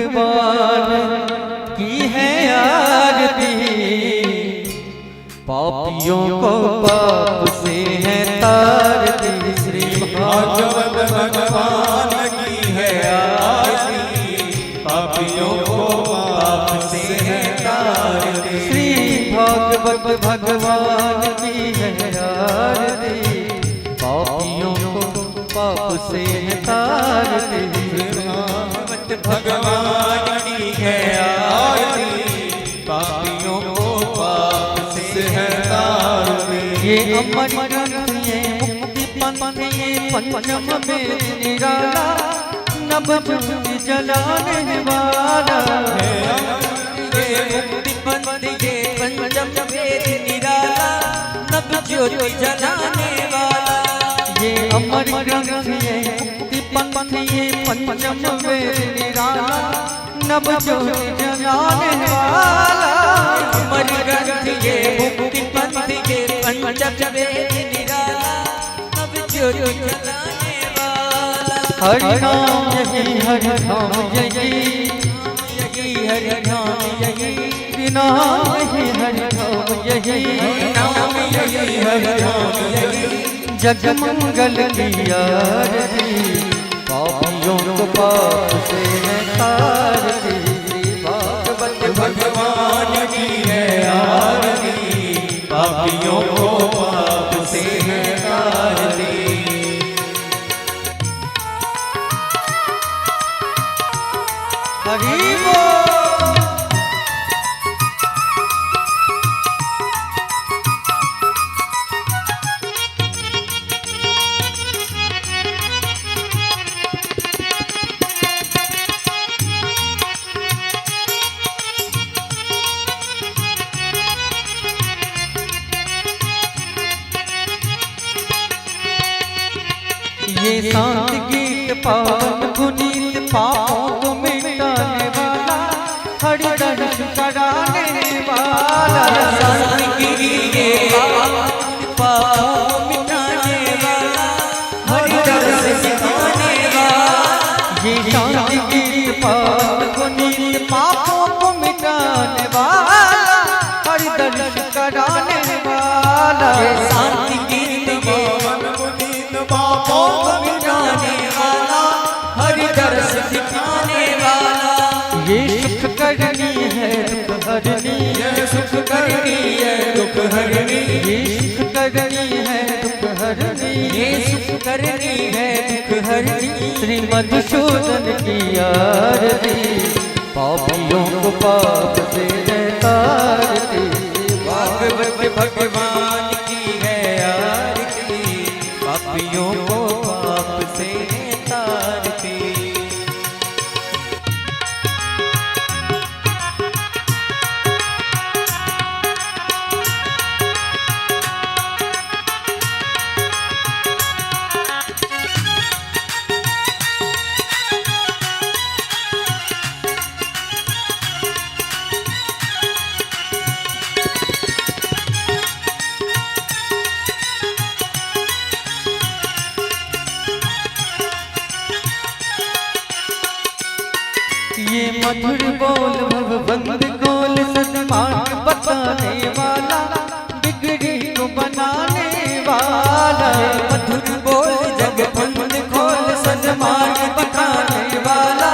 भगवान की है आरती, पापियों को पाप से है तारती। श्री भागवत भगवान की है आरती, पापियों को पाप से है तारती। श्री भागवत भगवान की है आरती, पापियों को पाप से है तारती। भागवत भगवान की है आरती, पापियों को पाप से है तारती। ये अमर ग्रंथ ये मुक्ति पंथ ये पंचम वेद निराला, नभ ज्योति जलाने वाला। ये मुक्ति पंथ ये पंचम वेद निराला, नभ ज्योति जलाने वाला। ये अमर ग्रंथ ये मुक्ति पंथ ये पंचम वेद निराला, नभ ज्योति जलाने वाला। अमर ग्रंथ ये मुक्ति पंथ ये पंचम वेद निराला, नभ ज्योति जलाने वाला। हरि नाम यही हरि नाम यही, यही हरि नाम यही, नाम यही हरि नाम यही, नाम यही हरि नाम यही। जग मंगल की आरती, पापियों को पाप से है तारती। भागवत भगवान की है आरती, पापियों को पाप से है तारती। हरि बोल। ये शांत गीत पावन पुनीत पापों को मिटाने वाला, हरि दर्श कराने वाला। शांत गीत पापों को मिटाने वाला, हरि दर्श सिखाने वाला। ये शांत गीत पावन पुनीत पापों को मिटाने वाला, हरि दर्श कराने वाला। शांत गीत पावन पुनीत पापों को मिटाने वाला, हरि दर्श सिखाने वाला। ये सुख करनी है दुख हरनी, ये सुख करनी है दुख हरनी, ये सुख करनी है दुख हरनी, ये सुख करनी है दुख हरनी। श्री मधुसूदन की आरती, पापियों को पाप से है तारती। भागवत भगवान की है आरती, पापियों को पाप से तारती। ये मधुर बोल भगवंत गोल सन्मार्ग बताने वाला, बिगड़ी को बनाने वाला। मधुर बोल जगबंद खोल सन्मार्ग बताने वाला,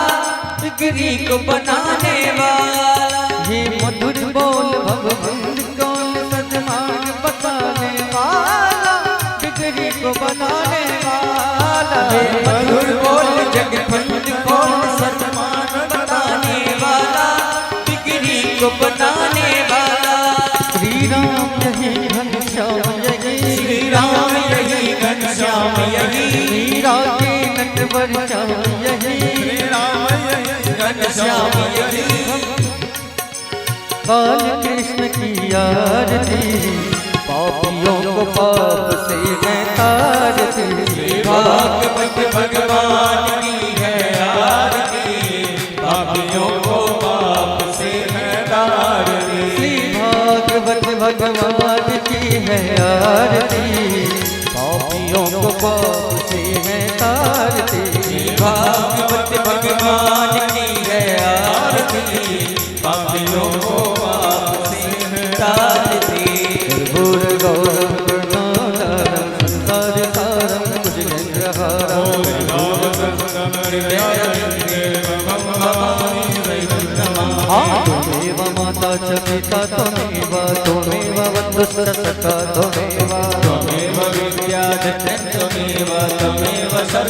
बिगड़ी को बनाने वाला। ये मधुर बोल भगवंत गोल सन्मार्ग बताने वाला, बिगड़ी को बनाने वाला। मधुर बोल जगबंद खोल सन्मार्ग बताने वाला, बिगड़ी को बनाने वाला। श्री राम यही घनश्याम यही, श्री राम यही घनश्याम यही, मीरा के नटवर श्याम यही, श्री राम यही घनश्याम यही। बाल कृष्ण की आरती, पापियों को पाप से है तारती। भागवत भगवान की है आरती, पापियों को पाप से है तारती। श्री भागवत भगवान की है आरती, पापियों को पाप से है तारती। भागवत भगवान की है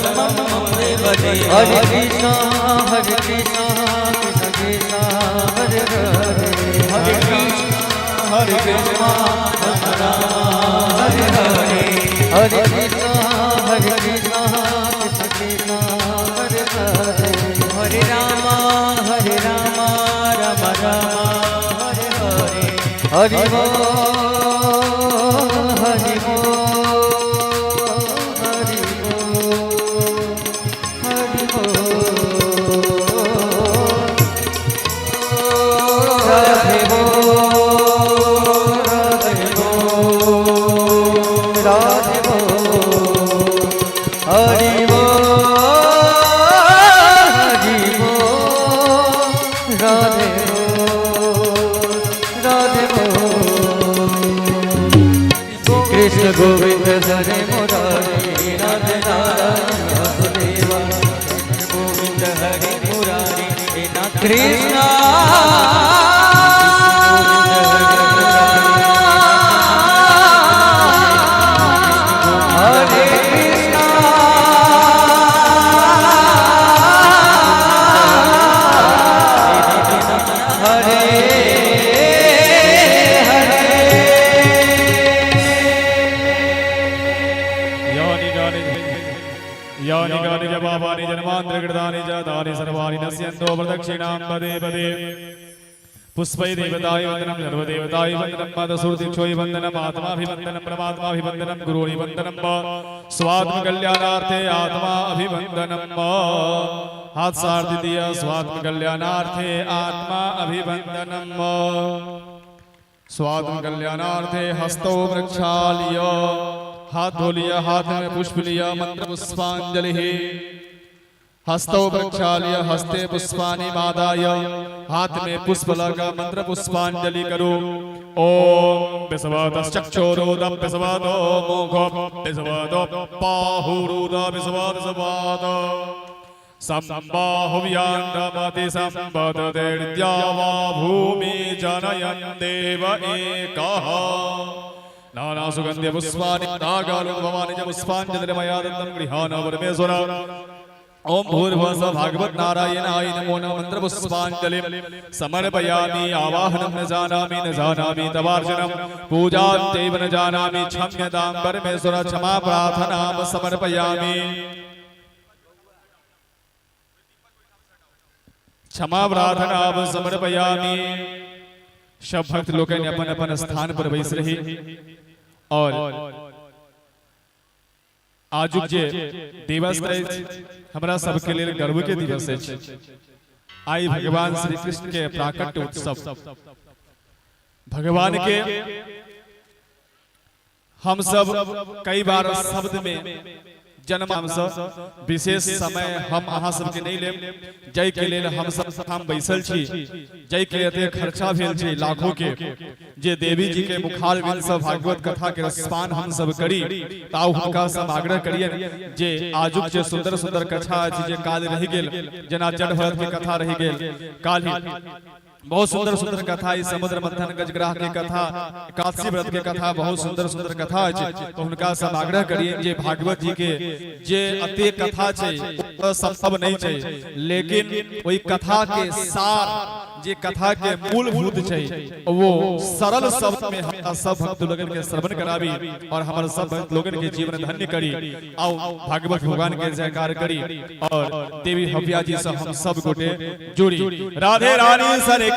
धर्मं देव देव हरे कृष्णा कृष्ण कृष्ण हरे हरे हरे कृष्ण राम राम हरे हरे हरे कृष्णा कृष्ण कृष्ण हरे हरे हरे राम राम राम हरे हरे हरि बोल हरि बोल हरि बोल हरि बोल राधे बोल राधे बोल हरि बोल राधे राधे कृष्ण गोविंद हरे मुरारी राधे नारायण वासुदेवा गोविंद हरे मुरारी हे नाथ कृष्ण हरे कृष्ण हरे यानि गानि च पापानि जन्मान्तरकृतानि च तानि सर्वाणि नश्यन्तो प्रदक्षिणां पदे पदे पुष्पै देवताय वन्दनं सर्वदेवताय वन्दनं मातसुरतीक्षोय वन्दनम् आत्माभिवन्दनं परमात्माभिवन्दनं गुरुनिवन्दनं स्वात्मकल्याणार्थे आत्माभिवन्दनं हाथ सार्थ दिया स्वात्मकल्याणार्थे आत्मा अभिवन्दनं स्वात्मकल्याणार्थे हस्तौ प्रक्षाल्य हाथ धो लिया हाथ में पुष्प लिया मंत्र पुष्पांजलि हस्तौ प्रक्षाल्य हस्ते पुष्पानि मादाय हाथ में पुष्प लगा मंत्र पुष्पांजलि करो ओम विश्वतश्चक्षुरुदं विश्वतो मुखो विश्वतो बाहुरुद विश्वतसवाद संबाहुव्यान्दमति संपदतेर्द्यावा भूमि जनयन् देव एकः नाना सुगंधे पुष्पानि नागालो भवानि च पुष्पाञ्जलिर्मया दत्तं गृहाण परमेश्वर ओम भूर्भुवः भागवत नारायणाय नमो नमः मंत्र पुष्पाञ्जलिं समर्पयामि आवाहनं न जानामि तवार्चनं पूजां चैव न जानामि क्षम्यतां परमेश्वर क्षमा प्रार्थनां समर्पयामि क्षमा प्रार्थनां समर्पयामि सब भक्त लोग अपन अपन स्थान पर बैस रही और आजुक जे दिवस हमरा सबके लिए गर्व के दिवस है आई भगवान श्री कृष्ण के प्राकट्य उत्सव भगवान के हम सब कई बार शब्द में जन्म विशेष समय हम अहाँ सबके नहीं ले जय के लेल हम सब हम बैसल छी जय के लिए खर्चा भेल छी लाखों के जे देवी जी के मुखार बिन सब भागवत कथा के रसपान हम सब करी ताऊ हुनका सब आग्रह करिए जे आजुक जे सुंदर सुंदर कथा अछि जे काल रहि गेल जना जड़ भरत के कथा रहि गेल काल ही बहुत सुंदर सुंदर कथा समुद्र मंथन गजग्राह के कथा एकादशी व्रत के कथा बहुत सुंदर सुंदर कथा अछि तो हुनका सब आग्रह करिए जे भागवत जी के जे अते कथा छै सब नहीं छै लेकिन वही कथा के सार जे कथा के मूलभूत छै वो सरल शब्द में हम सब भक्त लोगन के श्रवण कराबी और हमारे सब भक्त लोगन के जीवन धन्य करी आओ भागवत भगवान के जयकार करी और देवी हव्या जी से हम सब गोटे जुड़ी राधे रानी सरकार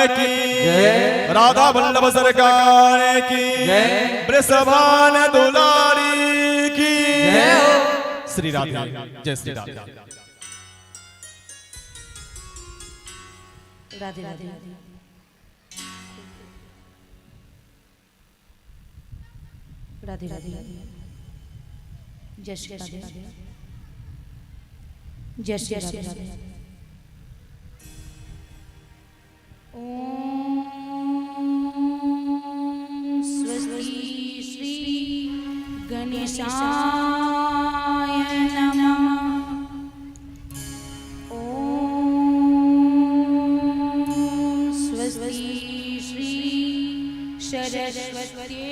की जय राधा वल्लभ सरकार की जय वृषभान दुलारी की जय श्री राधे जय श्री राधे राधे राधे राधे राधे जय श्री राधे जय श्री राधे ओम स्वस्ति श्री गणेशाय नमः सरस्वती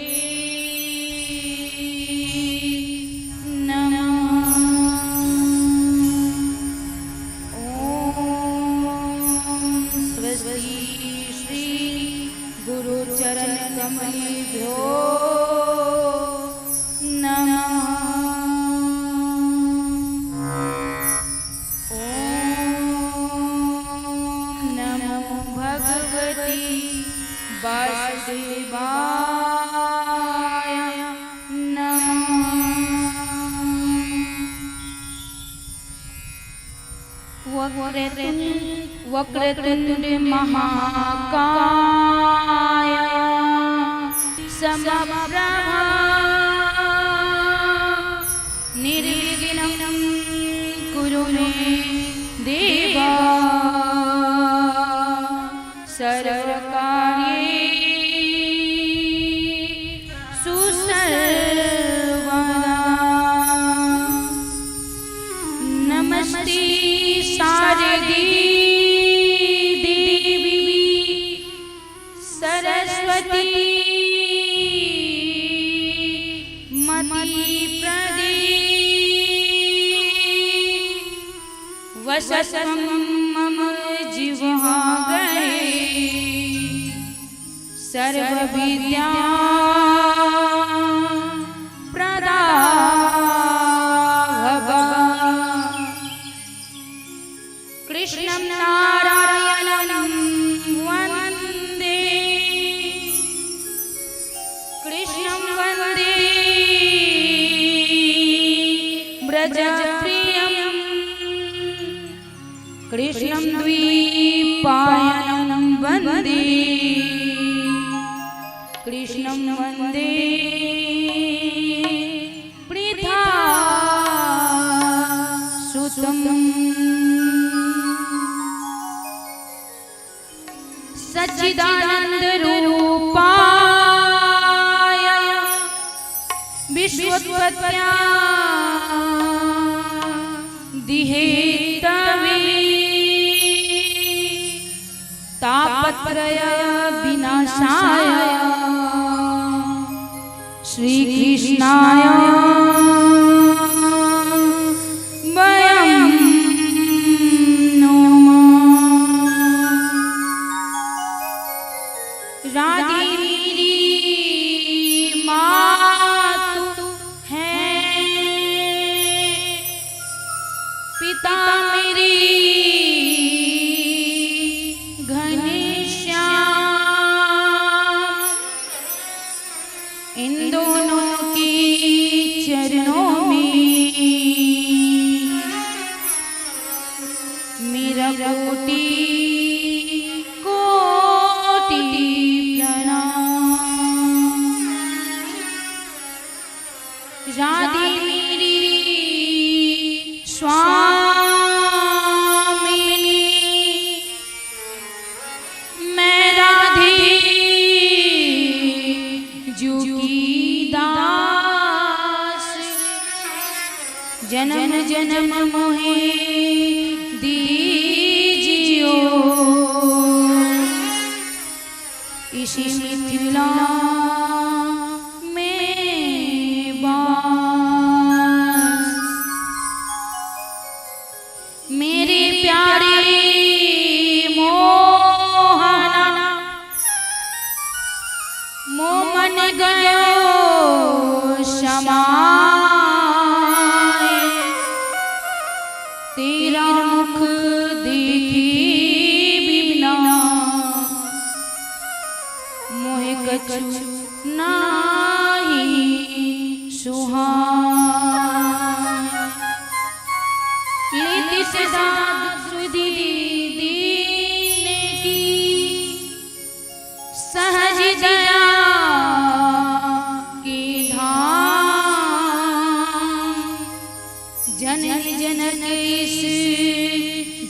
नमः कमलेभ्यो नमः। ॐ नमो भगवती वासुदेवाय नमः। वक्रतुंड महाकाय समप्रभा निर्विघ्नं कुरु मे देवा सर्वकार्येषु सर्वदा। नमस्ते शारदे देवी सरस्वती मति प्रदे वसतं मम जिह्वाग्रे सर्वविद्या प्रदा कृष्णं नारायणं वन्दे कृष्णं वन्दे व्रजप्रियं कृष्णं द्वैपायनं वन्दे कृष्णं वन्दे प्रीतासुतं सच्चिदानंद रूपाय विश्वोत्पत्त्यादिहेतवे तापत्रय विनाशाय श्री कृष्णाय वयं नमः। राधे मेरी मातु है, पिता मेरे घनश्याम। इन दोनों के चरणों में मेरा कोटि कोटि प्रणाम। राधे मेरी स्वामिनी, मैं राधे जू की दास। जन्म जन्म मोहे दीजियो इसी मिथिला में बास। मेरे प्यारे मोहना मोमन गयो समाए। तेरा मुख देखी बिना मोहे कछु नाही सुहाए। लेती सदा सुधी दीने की सहज दया की धाम। जनन जनक इस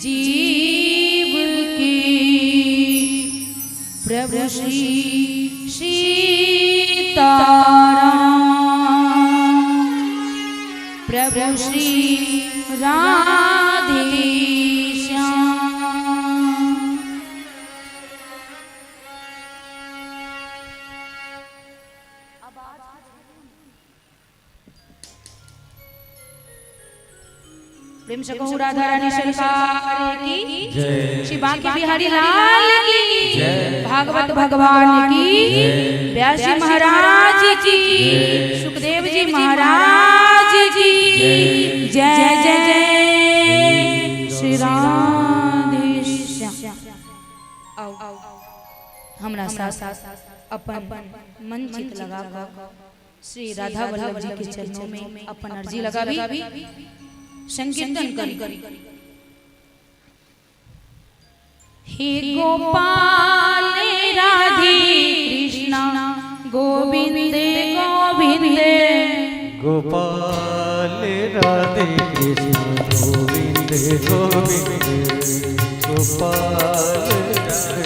जीव के प्रभु श्री सीताराम। प्रभु श्री राधे श्याम। प्रेम से कहूँ राधा रानी सरकार की जय, श्री बांके बिहारी लाल की जय, भागवत भगवान की, व्यास जी महाराज की, सुखदेव जी महाराज की जय जय श्री राधे श्याम। हमरा साथ अपन मन चित लगा श्री राधा वल्लभ जी के चरणों में अपन अर्जी लगा भी संकीर्तन करी। हे गोपाल राधे कृष्णा गोविंद गोविंद, गोपाल राधे कृष्ण गोविंद गोविंद, गोपाल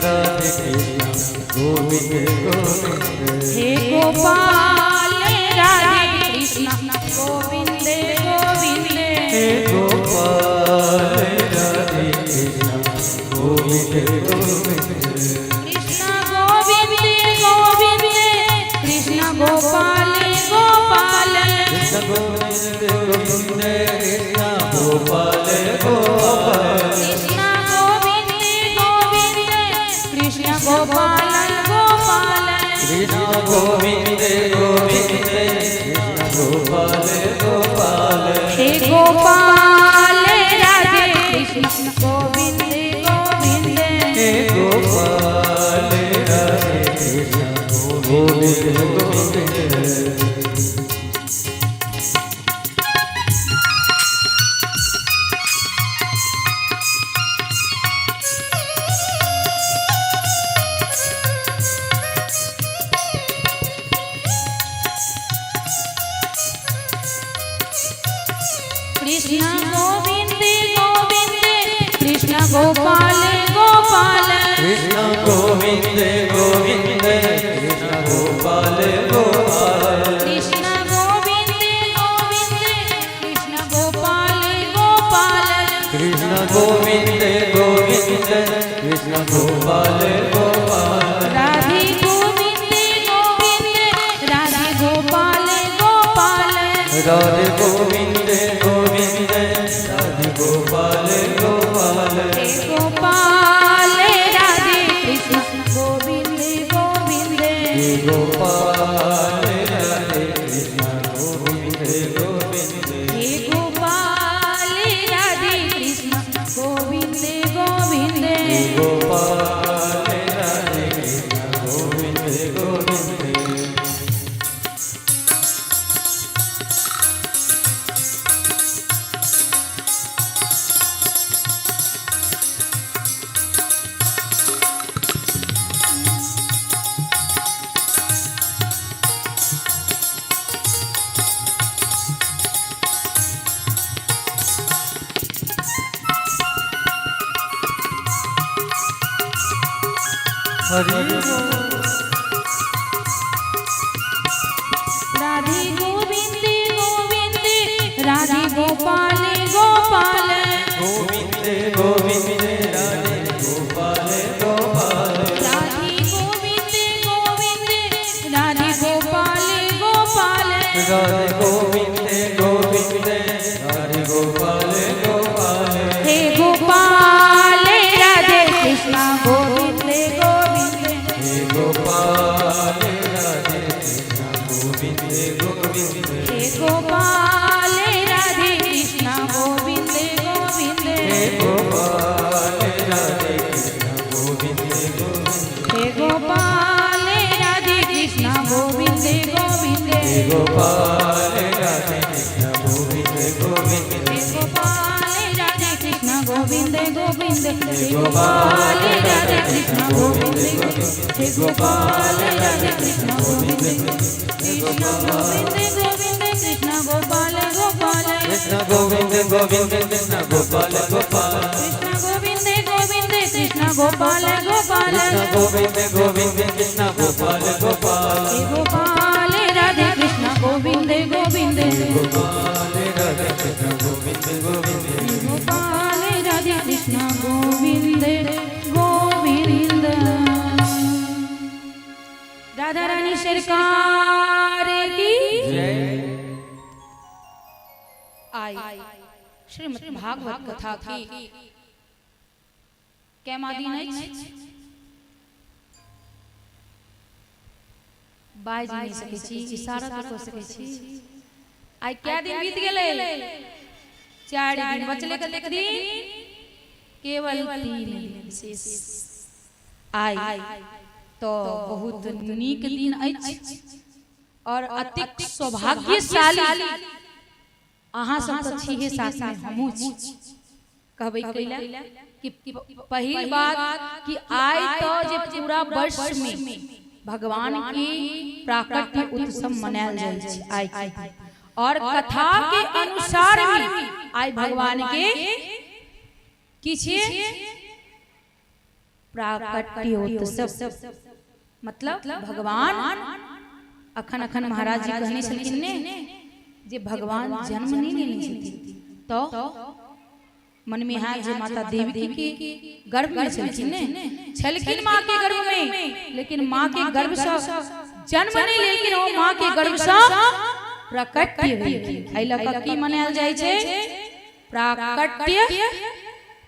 राधे कृष्ण गोविंद गोविंद, हे गोपाल राधे कृष्णा गोविंद गोविंद, हे गोपाल राधे कृष्ण गोविंद गोविंद, कृष्ण गोविंद गोविंद, कृष्ण गोपाल गोपाल, कृष्ण गोविंद गोविंद, कृष्ण गोपाल गोपाल, कृष्ण गोविंद गोविंद, कृष्ण गोपाल गोपाल, कृष्ण गोविंद गोविंद, कृष्ण गोपाल गोपाल, हे गोपाल राधे कृष्ण गोविंद गोविंद, हे गोपाल राधे कृष्ण गोविंद गोविंद। कृष्ण गोविंद गोविंद, कृष्ण गोपाल गोपाल, कृष्ण गोविंद गोविंद, कृष्ण गोपाल गोपाल, कृष्ण गोविंद गोविंद, कृष्ण गोपाल गोपाल, कृष्ण गोविंद गोविंद, कृष्ण गोपाल गोपाल, राधे गोविंद गोविंद, राधे गोपाल गोपाल, राधे गोविंद गोविंद, राधे गोपाल गोपाल, हे गोपाल राधे कृष्ण गोविंद गोविंद, हे गोपाल राधे कृष्ण गोविंद गोविंद, हे गोपाल राधे कृष्ण गोविंद गोविंद, हे गोपाल राधे कृष्ण गोविंद गोविंद। राधे गोविंद गोविंद, राधे गोपाल गोपाल, गोविंद गोविंद, राधे गोपाल गोपाल, राधे गोविंद गोविंद, राधे गोपाल गोपाल, राधे गोविंद गोविंद, राधे गोपाल गोपाल, हे गोपाल राधे कृष्ण गोविंद गोविंद, हे गोपाल राधे कृष्ण गोविंद गोविंद, हे गोपाल राधे कृष्ण गोविंद गोविंद, हे गोपाल राधे कृष्ण गोविंद गोविंद, हे गोपाल राधे कृष्ण गोविंद गोविंद, हे गोपाल राधे कृष्ण गोविंद गोविंद, हे गोपाल राधे कृष्ण गोविंद गोविंद, हे गोपाल गोपाल राधे कृष्ण गोविंद गोविंद, हे गोपाल राधे कृष्ण गोविंद गोविंद, कृष्ण गोविंद गोविंद, कृष्ण गोपाल गोपाल, कृष्ण गोविंद गोविंद, कृष्ण गोपाल गोपाल, कृष्ण गोविंद गोविंद, कृष्ण गोपाल गोपाल, कृष्ण गोविंद गोविंद, कृष्ण गोपाल गोपाल, हे गोपाल राधे कृष्ण गोविंद गोविंद, गोपाल राधे कृष्ण गोविंद गोविंद, हे गोपाल राधे कृष्ण गोविंद गोविंद। राधा रानी सरकार की जय। आई श्रीमद् भागवत कथा की कैमादी नहीं बाज नहीं सके छी, इशारा तो कर सके छी। आई क्या दिन बीत गेले, 4 दिन बचले, कतेक दिन, केवल 3 दिन शेष। आई तो बहुत नीक दिन अछि और अतिक सौभाग्यशाली अहाँ सब तो छीहे, साथ में हमहू छी। कहबै कैला कि पहिल बात कि आइ तो जे पूरा वर्ष में भगवान की प्राकट्य उत्सव मनायल जाइ छै आइ और कथा के अनुसार भी आइ भगवान के की छै प्राकट्य उत्सव। मतलब भगवान अखन अखन महाराज जी कहने छलखिन ने जे भगवान जन्म नहीं लेने छथिन, तो मन में है जे माता देवी के गर्भ में छलखिन ने, छलखिन माँ के गर्भ में, लेकिन माँ के गर्भ से जन्म नहीं लेकिन वो माँ के गर्भ से प्राकट्य भेलखिन। एहि लऽ कऽ की मनायल जाइ छै प्राकट्य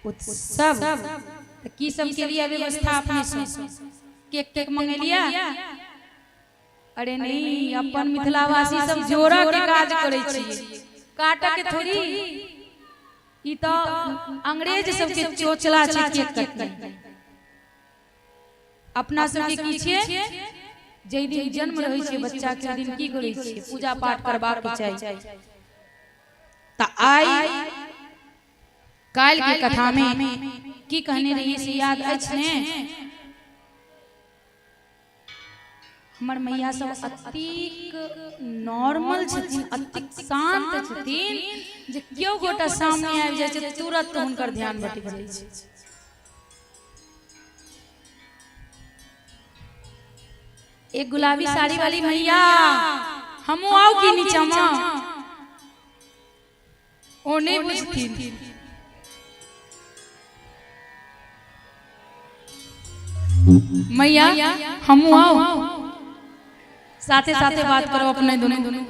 उत्सव। की सब के लिए व्यवस्था अपने से केक केक मंगेलिया? अरे नहीं, अपन मिथिलावासी सब जोड़ा के काज करे छी, काटा के थोड़ी। ई तो अंग्रेज सब के चोचला छै केक कटने। अपना सब के की छै जे दिन जन्म रहै छै बच्चा के दिन की करै छै पूजा पाठ करबाक चाही। त आई काल के कथा में की कहने रही से याद अछि ने? हमर मैया सब अतिक नॉर्मल छथिन, अतिक शांत छथिन, जे केओ गोटा सामने आबि जाइ छै तुरंत हुनकर ध्यान भटक जाइ छै। एक गुलाबी साड़ी वाली भैया, हमू आओ की नीचा मां? ओ नहीं बुझथिन। मैया हमू आओ, साथे साथे बात करो अपने दोनों।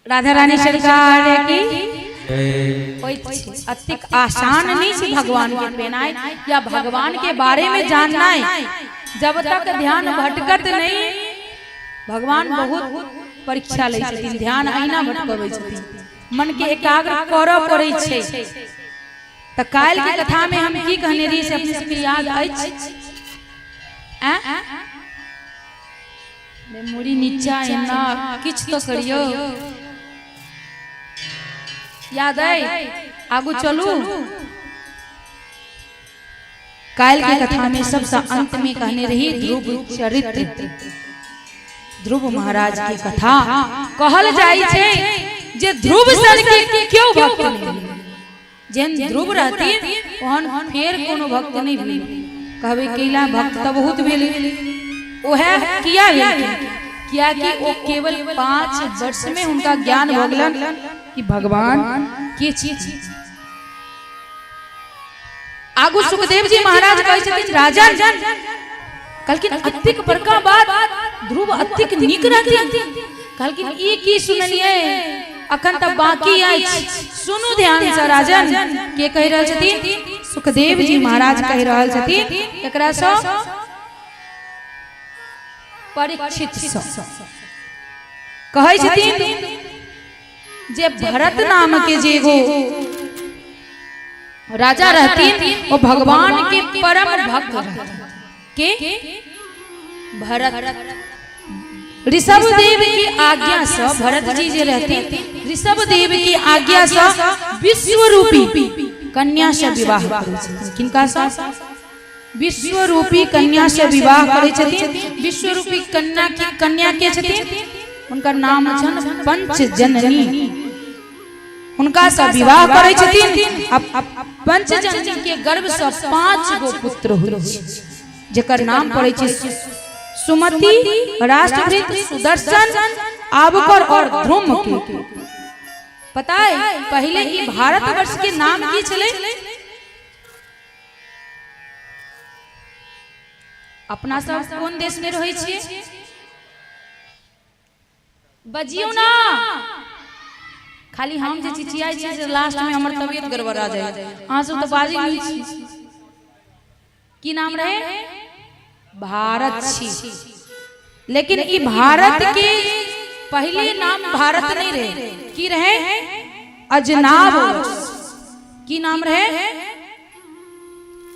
राधा रानी सरकार की अतिक आसान नहीं है भगवान के पेनाय या भगवान के बारे में जानना है। जब तक ध्यान भटकत नहीं, भगवान बहुत परीक्षा ले छथिन, ध्यान अहिना भटकबै छथिन, मन के एकाग्र करऽ पड़ै छै। त काल के कथा में हम की कहने रही से अपने सबके याद अछि? मुड़ी नीचा एना किछ तो करियो, याद है? आगू चलू। काल के कथा में सबसे अंत में कहने रही ध्रुव चरित्र, ध्रुव महाराज की कथा। कहल जाइ छै जे ध्रुव सन के क्यों भक्त नहीं, जेहन ध्रुव रहती ओहन फेर कोनो भक्त नहीं भेल। कहबै कैला भक्त त बहुत भेल, ओहे किया भेल? किया कि ओ केवल 5 वर्ष में उनका ज्ञान भ गेलन कि भगवान के चीज। आगू सुखदेव जी महाराज कहै छथिन राजन, कहलखिन अतिक बड़का बात ध्रुव अतिक नीक रहथिन। कहलखिन ई की सुनलिए, अखन तक बाकी अछि, सुनू ध्यान से। राजन के कहि रहल छथिन? सुखदेव जी महाराज कहि रहल छथिन एकरा सँ परीक्षित कहै छथिन जे भरत नाम के जे एगो राजा रहथिन, वो भगवान के परम भक्त रहथिन। के भरत ऋषभ देव की आज्ञा से, भरत जी जे रहथिन ऋषभ देव की आज्ञा से विश्व रूपी कन्या से विवाह करै छथिन। किनका से? विश्व रूपी कन्या से विवाह करै छथिन। विश्व रूपी कन्या के छथिन? उनकर नाम छन पंचजननी। उनका से विवाह करै छथिन। पंचजननी के गर्भ से 5 गो पुत्र होय छै, जेकर नाम पड़ै छै सुमति, राष्ट्रभृत, सुदर्शन, आबकर और ध्रुम के। पता है पहले ई भारतवर्ष के नाम की छले? अपना सब कोन देश में रहै छियै? बजियो ना। खाली हम जे चिचियाई छी से लास्ट में हमर तबीयत गड़बड़ा जाए। आंसू तो बाजी नहीं छी। की नाम रहे? भारत छी। लेकिन ई भारत के पहले नाम भारत नहीं रहे, की रहे? अजनाब। की नाम रहे?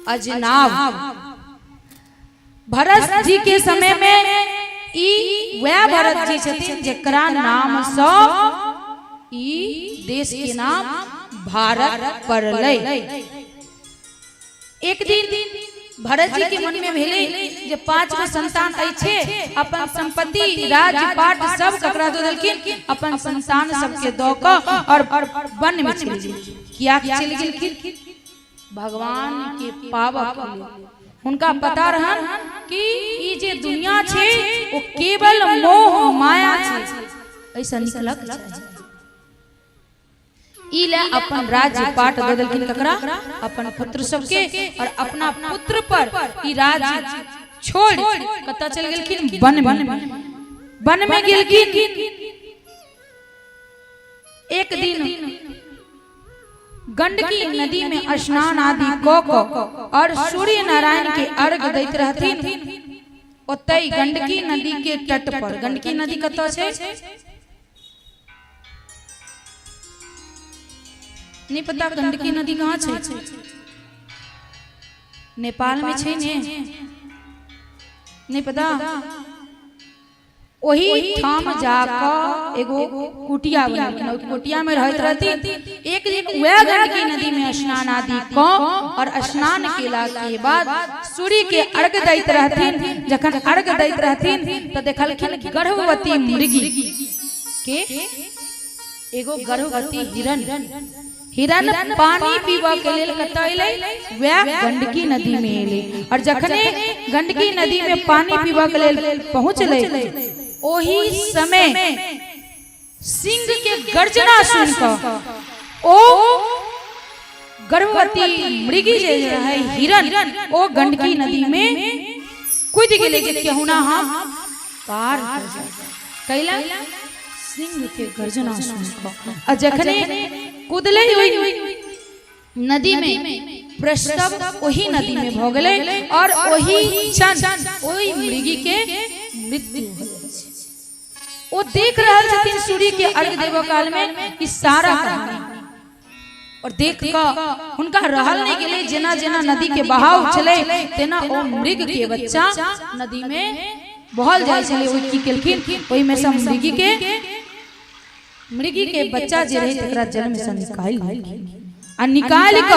अजनाब। भरत जी के समय में ई वह भरत जी छथिन जेकरा नाम से ई देश के नाम भारत पड़लै। एक दिन भरत जी के मन में भेले जे 5 गो संतान अछि, अपन संपत्ति राजपाट सब ककरा दो देलखिन, अपन संतान सबके दो क और वन में चल गेल। किया चल गेलखिन? भगवान के पावक के लिए। उनका पता रहन कि ई जे दुनिया छे वो केवल मोह माया छे, ऐसा निकलक चाहिए। ई ले अपन राज्य पाट दे देलखिन ककरा? अपन पुत्र सबके, और अपना पुत्र पर ई राज्य छोड़ कता चल गेलखिन? वन में गेलखिन। एक दिन गंडकी नदी में स्नान आदि को और सूर्य नारायण के अर्घ दैत रहथिन। ओतई गंडकी नदी के तट पर, गंडकी नदी कतौ छै? नहीं पता गंडकी नदी कहाँ छै? नेपाल में छै ने? नहीं पता। वही ठाम जाकर एगो कुटिया बनलखिन, कुटिया में रहत रहथिन। एक दिन वह गंडकी नदी में स्नान आदि को और स्नान केला के बाद सूर्य के अर्घ दैत रहथिन। जखन अर्घ दैत रहथिन तो देखलखिन गर्भवती मृगी के एगो गर्भवती हिरन पानी पीवा के लिए कतौ अइलै? वह गंडकी नदी में अइलै। और जखने गंडकी नदी में पानी पीवा के लिए पहुंचलै, ओही समय सिंह के गर्जना सुनकर ओ गर्भवती मृगी जे रहे हिरन, ओ गंडकी नदी में कूद गेलै जे केहुना हम पार कैला। सिंह के गर्जना सुनकर और जखने कूदले नदी में प्रसव वही नदी में भ गेलै और वही क्षण वही मृगी के मृत्यु हो गेलै। वो देख रहल छथिन सूर्य के अर्घ देव काल में इस सारा कहानी, और देख कर हुनका रहल नहीं गेलै। जेना जेना नदी के बहाव चले तेना ओ मृग के बच्चा नदी में बहल जाय छलै। ओहि की केलखिन? ओहि में से मृगी के बच्चा जे रहे तकरा जल में से निकाल आ निकाल क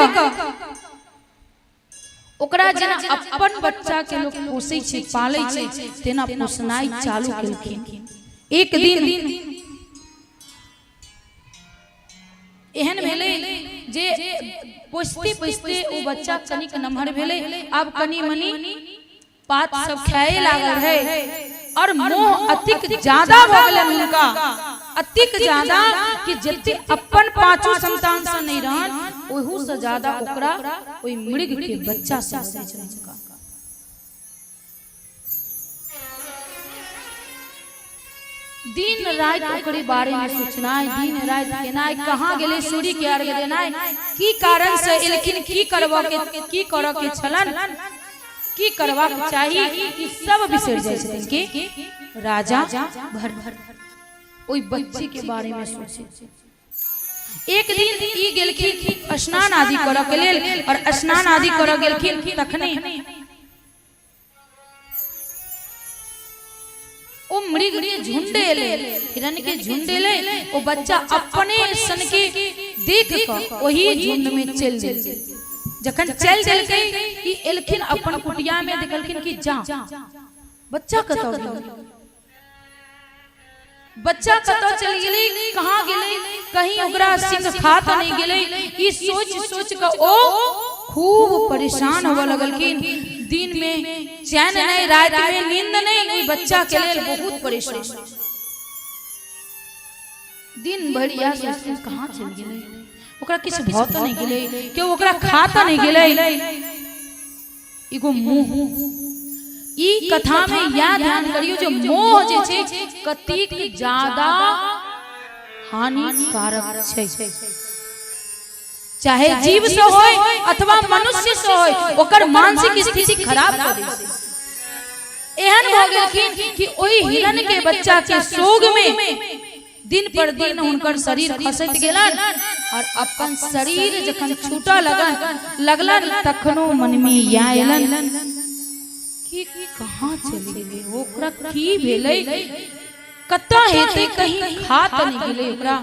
ओकरा जेना अपन बच्चा के लोग पोसै छै, पालै छै, तेना पोसनाई चालू केलखिन। एक दिन एहन भेलै जे पोसते पोसते ओ बच्चा कनिक नमहर भेलै। अब कनी मनी पात सब खाए लागल रहे और मोह अतिक ज्यादा भ गेलै उनका, अतिक ज्यादा कि जते अपन 5 संतान से नहीं रहन ओहू से ज्यादा ओकरा ओई मृग के बच्चा से होय। दिन रात ओकरे बारे में सोचनाय, दिन रात केनाय, कहां गेले सूर्य के अर्घ देनाय, की कारण से एलखिन, की करबा के, की करऽ के छलन, की करबा के चाही, ई सब बिसर जाय छथिन के राजा भरत ओई बच्चे के बारे में सोचे। एक दिन ई गेलखिन स्नान आदि करऽ के लेल, और स्नान आदि करऽ गेलखिन तखने ओ मृग के झुंड एले, हिरन के झुंड एले। ओ बच्चा अपने सन के देख क वही झुंड में चल गेल। जखन चल देलकै ई एलखिन अपन कुटिया में, देखलखिन कि जा बच्चा कतौ गेल, बच्चा कतौ चल गेलै, कहां गेलै, कहीं ओकरा सिंह खा त नहीं गेलै। ई सोच सोच क ओ खूब परेशान होवे लगलखिन। दिन में चैन नहीं, रात में नींद नहीं, बच्चा के लेल बहुत परेशान। दिन भर या सोचथिन कहां चल गेलै, ओकरा किछ भ त नहीं गेलै, के ओकरा खा त नहीं गेलै। एगो मोह, ई कथा में या ध्यान करियो जो मोह जे छै कतिक ज्यादा हानिकारक छै। चाहे जीव से होय अथवा मनुष्य से होय ओकर मानसिक स्थिति खराब कर दै छै। एहन भ गेलखिन कि ओई हिरण के बच्चा के सोग में दिन पर दिन हुनकर शरीर खसैत गेलन और अपन शरीर जखन छूटा लगलन तखनो मन में या एलन कि कहां चली गेलै, ओकरा की भेलै, कतऽ हेतै, कहीं खा त नहीं गेलै ओकरा,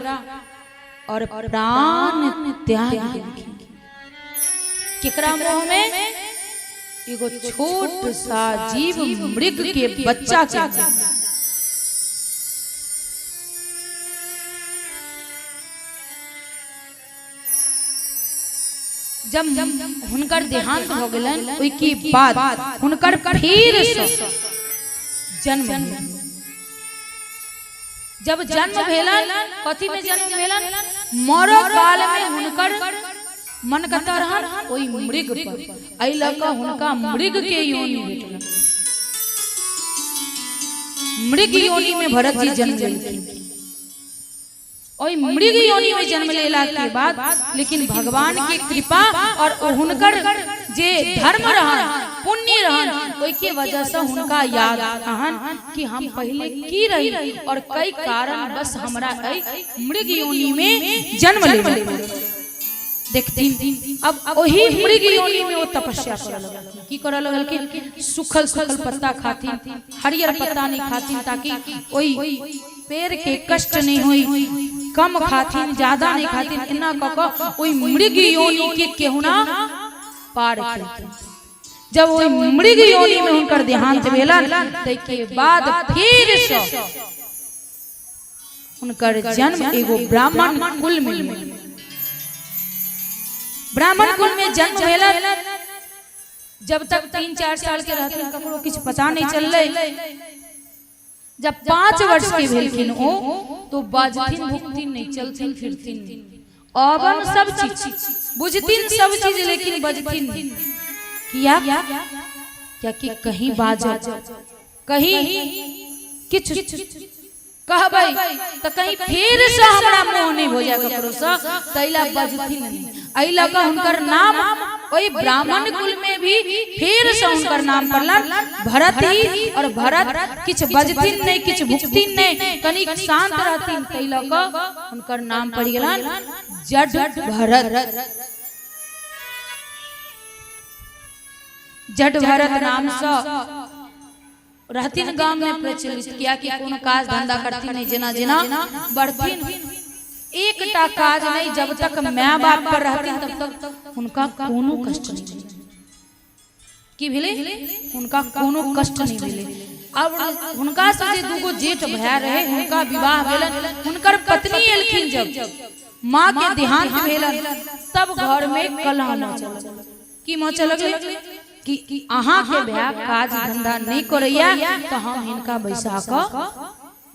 और प्राण त्याग देलखिन। केकरा मुंह में? एगो छोट सा जीव मृग के बच्चा के। जब हुनकर देहांत हो गेलन ओई के बाद हुनकर फिर से जन्म। जब जन्म भेलन, कथी में जन्म भेलन? मरो काल में हुनकर मन करता रहन ओई मृग पर, एहि लऽ कऽ हुनका मृग के योनि भेटलन। मृग योनि में भरत जी जन्म लेलखिन। और मृग योनि में जन्म लेला के बाद लेकिन भगवान की कृपा और हुनकर जे धर्म रहन, पुण्य रहन, ओई के वजह से हुनका याद रहन कि हम पहले की रही और कई कारण बस हमरा मृग योनि में जन्म ले। देखती अब वही मृग योनि में वो तपस्या करे लगल। की करे लगल कि सूखल सूखल पत्ता खाती, हरियर पत्ता नहीं खाती, ताकि ओई पेड़ के कष्ट नहीं हुई, कम खाती ज्यादा नहीं खाती, इतना कक ओई मृग योनि के केहुना पार करती। जब ओई मृग योनि में उनकर देहांत भेलन तै के बाद फिर से उनकर जन्म एगो ब्राह्मण कुल में। ब्राह्मण कुल में जन्म भेलन। जब तक 3-4 साल के रहथिन ककरो किछ पता नहीं चललै। जब 5 वर्ष के भेलखिन ओ तो बाजथिन भुकथिन नहीं, चलथिन फिरथिन, अवन सब चीज बुझथिन, सब चीज, लेकिन बजथिन नहीं। किया क्या कि कहीं बाजब, कहीं किछ कहबै तो कहीं फिर से हमरा मोह नहीं हो जाए ककरो से, तैला बजथिन नहीं। एहि लऽ कऽ हुनकर नाम ओई ब्राह्मण कुल में भी फिर से हुनकर नाम पड़लन भरत ही। और भरत किछ बजथिन नहीं, किछ भुकथिन नहीं, कनिक शांत रहथिन, तैहि लऽ कऽ हुनकर नाम पड़ गेलन जड भरत। जड भरत नाम से रहथिन गांव में प्रचलित। किया कि कोनो काज धंधा करती नहीं, जेना जेना बढ़थिन एकटा काज नहीं, जब तक माँ बाप पर रहथिन तब तक हुनका कोनो कष्ट नहीं। की भेले? हुनका कोनो कष्ट नहीं भेले। अब हुनका से जे दूगो जेठ भाई रहे, हुनका विवाह भेलन। हुनकर पत्नी एलखिन, जब माँ के देहांत भेलन तब घर में कलह मचल। की मचल लगले कि अहाँ के भाई काज धंधा नहीं करैया तो हम हिनका बैसा क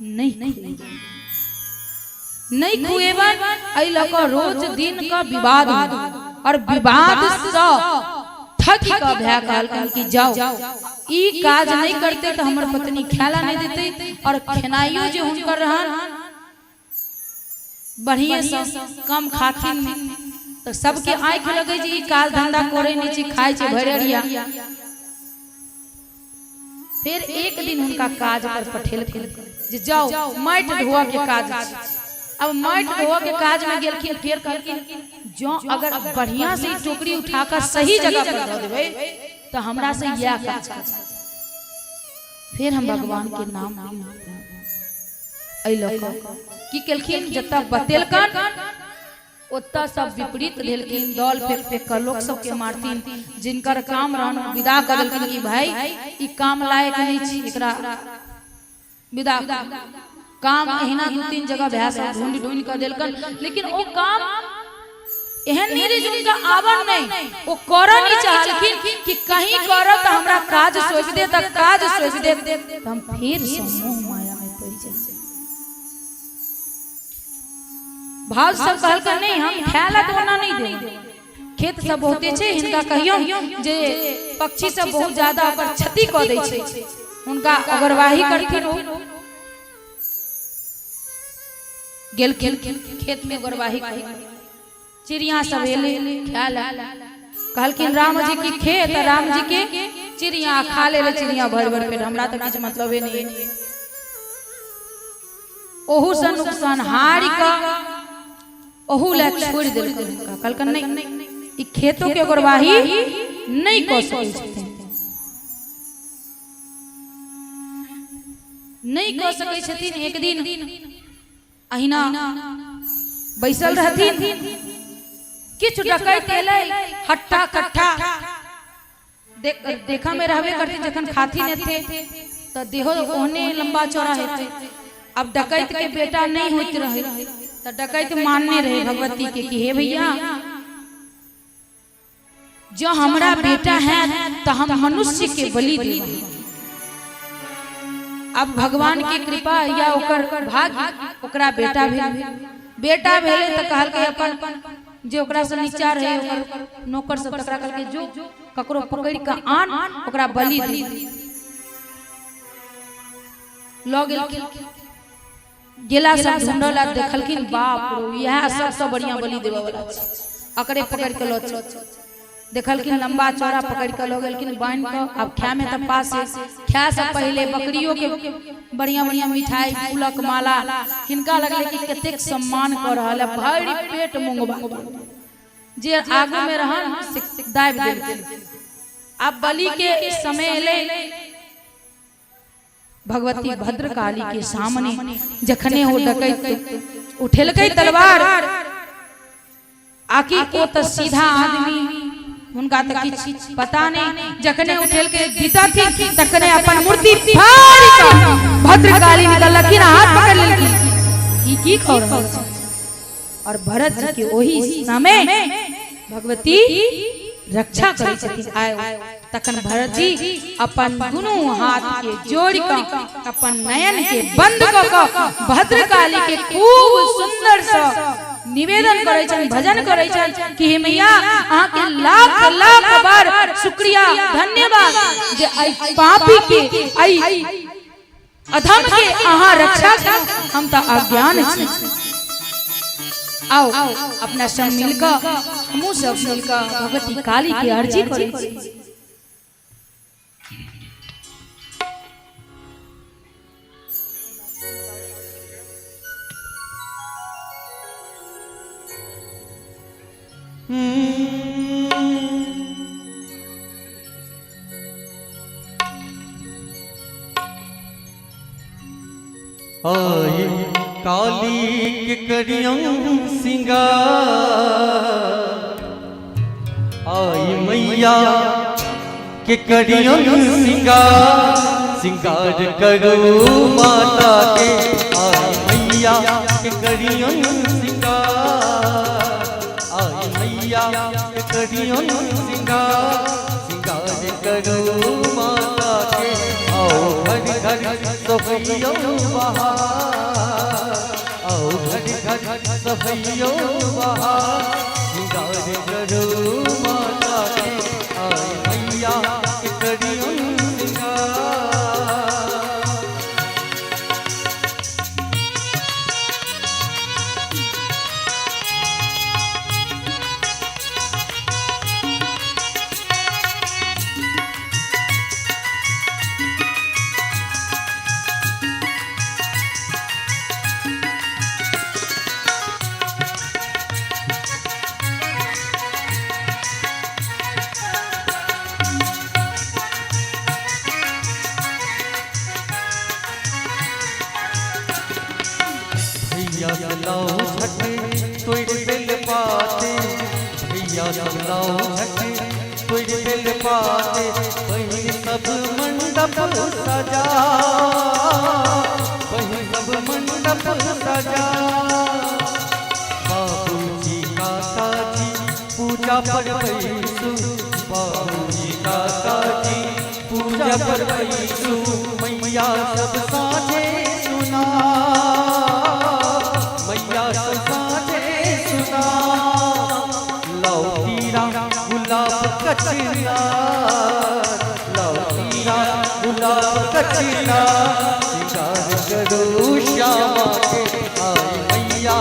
नहीं खुएबन। एहि लऽ कऽ रोज दिन का विवाद और विवाद से थक का भाई कहलकन कि जाओ ई काज नहीं करते तो हमर पत्नी खाला नहीं देते, और खेनाइयो जो हुनकर रहन बढ़िया से कम खाथिन तो सबके आंख लगे जे ई काज धंधा करे नहीं छी, खाय छी भरेरिया। फिर एक दिन उनका काज पर पठेलखिन जे जाओ माटि धोआ के काज। अब माटि धोआ के काज में गेलखिन, फिर कहलखिन जो अगर बढ़िया से टोकरी उठाकर सही जगह पर धो देबै तो हमरा से यह काज। फिर हम भगवान के नाम की केलखिन, जत्ता बतेलकन ओत्ता सब विपरीत भेलखिन। दौल फेंक फेंक कर लोग सबके मारथिन। जिनकर काम रहन विदा कर देलखिन कि भाई ई काम लायक नहीं छी, एकरा विदा। काम एहना 2-3 जगह भैंस ढूंढ ढूंढ कर देलकन, लेकिन वो काम एहन नहीं रही उनका आवन नहीं, वो कर नहीं चाहलखिन कि कहीं करो तो हमरा काज सोच दे, तक काज सोच दे तो हम फिर से मोह माया में पड़ जाए। भाव सब कहलकन नहीं, हम खायला तो ओना नहीं दे। खेत सब होते छे, हिनका कहियो जे पक्षी सब बहुत ज्यादा ओकर क्षति क दै छे, उनका अगरवाही करथिन। गेल खेत में गोरवाही चिड़िया सब एले ख्याल कहलखिन राम जी की खेत राम जी के चिड़िया खा ले चिड़िया भर भर पेट हमरा तो कुछ मतलब नहीं ओहू से नुकसान हारी का ओहू ले छोड़ दिल कहलकन नहीं ई खेतों के गोरवाही नहीं कह सकते नहीं कह सकै छथिन। एक दिन अहिना बैसल रहथिन किछ डकैत एलै हट्टा कट्ठा देखा में रहबे करते जखन खाती ने थे तो देहो ओहने लंबा चौड़ा हेते। अब डकैत के बेटा नहीं होत रहे तो डकैत मानने रहे भगवती के कि हे भैया जो हमारा बेटा है तो हम मनुष्य के बलि देबे। अब भगवान की कृपा या ओकर भाग्य ओकरा बेटा भेले तो कहल के अपन जे ओकरा से नीचा रहे ओकर नौकर सब टकरा करके जो ककरो पकड़ के आन ओकरा बलि दी ल गेला सब ढूंढला देखलखिन बाप रो यह सबसे बढ़िया बलि देवे वाला छै अकरे पकड़ के लो देखलखिन लंबा चौड़ा पकड़ के लो गेलखिन बांध के। अब खाए में तब पास खाए से पहले बकरियों के बढ़िया बढ़िया मिठाई फूलक माला हिनका लगले कि कतेक सम्मान कर रहल है भारी पेट मुंगबा जे आगू में रहन दाब देलखिन। अब बलि के समय एले भगवती भद्रकाली के सामने जखने हो डकैत उठेलकै तलवार आकी को तो सीधा आदमी उनका तो किछ पता नहीं जखने उठेल के जीता थी तखने अपन मूर्ति फाड़ के भद्रकाली निकलखिन हाथ पकड़ लेलखिन की कह रहल छै। और भरत जी के ओही समय भगवती रक्षा करे छथिन आय तखन भरत जी अपन दुनू हाथ के जोड़ के अपन नयन के बंद क के भद्रकाली के खूब सुंदर से निवेदन करे छन भजन करे छन कि हे मैया अहाँ के लाख लाख बार शुक्रिया धन्यवाद जे आई पापी के आई अधम के अहाँ रक्षा करू हम त अज्ञान छी। आओ अपना संग मिलकर हमहू सब मिलकर भगवती काली की अर्जी करे छी। आई काली के करियम सिंगार आई मैया के करियम सिंगार सिंगार करो माता के आई मैया के करियम सिंगार आई मैया के करियम सिंगार सिंगार करो माता के आओ घर घर सफैयो बहार आओ घर घर सफैयो बहार सिंगार करो माता के आई मैया के करियम सिंगार। भैया चलाओ छठ तोड़ बेल पाते भैया चलाओ छठ तोड़ बेल पाते वही सब मंडप सजा वही सब मंडप सजा बाबूजी काका जी पूजा पर बैसू बाबूजी काका जी पूजा पर बैसू मैया सब साझे सुना मैया सब साझे सुना लौकीरा गुलाब कचना लौकीरा गुलाब कचना सिंगार करो श्यामा के आई मैया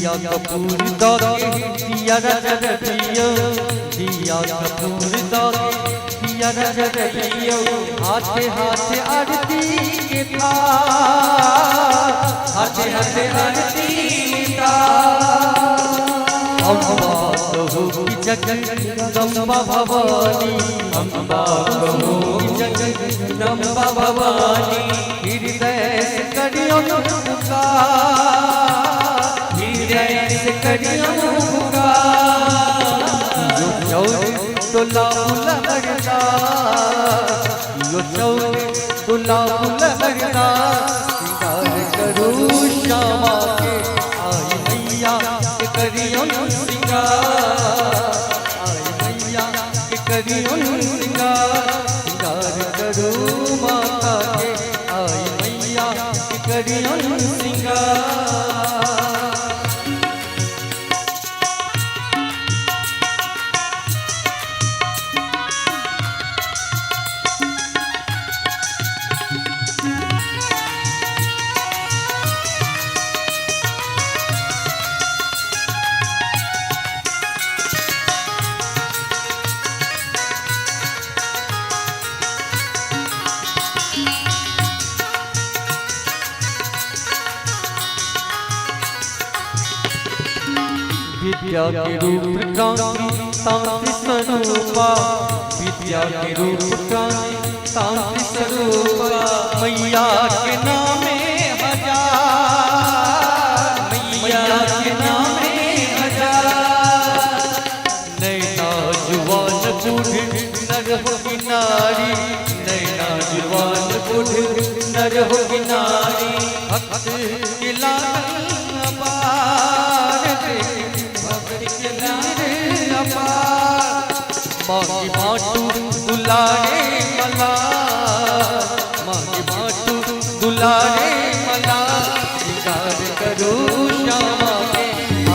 दिया कपूर दागे दिया रजत दियो दिया कपूर दागे दिया रजत दियो हाथे हाथे आरती के थाल हाथे हाथे आरती अम्बा कहो जगदम्बा भवानी अम्बा कहो जगदम्बा भवानी हृदय से करियो पुकार हृदय से करियो पुकार यो दुला बुलहरदा यो दुला बुलहरदा सिंगार करो श्यामा के आई मैया के करियो सिंगार आई मैया के करियो सिंगार सिंगार करो माता के आई मैया के करियो सिंगार विद्या के रूप क्रांति शांति स्वरूपा विद्या के रूप क्रांति शांति स्वरूपा मैया के नामे हजार मैया के नामे हजार नैना जुवान बूढ़ नर हो किनारी नैना जुवान बूढ़ नर हो किनारी भक्त के लाल अपार मांगी बाटू दुलारे मला मांगी बाटू दुलारे मला सिंगार करो श्यामा के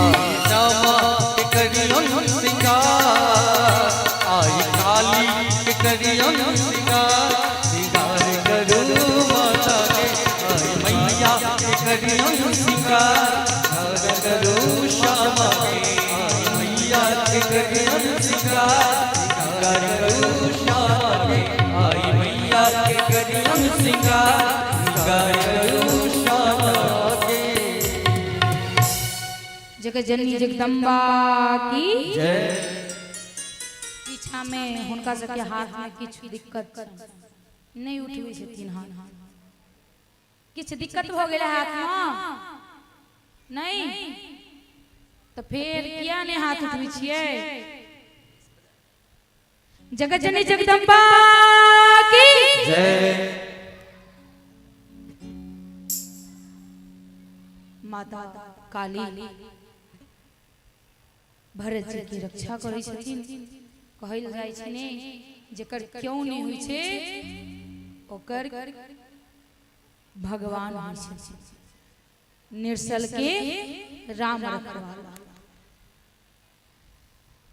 आई श्यामा के करियो सिंगार आई काली के करियो सिंगार सिंगार करो माता के आई मैया के करियो सिंगार सिंगार करो श्यामा के आई मैया के करियो सिंगार आई मैया के करियो सिंगार जगत जननी जगदम्बा की जय पीछा में हुनका सबके हाथ में किछु दिक्कत नहीं उठबै छथिन हाथ किछु दिक्कत भ गेल हाथ में नहीं तो फिर किया ने हाथ उठबै छियै जगत जननी जगदम्बा की जय माता काली भरत जी की रक्षा करै छथिन कहल जाइ छै ने जेकर क्यों नहीं होइ छै ओकर भगवान होइ छै निर्सल के राम रखवाला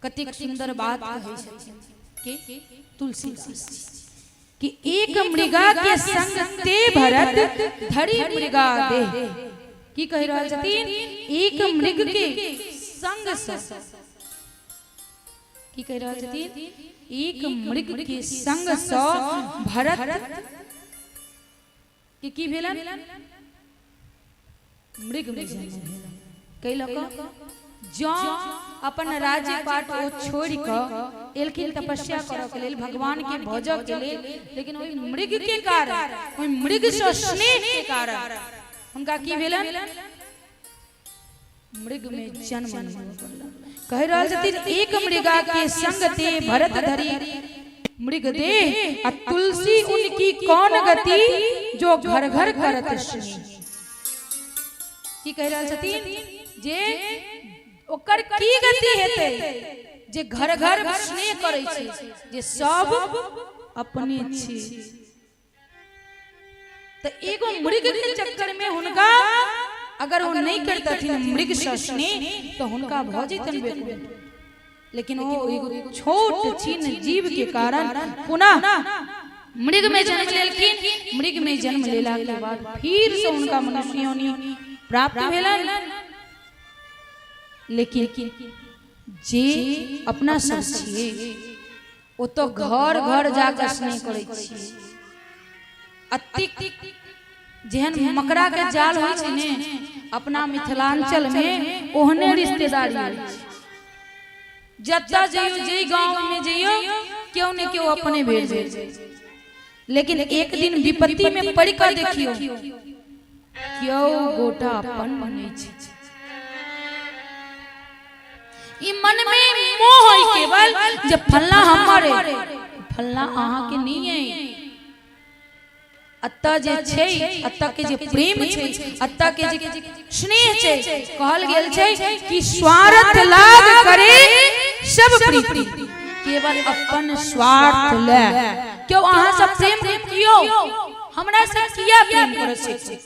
कतेक सुंदर बात कहै छथिन के तुलसीदास कि एक मृगा के संग ते भरत धरि मृगा दे की कह रहल छथिन एक मृग के संग की कह रहल छथिन एक मृग के संग स भरत की भेलन मृग में जन्म भेलन कई लोग जो अपन राज्य पाट ओ छोड़ क एलखिन तपस्या करऽ के लेल भगवान के भजऽ के लेल लेकिन ओई मृग के कारण ओई मृग से स्नेह के कारण उनका की भेलन मृग में जन्म कह रहल छथिन एक मृगा के संग ते भरत धरि मृग दे आ तुलसी उनकी कौन गति जो घर घर करत स्नेह की कह रहल छथिन जे ओकर की गति हेतै जे घर घर स्नेह करै छै जे सब अपने छी तो एगो मृग के चक्कर में हुनका अगर वो नहीं करतथिन मृग से स्नेह तो हुनका भ जैतन बेकुल लेकिन वो एगो छोट छीन जीव के कारण पुनः मृग में जन्म लेलखिन मृग में जन्म लेला के बाद फिर से उनका मनुष्य योनि प्राप्त भेलन लेकिन जे अपना सब छिए ओ तो घर घर जाकर स्नेह करे छिए। अतिक जेहन मकड़ा के जाल होय छै ने अपना मिथिलांचल में ओहने रिश्तेदारी होय छै। जत्ता जइयो जे गांव में जइयो क्यों ने क्यों अपने भेज दे, लेकिन एक दिन विपत्ति में पड़ कर देखियो क्यों गोटा अपन बने छै। ई मन में मोह होय केवल जे फल्ला हमर है, फल्ला अहाँ के नहीं है। अत्ता जे छै, अत्ता के जे प्रेम छै, अत्ता के जे स्नेह छै, कहल गेल छै कि स्वार्थ लाग करे सब प्रीति, केवल अपन स्वार्थ ले। क्यों अहाँ सब प्रेम कियो हमरा से किया प्रेम करे छै,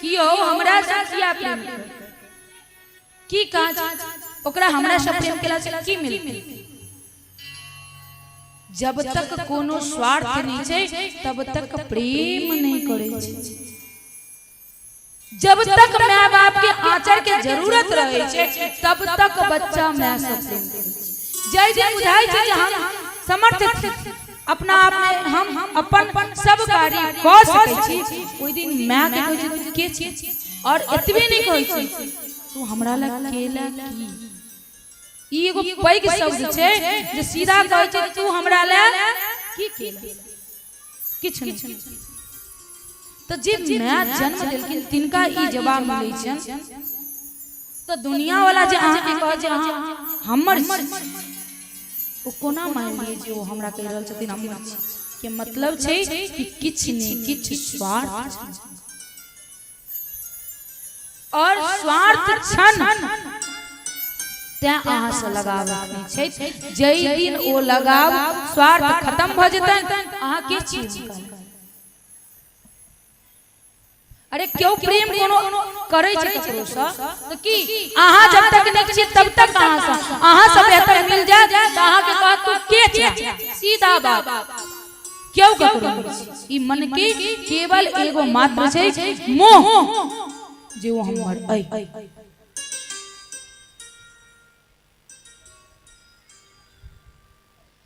कियो हमरा से किया प्रेम की काज ओकरा हमरा से प्रेम केला से की मिलते। जब तक कोनो स्वार्थ नहीं छै तब तक प्रेम नहीं करे छै। जब तक माँ बाप के आचर के जरूरत रहे छै तब तक बच्चा माँ से प्रेम करे छै। जय जय बुझाई छै जे हम समर्थ अपना आप में हम अपन सब कार्य क सकै छी, ओइ दिन माँ के कहै के छै और एतबे नहीं कहै छै तू हमरा लग केला की। ई एगो पैघ शब्द छै जे सीधा कहै छै तू हमरा ले की केला, किछ नहीं। तो जे माँ जन्म देलखिन तिनका ई जवाब मिलै छै। तो दुनिया वाला जे अहाँ के कहै छै अहाँ हमर ओ कोना मान लिए जे ओ हमरा कहि रहल छथिन हमर के मतलब छै कि किछ ने किछ स्वार्थ और स्वार्थ क्षण तै अहाँ से लगाव रखने छै। जई दिन ओ लगाव स्वार्थ खत्म भ जेतन अहाँ के चीज। अरे क्यों प्रेम कोनो करे छै ककरो से त की अहाँ जब तक नहीं छी तब तक अहाँ से बेहतर मिल जाए त अहाँ के कहत तू के छै, सीधा बात। क्यों ककरो ई मन के केवल एगो मात्र छै मोह जे वो हमर ऐ।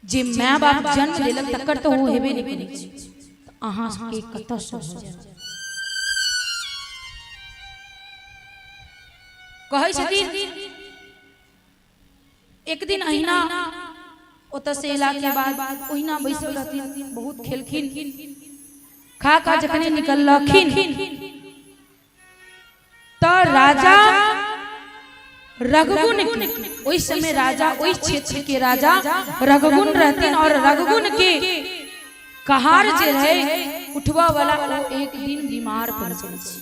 जे माँ बाप जन्म देलक तकर तो वो हेबे नहीं करै छै, अहाँ के कत से हो जाए। कहै छथिन एक दिन अहिना ओतऽ से एला के बाद ओहिना बैसल रहथिन, बहुत खेलखिन, खा खा जखने निकललखिन तो राजा रघुगुण, ओइ समय राजा ओइ क्षेत्र के राजा रघुगुण रहथिन और रघुगुण के कहार जे रहे उठवा वाला वो एक दिन बीमार पड़ जाय छै।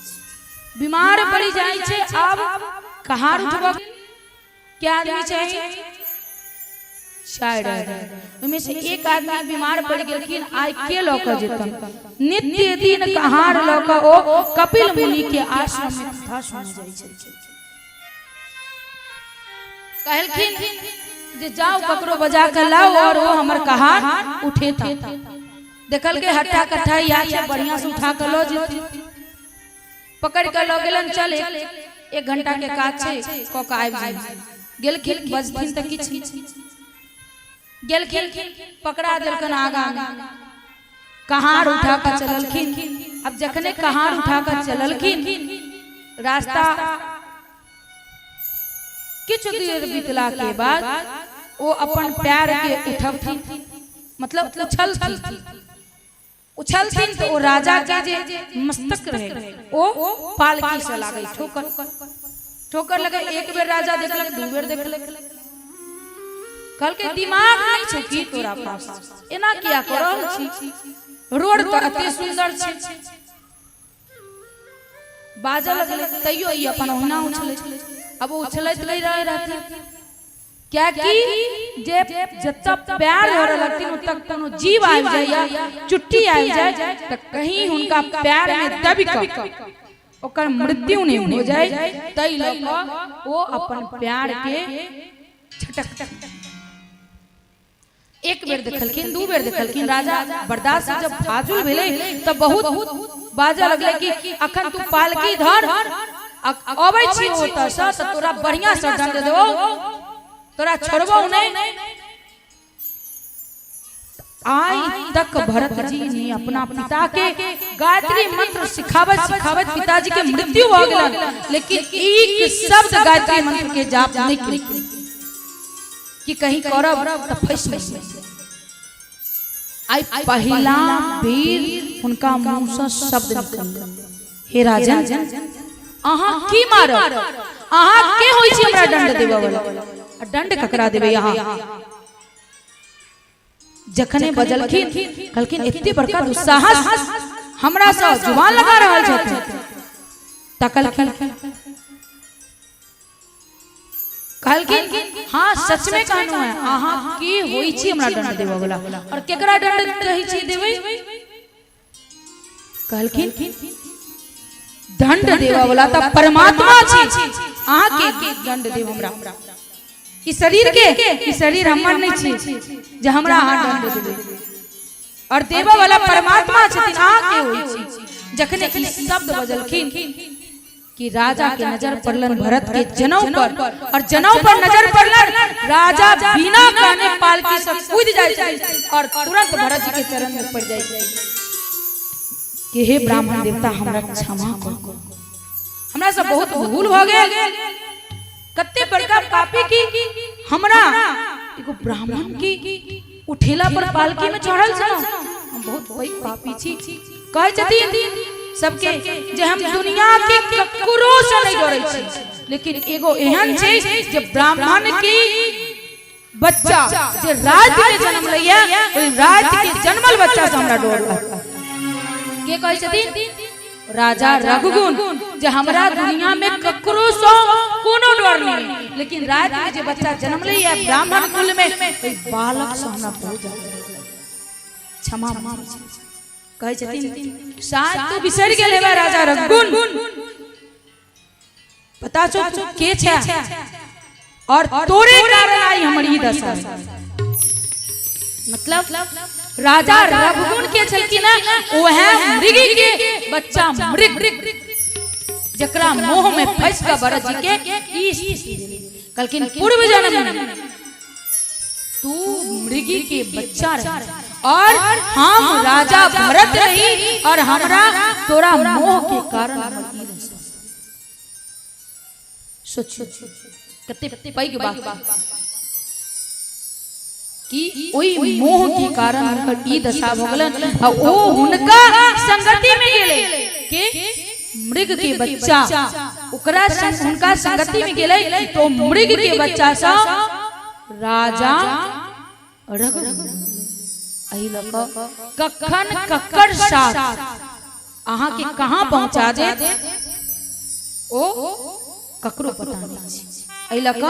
बीमार पड़ जाय छै। अब कहार उठवा क्या आदमी चाहिए, शायद उनमें से एक आदमी बीमार पड़ गेलखिन। आइ के लऽ कऽ जेतन नित्य दिन कहार लऽ कऽ ओ कपिल मुनि के आश्रम में कथा सुनै जाय छै। कहलखिन जे जाओ ककरो बजा के लाओ और वो हमर कहार उठे था। देखल के हट्टा कट्ठा या छै बढ़िया से उठा के लो जे पकड़ के लो गेलन। चल एक घंटा के काज छै क के आबि जाय गेलखिन। बजथिन त किछ गेलखिन पकड़ा देलकन आगा में, कहार उठा के चललखिन। अब जखने कहार उठा के चललखिन रास्ता किछ देर बीतला के बाद वो अपन पैर के उठबथिन, मतलब उछलथिन तो राजा के जे मस्तक रहे ओ पालकी से लागे ठोकर लगे। एक बेर राजा देखलक, दू बेर देखलक, कल के दिमाग नहीं छै की तोरा पास, एना किया कर रहल छी, रोड त एते सुंदर छै। बाजा लगले तैयो ई अपन ओना उछले। अब उछलैत नहीं रहे रहथिन क्या कि जे जब प्यार हो रहलथिन तक कोनो जीव आबि जाय, चुट्टी आबि जाय त कहीं हुनका प्यार में दबि क ओकर मृत्यु नहीं हो जाए। तै ल क वो अपन प्यार के छटक एक बेर देखलखिन, दू बेर देखलखिन। राजा बर्दाश्त जब फाजुल भेले तब बहुत बाजा लगले कि अखन तू पालकी धर अबै छी ओतऽ सँ त तोरा बढ़िया से दंड देबो, तोरा छोड़बो नहीं। आज तक भरत जी ने अपना पिता के गायत्री मंत्र सिखावत पिताजी के मृत्यु हो गेल, लेकिन एक शब्द गायत्री मंत्र के जाप नहीं की कि कहीं करब त फंस नहीं। आई पहला बेर उनका मुंह से शब्द निकल, हे राजन अहाँ की मारब, अहाँ के होई छी हमरा दंड देबे वाला, दंड ककरा देबे यहाँ। जखने बजलखिन कहलखिन इतने बड़का दुस्साहस हमरा से जुबान लगा रहल छथिन, तकलखिन कहलखिन हाँ सच में कहनु है, अहाँ की होई छी हमरा दंड देबे वाला, और केकरा दंड कहि छी देबे। कहलखिन दंड देबे वाला त परमात्मा छी, अहाँ के दंड देबे हमरा। ई शरीर हमर नहीं छी जे हमरा अहाँ दंड देबे, और देबे वाला परमात्मा छथिन, अहाँ के होई छी। जखने ई शब्द बजलखिन कि राजा के नजर पड़लन भरत के जनौ पर, और जनौ पर नजर पड़लन, राजा बिना कहने पालकी से कूद जाय छै और तुरंत भरत जी के चरण में पड़ जाय छै कि हे ब्राह्मण देवता हमरा क्षमा करू, हमरा से बहुत भूल हो गेल, कते बड़का पापी की हमरा एगो ब्राह्मण की उठेला पर पालकी में चढ़ल छ, हम बहुत बड़ी पापी छी। कहै छथिन सबके जे हम दुनिया के ककरो से नहीं डरै छी, लेकिन एगो एहन छै जे ब्राह्मण की बच्चा जे रात में जन्म लैया, ओइ रात के जन्मल बच्चा से हमरा डर लागल। के कहै छथिन राजा रघुगुण जे हमरा दुनिया में ककरो से कोनो डर नहीं, लेकिन रात में जे बच्चा जन्म लैया ब्राह्मण कुल में, ओइ बालक से हमरा बहुत क्षमा मांग। कहै छथिन शायद तू बिसर गेल हेबे राजा रघुगुण, पता छौ तू के छै, और तोरे कारण आई हमर ई दशा। मतलब राजा रघुगुण के छलखिन ओहे मृग के बच्चा, मृग जकरा मोह में फंस के भरत जी के ई कहलखिन पूर्व जन्म में तू मृगी के बच्चा रह, और हम राजा भरत रही, और हमरा तोरा मोह के कारण सोच कते पैघ बात कि ओई मोह के कारण हुनकर ई दशा भ गेलन, आ ओ हुनका संगति में गेले के मृग के बच्चा, ओकरा हुनका संगति में गेले तो मृग के बच्चा सा राजा रघुगुण एहि लक कखन ककर साथ अहाँ के कहां पहुंचा दे ओ ककरो पता नहीं छै। एहि लक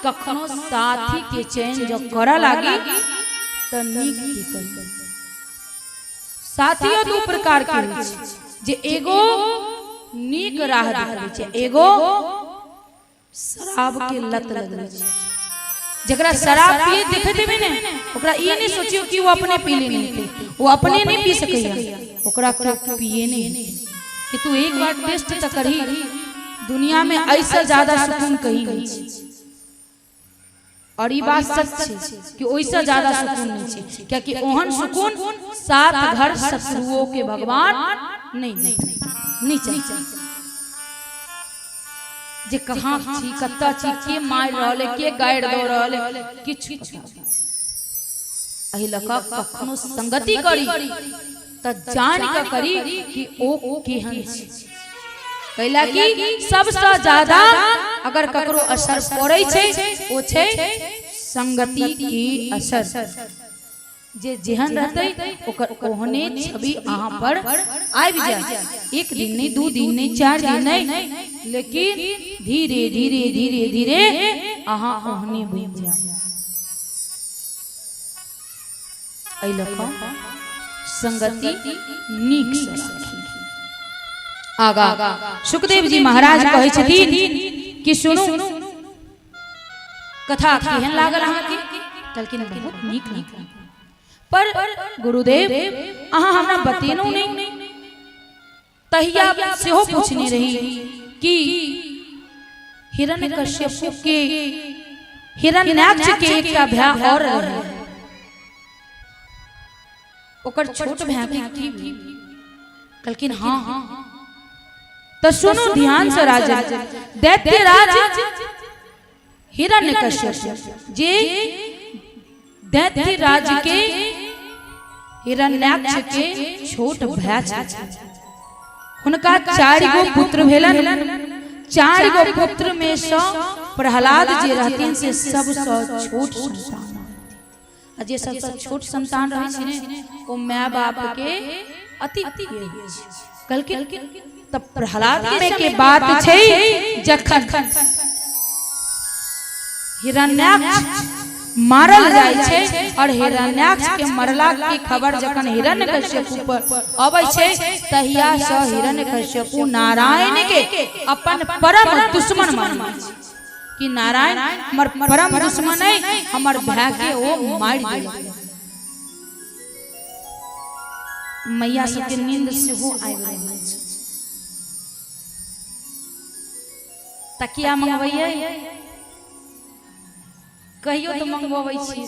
कखनो साथी के चयन जो करा लागी त नीक की कर। साथियो दो प्रकार के होइ छै, जे एगो नीक राह दिखाबै छै, एगो शराब के लत लगै छै। जकरा शराब पिए देखे देबे ने, ओकरा ई नहीं सोचियो कि वो अपने पी ले नहीं, वो अपने नहीं पी सकैया, ओकरा पिए नहीं कि तू एक बार टेस्ट त करही, दुनिया में ऐसा ज्यादा सुकून कहीं नहीं है। और ये बात सच है कि ओइसा ज्यादा सुकून नहीं है, क्योंकि ओहन सुकून सात घर शत्रुओं के भगवान नहीं चाहिए। जे कहां छी कत्ता छी के मार रहले के गाइड दो रहले किछ एहि लका कखनो संगति करी त जान के करी कि ओ केहन छी। कैला कि सबसे ज्यादा अगर ककरो असर पड़ै छै ओ छै संगति की असर। जे जेहन रहते ओकर ओहने छवि अहाँ पर आबि जाए, एक दिन नहीं, दू दिन नहीं, 4 दिन नहीं, लेकिन धीरे धीरे धीरे धीरे अहाँ ओहने बनि जाए। एहि लऽ कऽ संगति नीक से राखी। आगा सुखदेव जी महाराज कहै छथिन कि सुनू कथा केहन लागल अहाँके। कहलखिन बहुत नीक नीक, पर गुरुदेव अहाँ हमरा बतेनौ नहीं। तहिया सेहो पूछने रही कि हिरण्यकश्यप के हिरण्याक्ष के एक का भ्याह और रहे ओकर छोट भ्याह की कहलकिन हाँ तो सुनो ध्यान से राजा दैत्यराज हिरण्यकश्यप जे दैत्यराज के हिरण्याक्ष के छोट भ्याह उनका 4 गो पुत्र भेलन 4 गो पुत्र में से प्रहलाद जे रहथिन से सबसे छोट संतान जे सबसे छोट संतान रहे छे ओ माय बाप के अति कहलकिन तब प्रहलाद के बात छै जखन हिरण्याक्ष मारल जाय छे और हिरण्याक्ष के मरला की खबर जखन हिरण्यकश्यप पर अबै छे तहिया से हिरण्यकश्यप नारायण के अपन परम दुश्मन मानै छै कि नारायण हमर परम दुश्मन है हमर भाई के ओ मार दिया मैया सबके नींद से हो आबि तकिया मंगबैयै कहियो तो मंगवाबै छी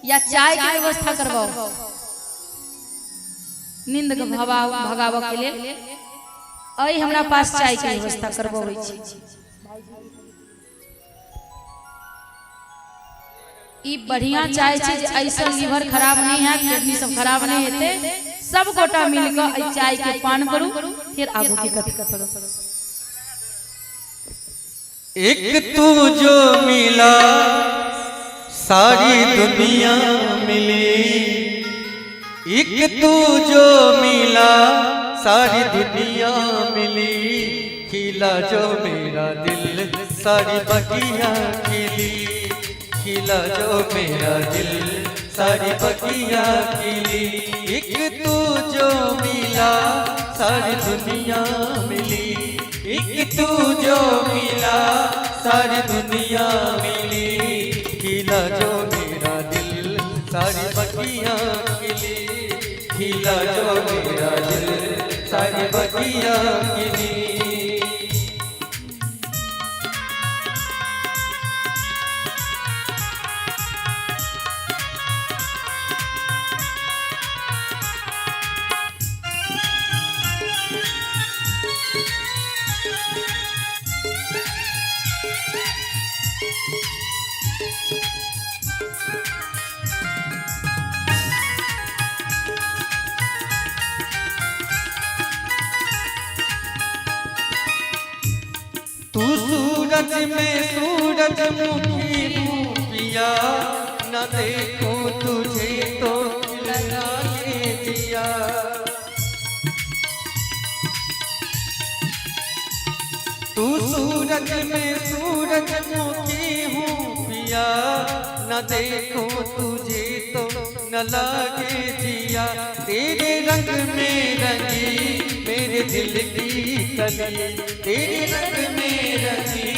या चाय के व्यवस्था करबाओ नींद के भगाव के लेल अई हमरा पास चाय के व्यवस्था करबाबै छी ई बढ़िया चाय छै जे ऐसा लीवर खराब नहीं है किडनी सब खराब नहीं हेते सब गोटा मिलकर ई चाय के पान करू फिर आगू की कथी करू एक तू जो मिला सारी दुनिया मिली एक तू जो मिला सारी दुनिया मिली खिला जो मेरा दिल सारी बगिया खिली खिला जो मेरा दिल सारी बगिया खिली एक तू जो मिला सारी दुनिया मिली एक तू जो मिला सारी दुनिया मिली खिला जो मेरा दिल सारी बगिया खिली खिला जो मेरा दिल सारी बगिया खिली तू सूरज में सूरजमुखी हूँ पिया न देखूं तुझे तो लगाए दिया तू सूरज में सूरजमुखी हूँ पिया न देखूं तुझे तो न लागे दिया तेरे रंग में रंगी मेरे दिल की कली तेरे रंग में रंगी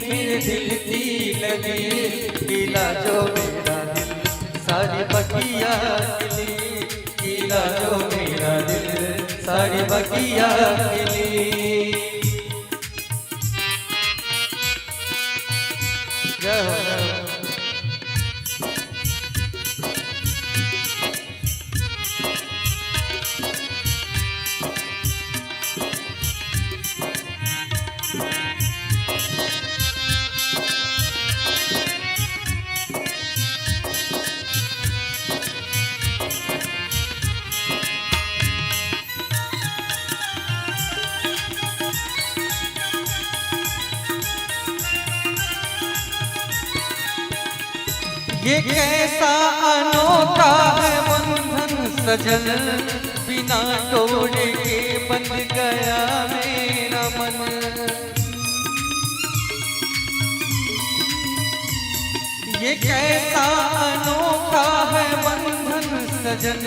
मेरे दिल की लगी खिला जो मेरा दिल सारी बगिया खिली खिला जो मेरा दिल सारी बगिया खिली जय हो ये कैसा अनोखा है बंधन सजन बिना तोड़े के बन गया मेरा मन ये कैसा अनोखा है बंधन सजन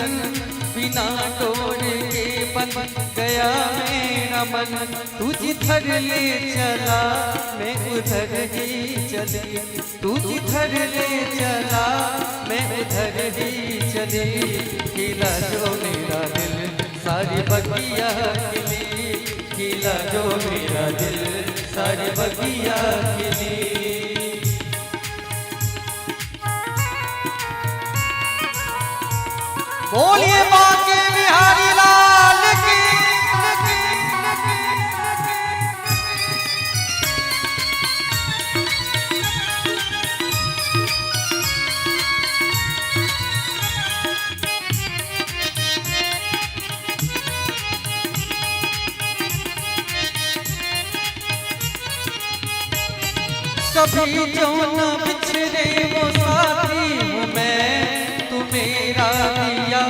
बिना तोड़े के बन गया मेरा मन तू जिधर ले चला मैं उधर ही चली तू जिधर ले चला मैं उधर ही चली खिला जो मेरा दिल सारी बगिया खिली खिला जो मेरा दिल सारी बगिया खिली। बोलिए बाके बिहारी लाल की। कभी जो न बिछड़े वो साथी हूँ मैं, तू मेरा दिया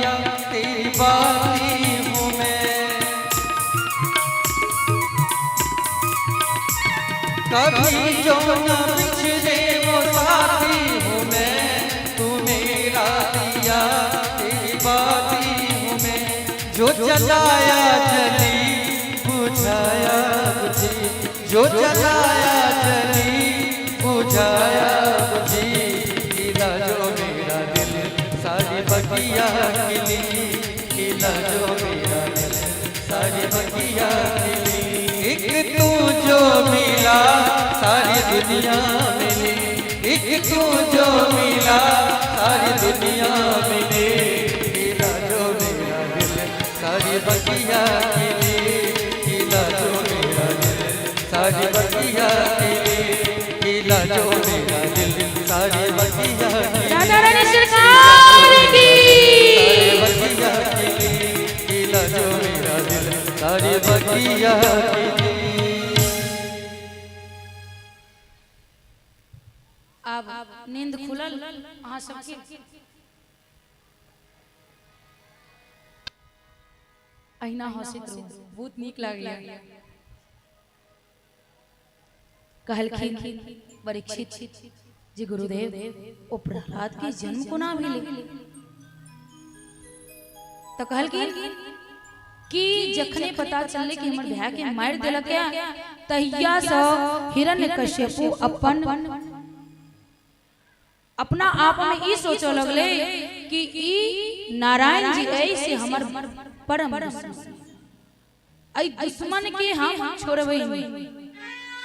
तेरी बाती हूँ मैं। कभी जो न बिछड़े वो साथी हूँ मैं, तू मेरा दिया तेरी बाती हूँ मैं। जो जलाया जली बुझाया बुझी, जो जलाया जली बुझाया बुझी, खिला जो मेरा दिल सारी बगिया खिली, खिला जो मेरा दिल सारी बगिया खिली। एक तू जो मिला सारी दुनिया मिली, एक तू जो मिला सारी दुनिया मिली, खिला जो मेरा दिल सारी बगिया खिली, खिला जो मेरा दिल सारी बगिया खिली, खिला जो मेरा दिल सारी बगिया खिली। राधा रानी सरकार की बगिया खिली, खिला जो मेरा दिल सारी बगिया खिली। अब नींद खुलल अहाँ सबके। अहिना हंसित रहू, बहुत नीक लागल। कहलखिन परीक्षित जी गुरुदेव ओ प्रहलाद के जन्म कोना भेलै? तो कहलखिन कि जखने पता चलले कि हमर भाई के मार देलक तहिया से हिरण्यकश्यपु अपना आप में ई सोचो लगले कि ई नारायण जी ऐसे हमर परम दुश्मन के हम छोड़बै।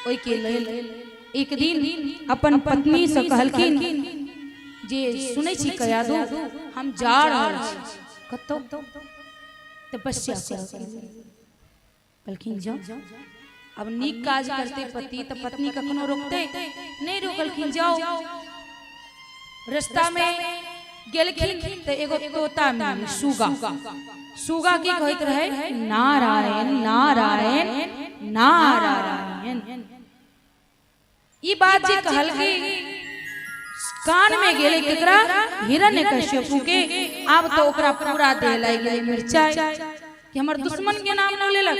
ओई के लेल एक दिन अपन पत्नी से कहलखिन जे सुनै छी कयादू हम जा रहल छी कतौ तपस्या करऽ। कहलखिन जाओ। अब नीक काज करते पति तो पत्नी कखनो रोकते नहीं, रोकलखिन जाओ। रास्ता में गेलखिन तो एगो तोता मिलल, सुगा। सुगा की कहत रहे नारायण नारायण नारायण। ई बात जे कहलकै कान में गेले केकरा? हिरण्यकश्यपु के। अब तो ओकरा पूरा देह लाग गेलै मिर्चाई कि हमर दुश्मन के नाम न लेलक।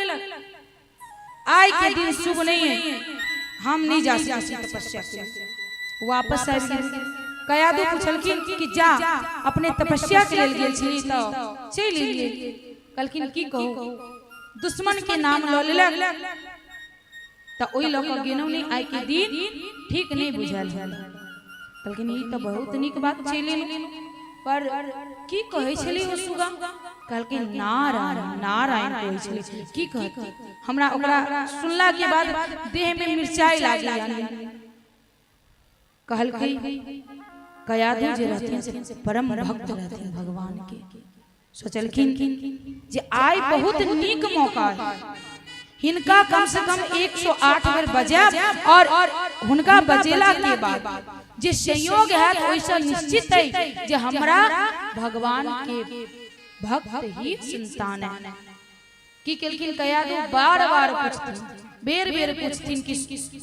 आज के दिन शुभ नहीं है, हम नहीं जा सकते तपस्या के। वापस आबि गेल। कयादू पूछलखिन कि जा अपने तपस्या के लेल गेल छी तो चलि एलियै। कहलखिन की कहू दुश्मन के नाम ल लेलक तो ओई लोग गेनौ नहीं। आइ के दिन ठीक नहीं बुझाल। कहलखिन ई तो बहुत नीक बात चलि पर की कहै छली ओ सुगा? कहलखिन नारायण नारायण कहै छली। की कहत? हमरा ओकरा सुनला के बाद देह में मिर्चाई लागी। कहलखिन कयादू जे रहथिन से परम भक्त रहथिन भगवान के। सोचलखिन जे आइ बहुत नीक मौका है, हिनका कम से कम 108 बेर बजाब और हुनका बजेला के बाद जे संयोग है वैसा निश्चित है जे हमरा भगवान के भक्त ही संतान है। की केलखिन कयादू बार बार पूछथिन, बेर बेर पूछथिन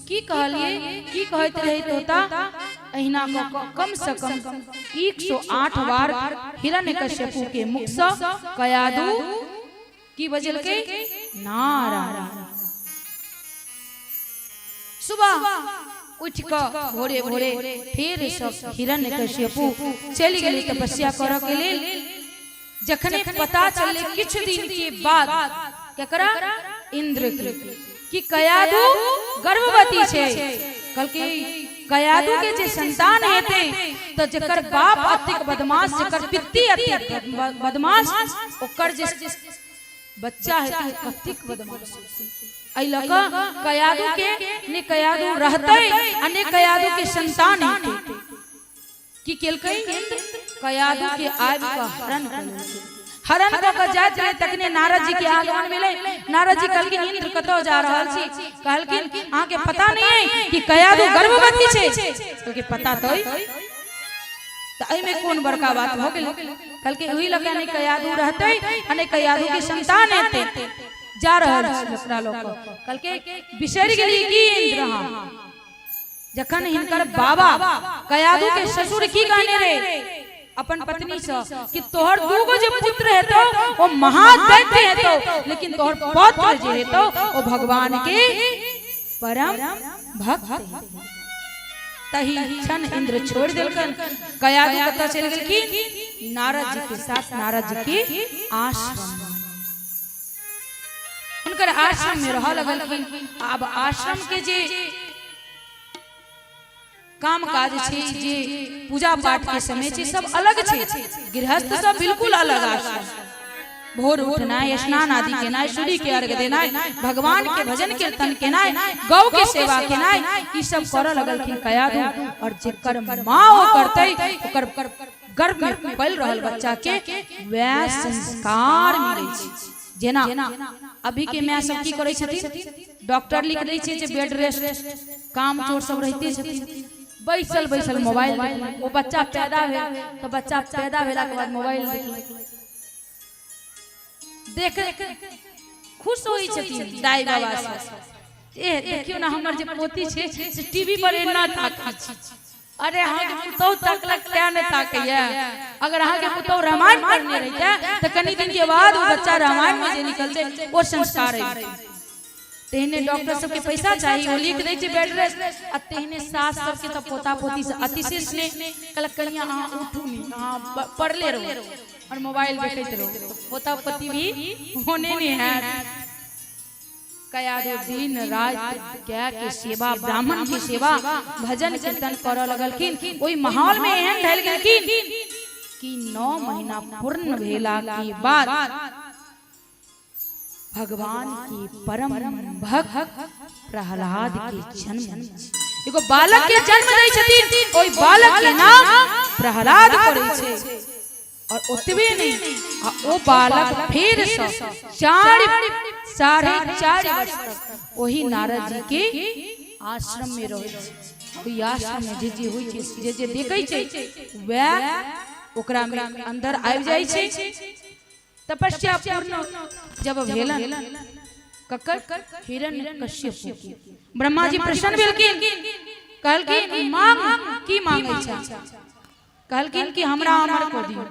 की कहलिए की कहत रहे तोता? अहिना कम से कम 108 बार हिरण्यकश्यपु के मुख से कयादू की बजल के नारायण। सुबह उठ कर भोरे भोरे फिर सब हिरण्यकश्यपु चली गेली तपस्या करऽ के लेल। जखने पता चले किछ दिन के बाद केकरा? इंद्र की कयादू गर्भवती छे। कहलकै कयादू के जे संतान हेते तो जकर बाप अतिक बदमाश, जकर पित्ती अतिक बदमाश, ओकर जे बच्चा हेते कतिक बदमाश। ऐ लक कयादू के ने कयादू रहते अने कयादू के संतान थे की केलकै इंद्र कयादू के आग का हरण क जात रहे तकने नारद जी के आगमन मिले। नारद जी कहलकिन इंद्र कतो जा रहल छी? कहलकिन आहा के पता नहीं है कि कयादू गर्भवती छे? कहलके पता तो त एमे कोन बड़का बात हो गेल? कहलके ओही लगे ने कयादू रहते अने कयादू के संतान हेते जा रहल दूसरा लोग। कहलके बिसरि गेली की इंद्र हां जखन हिनकर बाबा कयादू के ससुर की कहने रे अपन पत्नी से कि तोहर दूगो जे पुत्र हेतो वो महादैत्य हेतो, लेकिन तोहर पुत्र जे हेतो वो भगवान के परम भक्त हेतो। तही क्षण इंद्र छोड़ देलकन। कयादू कत चल गेलखिन? नारद जी के साथ नारद जी के आश्रम। उनकर आश्रम में रह लगलखिन। अब आश्रम के जे काम काज छे, जे पूजा पाठ के समय छे, सब अलग छे। गृहस्थ सब बिल्कुल अलग आश्रम। भोर उठनाय, स्नान आदि केनाय, सूर्य के अर्घ देनाय, भगवान के भजन कीर्तन केनाय, गौ के सेवा केनाय, ई सब कर लगलखिन कयादू। और जेकर मां ओ करतै ओकर गर्भ में पल रहल बच्चा के वह संस्कार मिलै छै। जेना अभी के मां सब की करै छथिन? डॉक्टर लिख दै छै जे बेड रेस्ट, काम चोर सब रहते छथिन बैसल बैसल मोबाइल वो बच्चा पैदा भेल तो बच्चा पैदा भेला के बाद मोबाइल देख खुश होई छथिन दाई बाबा से। ए देखियो ना हमर जे पोती छे से टीवी पर एना ताकै छै। अरे हां के पुतौ तकलक क्या ने ताकैया? अगर हां के पुतौ रामायण पढ़ने रहिते त कनी दिन के बाद वो बच्चा रामायण में जे निकलते वो संस्कार है। तेहने डॉक्टर सब के पैसा चाहिए, वो लिख दे छै बेड रेस्ट। आ तेहने सास सब के त पोता पोती से अतिशय स्नेह कलक कनिया हां उठू नी हां पढ़ले रहो और मोबाइल देखते रहो, तो पोता पोती भी होने नहीं है। कयादू दिन रात क्या के सेवा, ब्राह्मण की सेवा, भजन कीर्तन कर लगलखिन। ओई माहौल में एहन ढल गेलखिन कि 9 महीना पूर्ण भेला के बाद भगवान के परम भक्त प्रहलाद के जन्म, एगो बालक के जन्म दै छथिन। ओई बालक के नाम प्रहलाद पड़ै छै। और ओतबे नहीं, ओ बालक फिर से 4.5 वर्ष तक वही नारद जी के आश्रम में रहे। ओई आश्रम में जे होई छै, जे देखै छै वह ओकरा में अंदर आबि जाइ छै। तपस्या पूर्ण जब भेलन ककर हिरण्यकश्यप के ब्रह्मा जी प्रसन्न भेलखिन। कहलखिन मांग की मांगै छै? कहलखिन कि हमरा अमर को दियौ,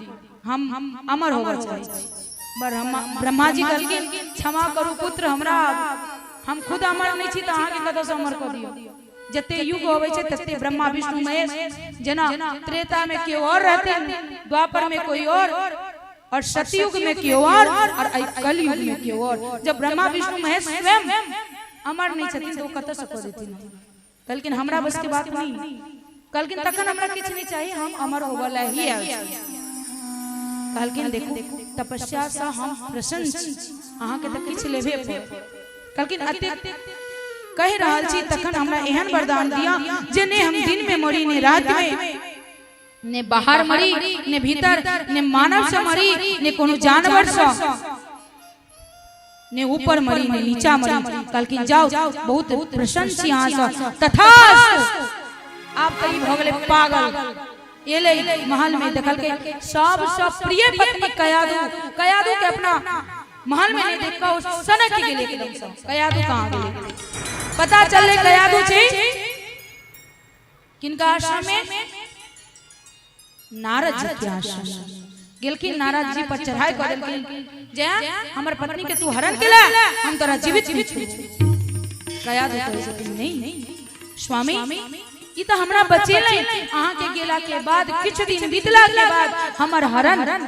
हम अमर होबे चाहै छी। ब्रह्मा जी कहलखिन क्षमा करू पुत्र, हमरा हम खुद अमर नहीं छी त अहाँ के कतौ से अमर को दियौ। जते युग होवे छै तते ब्रह्मा विष्णु महेश, जेना त्रेता में केओ और रहते, द्वापर में कोई और सतयुग में केओ और कलयुग में केओ और। जब ब्रह्मा विष्णु महेश स्वयं अमर नहीं छथिन तो कत से को देथिन? कहलकिन हमरा बस के बात नहीं। कहलकिन तखन हमरा किछ नहीं चाहिए, हम अमर होबला ही आबै छी। कहलकिन देखो तपस्या से हम प्रसन्न छी, अहाँ के त किछ लेबे पर। कहलकिन अते कह रहल छी तखन हमरा एहन वरदान दिया जे ने हम दिन में मरी ने रात में, ने बाहर मरी ने भीतर, ने मानव से मरी ने कोनो जानवर से, ने ऊपर मरी ने नीचा मरी। कहलकिन जाओ बहुत प्रसन्न छी अहाँ से, तथास्तु। आप कहीं भ गेले पागल। एले महल में देखल के सबसे प्रिय पत्नी कयादू के अपना महल में नहीं देख के उस सनक गेले एकदम से। कयादू कहां गेले? पता चले कयादू छे किनका आश्रम में? नारद जी के आश्रम में गेलखिन। नारद जी पर चढ़ाई कर देलखिन जे हमर पत्नी के तू हरण केला, हम तोरा जीवित नहीं छोड़ू। कयादू कहै छथिन नहीं स्वामी, ई त हमरा बचेलै, अहाँ के गेला के बाद किछ दिन बीतला के बाद हमर हरण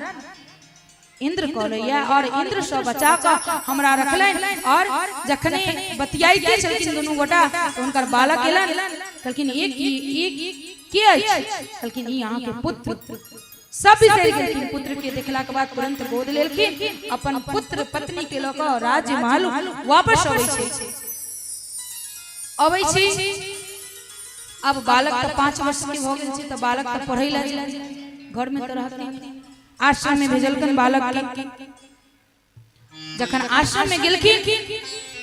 इंद्र कलैया और इंद्र से बचा के हमरा रखलन। और जखने बतियाइते छलखिन दुनू गोटा तो हुनकर बालक एलन। कहलखिन एक के अछि? कहलखिन ई अहाँ के पुत्र। सब बिसरि गेलखिन। पुत्र के देखला के बाद तुरंत गोद लेलखिन, अपन पुत्र पत्नी के लऽ कऽ राज्य महल वापस अबै छै। अबै छी अब बालक तो 5 वर्ष के हो गेल छी, तो बालक तो पढ़ै ला घर में तो रहती, आश्रम में भेजलकन बालक के। जखन आश्रम में गेलखिन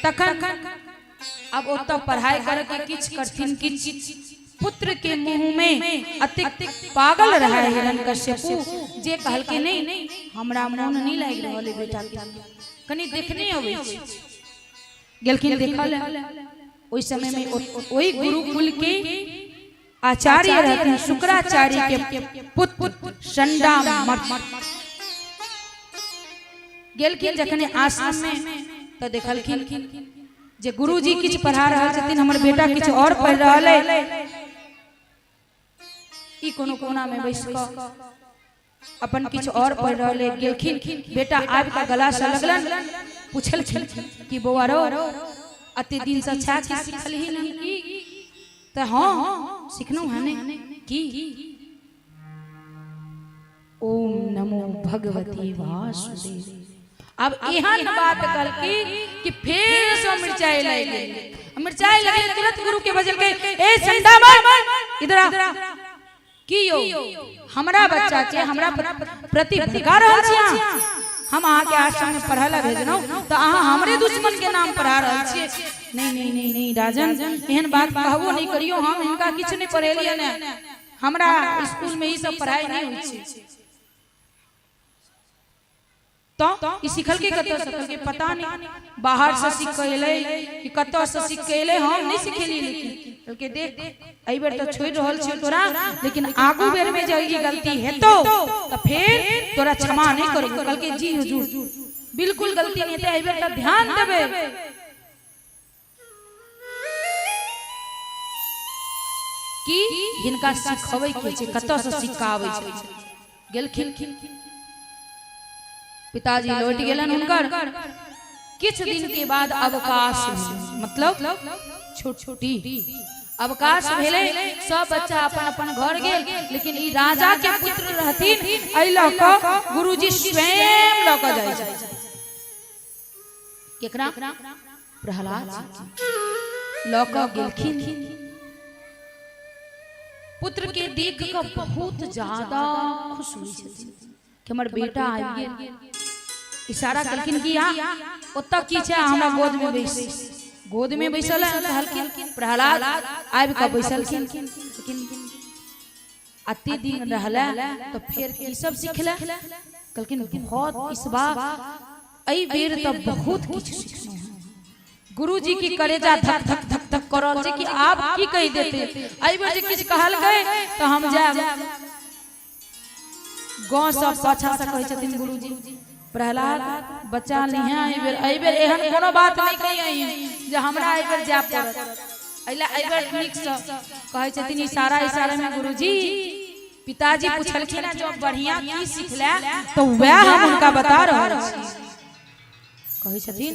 तखन अब ओत पढ़ाई करे के किछ करथिन, किछ पुत्र के मुंह में अतिक पागल रहा है हिरण्यकश्यपु, जे कहल के नहीं हमरा मन नहीं लाग रहल बेटा के, कनी देखने अबै छी। गेलखिन देखल, ओई समय में ओई गुरुकुल के आचार्य रहते शुक्राचार्य के पुत्र संडा गेलखिन। जखन आश्रम में तो देखलखिन जे गुरुजी किछ पढ़ा रहल छथिन, हमर बेटा किछ और पढ़ रहल है। ई कोनो कोना में बैस क अपन किछ और पढ़ रहल है। गेलखिन, बेटा आब का गला से लगलन, पूछलखिन कि बौआ रो अति दिन से अच्छा के सिखलही नहीं की? तो हां सिखनु हने की। ओम नमो भगवती वासुदेव। अब एहन बात कल कि फिर से मिर्चाई लगे, मिर्चाई लगे तुरंत गुरु के बजल के, ए संडा इधर आ की यो हमरा बच्चा के हमरा प्रति भड़का रहल छी, हम अहाँ के आश्रम में पढ़ाला भेजनो तो अहाँ हमरे दुश्मन के नाम पढ़ा रहल छी। नहीं नहीं नहीं नहीं राजन, एहन बात कहबो नहीं करियो, हम इनका किछ नहीं पढ़ेलिए ने, हमरा स्कूल में ई सब पढ़ाई नहीं होई छी। तो ई सिखल के कत सकल के पता नहीं, बाहर से सीख के एले कि कत से सीख के एले, हम नहीं सिखेली। लेकिन कल के देख एई बेर तो छोड़ रहल छी तोरा, लेकिन आगू बेर में जल्दी गलती है तो फिर तोरा क्षमा नहीं करू। कल के जी हुजूर बिल्कुल गलती नहीं है, एई बेर तो ध्यान देबे। कि हिनका सिखावे के छै, कत से सिखावे छै। गेलखिन, पिताजी लौट गेलन हुनकर। किछ दिन के बाद अवकाश, मतलब छोटी अवकाश भेले, सब बच्चा अपन अपन घर गेल। लेकिन ई राजा के पुत्र रहथिन, एई ल क गुरुजी स्वयं ल क जाय छै। केकरा? प्रहलाद ल क गेलखिन। पुत्र के देख क बहुत ज्यादा खुश हुई छथिन कि हमर बेटा आबि गेल। इशारा कलखिन कि आ ओतऽ की छै, हमरा गोद में बैस। गोद में बैसल हलखिन, प्रहलाद आबि क बैसलखिन। लेकिन अति दिन रहला तो फिर की सब सिखला। कलखिन बहुत इस बार एई बेर तो बहुत किछ सिखलहुं। गुरुजी की करेजा धक धक धक धक करल छै कि आप की कहि देते, एई बेर जे किछ कहल गए तो हम जाब। गांव सब पाछा से कहै छथिन गुरुजी प्रहलाद बच्चा नहीं है, एई बेर एहन कोनो बात नहीं कहि जे हमरा एई बेर जाब पड़त। एला एई बेर नीक से कहै छथिन इशारा में गुरुजी। पिताजी पूछलखिन जो बढ़िया की सिखला तो वह हम उनका बता रहल छी। कहै छथिन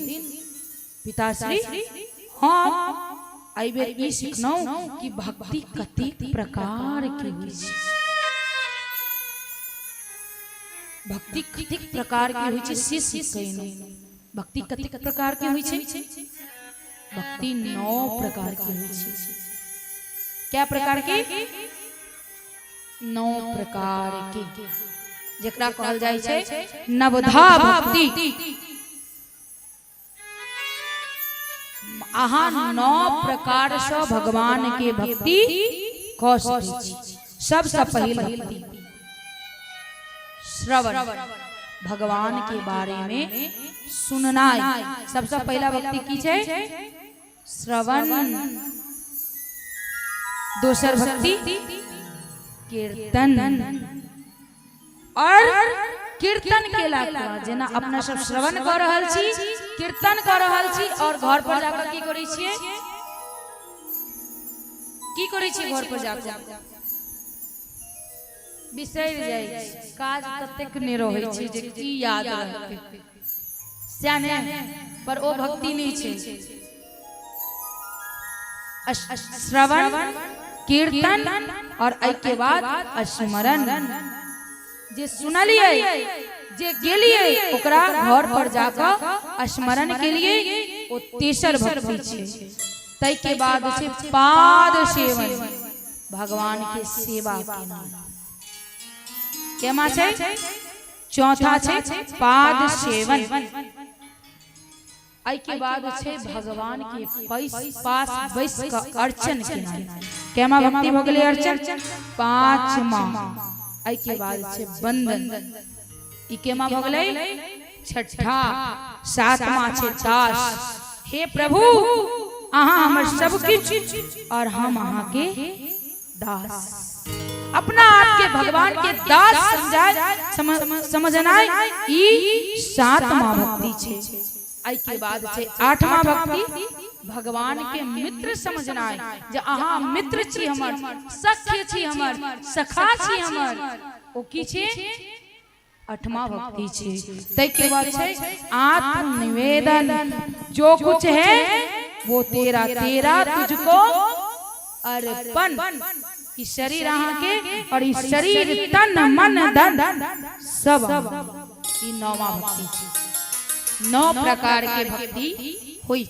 पिताश्री हां एई बेर ई सिखनौ कि भक्ति कते प्रकार के होइ छै। भक्ति कतेक प्रकार के होइ छै से सिखैनो। भक्ति कतेक प्रकार के होइ छै? भक्ति 9 प्रकार के होइ छै। क्या प्रकार के? 9 प्रकार के, जेकरा कहल जाइ छै नवधा भक्ति। अहाँ 9 प्रकार से भगवान के भक्ति क सकै छी। सबसे पहिल भक्ति श्रवण, भगवान के बारे में सुनना। सबसे पहला भक्ति की छै? श्रवण। दोसर भक्ति कीर्तन। और कीर्तन केला जेना अपना सब श्रवण कर रहल छी, कीर्तन कर रहल छी, और घर पर जाकर की करै छियै? की करै छी घर पर जाकर? बिसर जाय काज कतेक ने रहै छै जे की याद रहते स्याने, पर ओ भक्ति नहीं छै। श्रवण, कीर्तन और एई के बाद स्मरण। जे सुनलिए, जे गेलिए, ओकरा घर पर जाकर स्मरण के लिए ओ तेसर भक्ति छै। तय के बाद से पाद सेवन भगवान के सेवा केना केमा छै चौथा छै पाद सेवन आई के बाद छै भगवान के पास बैस का अर्चन केना केमा भक्ति भ गेलै अर्चन पांचमा आई के बाद छै बंदन ई केमा भ गेलै छठा सातवां छै दास हे प्रभु अहाँ हमर सब किछ और हम अहाँ के दास अपना आप के भगवान के दास समझना ई सातवां भक्ति छै आई के बाद छै आठवां भक्ति भगवान के मित्र समझना जे अहाँ मित्र छी हमर सख्य छी हमर सखा छी हमर ओ की छै आठवां भक्ति छै तै के बाद छै आत्म निवेदन जो कुछ है वो तेरा तेरा तुझको अर्पण कि शरीर अहाँ के और ई शरीर तन मन धन सब ई नौवां भक्ति छै 9 प्रकार के भक्ति हुई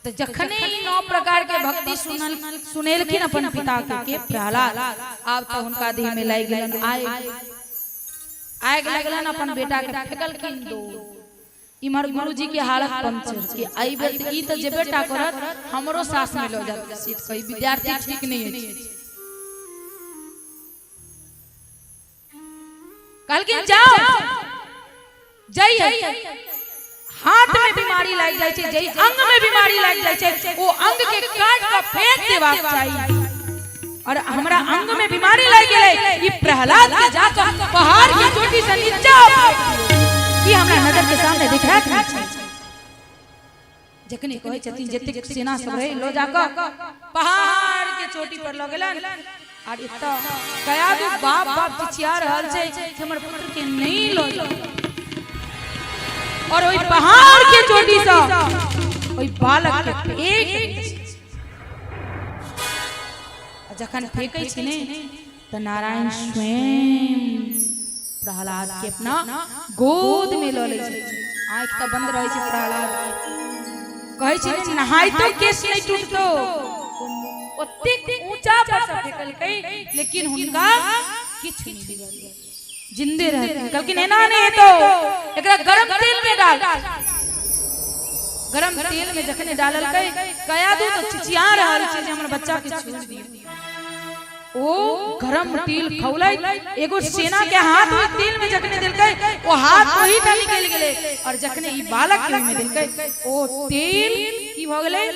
तो जखने 9 प्रकार के भक्ति सुनेलखिन अपन पिता के प्रहलाद आब तो उनका देह में लाग गेलन आग लगलन अपन बेटा के फेकलखिन दो इमर गुरुजी के हालत पंचर के आई बेर ई तो जे बेटा करत हमरो सास में लो जात सीट कोई विद्यार्थी ठीक नहीं है कहलखिन जाओ जई हाथ में बीमारी लग जाय छै जई अंग में बीमारी लग जाय छै ओ अंग के काट के फेंक देबाक चाहिए और हमरा अंग में बीमारी लग गेलै ई प्रहलाद के जाके पहाड़ के चोटी से नीचे ई हमरा नजर के सामने दिख रहा है जखनी कहै छथिन जतेक सेना सब रहे लो जाके पहाड़ के चोटी पर ल गेलन और इतना कया दू बाप बाप चिचिया रहल छै कि हमर पुत्र के नहीं लो और ओई पहाड़ के चोटी से ओई बालक के एक जखन फेंकै छै ने त नारायण स्वयं प्रहलाद के अपना गोद में ल लै छै आंख त बंद रहै छै प्रहलाद कहै छै नहाई तो केस नहीं टूटतो ओते ऊंचा पर से फेंकलकै लेकिन हुनका किछ नहीं बिगड़ल जिंदे रहते कहलखिन एना नहीं तो एकरा गरम तेल में डाल गरम तेल में जखने डाललकै कया दू तो चिचिया रहल छै जे हमर बच्चा के छोड़ दियौ ओ गरम तेल खौलै एगो सेना के हाथ में तेल में जखने देलकै ओ हाथ वही टा निकल गेलै और जखने ई बालक के में देलकै ओ तेल की भ गेलै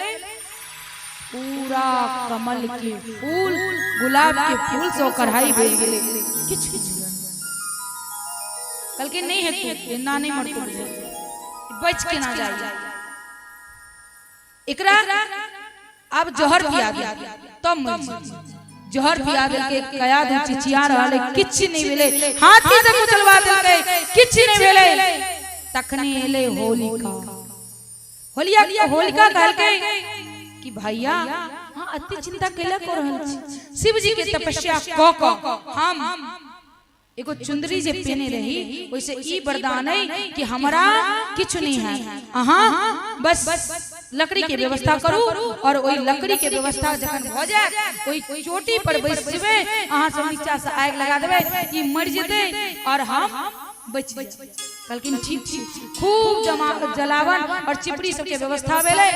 पूरा कमल के फूल गुलाब के फूल से कढ़ाई बन गेले किछ कल के नहीं है तू एना नहीं मरतो बच के ना जाई एकरा अब जहर पिया दिया तब मर जहर पिया दे के कया दू चिचिया रहले किछ नहीं भेले हाथी से कुचलवा देलकै किछ नहीं भेले तखने एले होलिका कहलकै कि भैया हां अति चिंता कैला को रहल छी शिव जी के तपस्या क हम एगो चुंदरी जे पहने रही वैसे ई वरदान है कि हमरा किछ नहीं है अहाँ बस लकड़ी के व्यवस्था करू और ओई लकड़ी के व्यवस्था जखन भ जाए ओई चोटी पर बैसबे अहाँ सब नीचा से आग लगा देबे ई मर जेते और हम बच जाए कहलकिन ठीक खूब जलावन और चिपड़ी सब के व्यवस्था भेले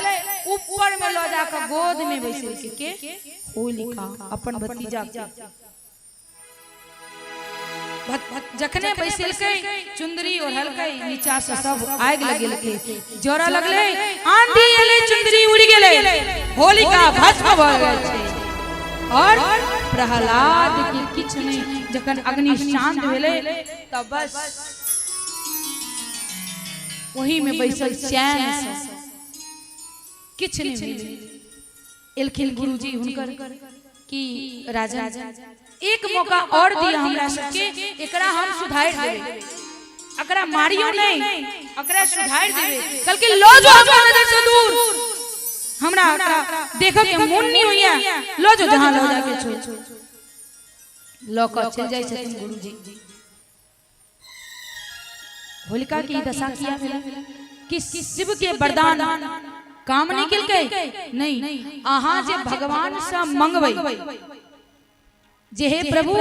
ऊपर में लो जाकर गोद में बैसल के होलिका अपन भतीजा जखने बैसलकै चुंदरी ओढ़लकै नीचा से सब आग लगेलकै जोरा लगले आंधी एले चुंदरी उड़ गेले होलिका भस्म भ गेल छै और प्रहलाद के किछ नहीं जखन अग्नि शांत भेले तब बस वही में बैसल चैन से किछ नहीं भेले एलखिन गुरुजी हुनकर की राजा एक मौका और दिया हमरा सबके एकरा हम सुधार देबे एकरा मारियो नहीं एकरा सुधार देबे कल के लो जो हमरा नजर से दूर हमरा देखो के मन नहीं होइया लो जो जहां लो जाके छोड़ लो कर चल जाय छथिन गुरुजी होलिका की दशा किया भेला कि शिव के वरदान काम निकल के नहीं, अहाँ जे भगवान से मंगबै जे हे प्रभु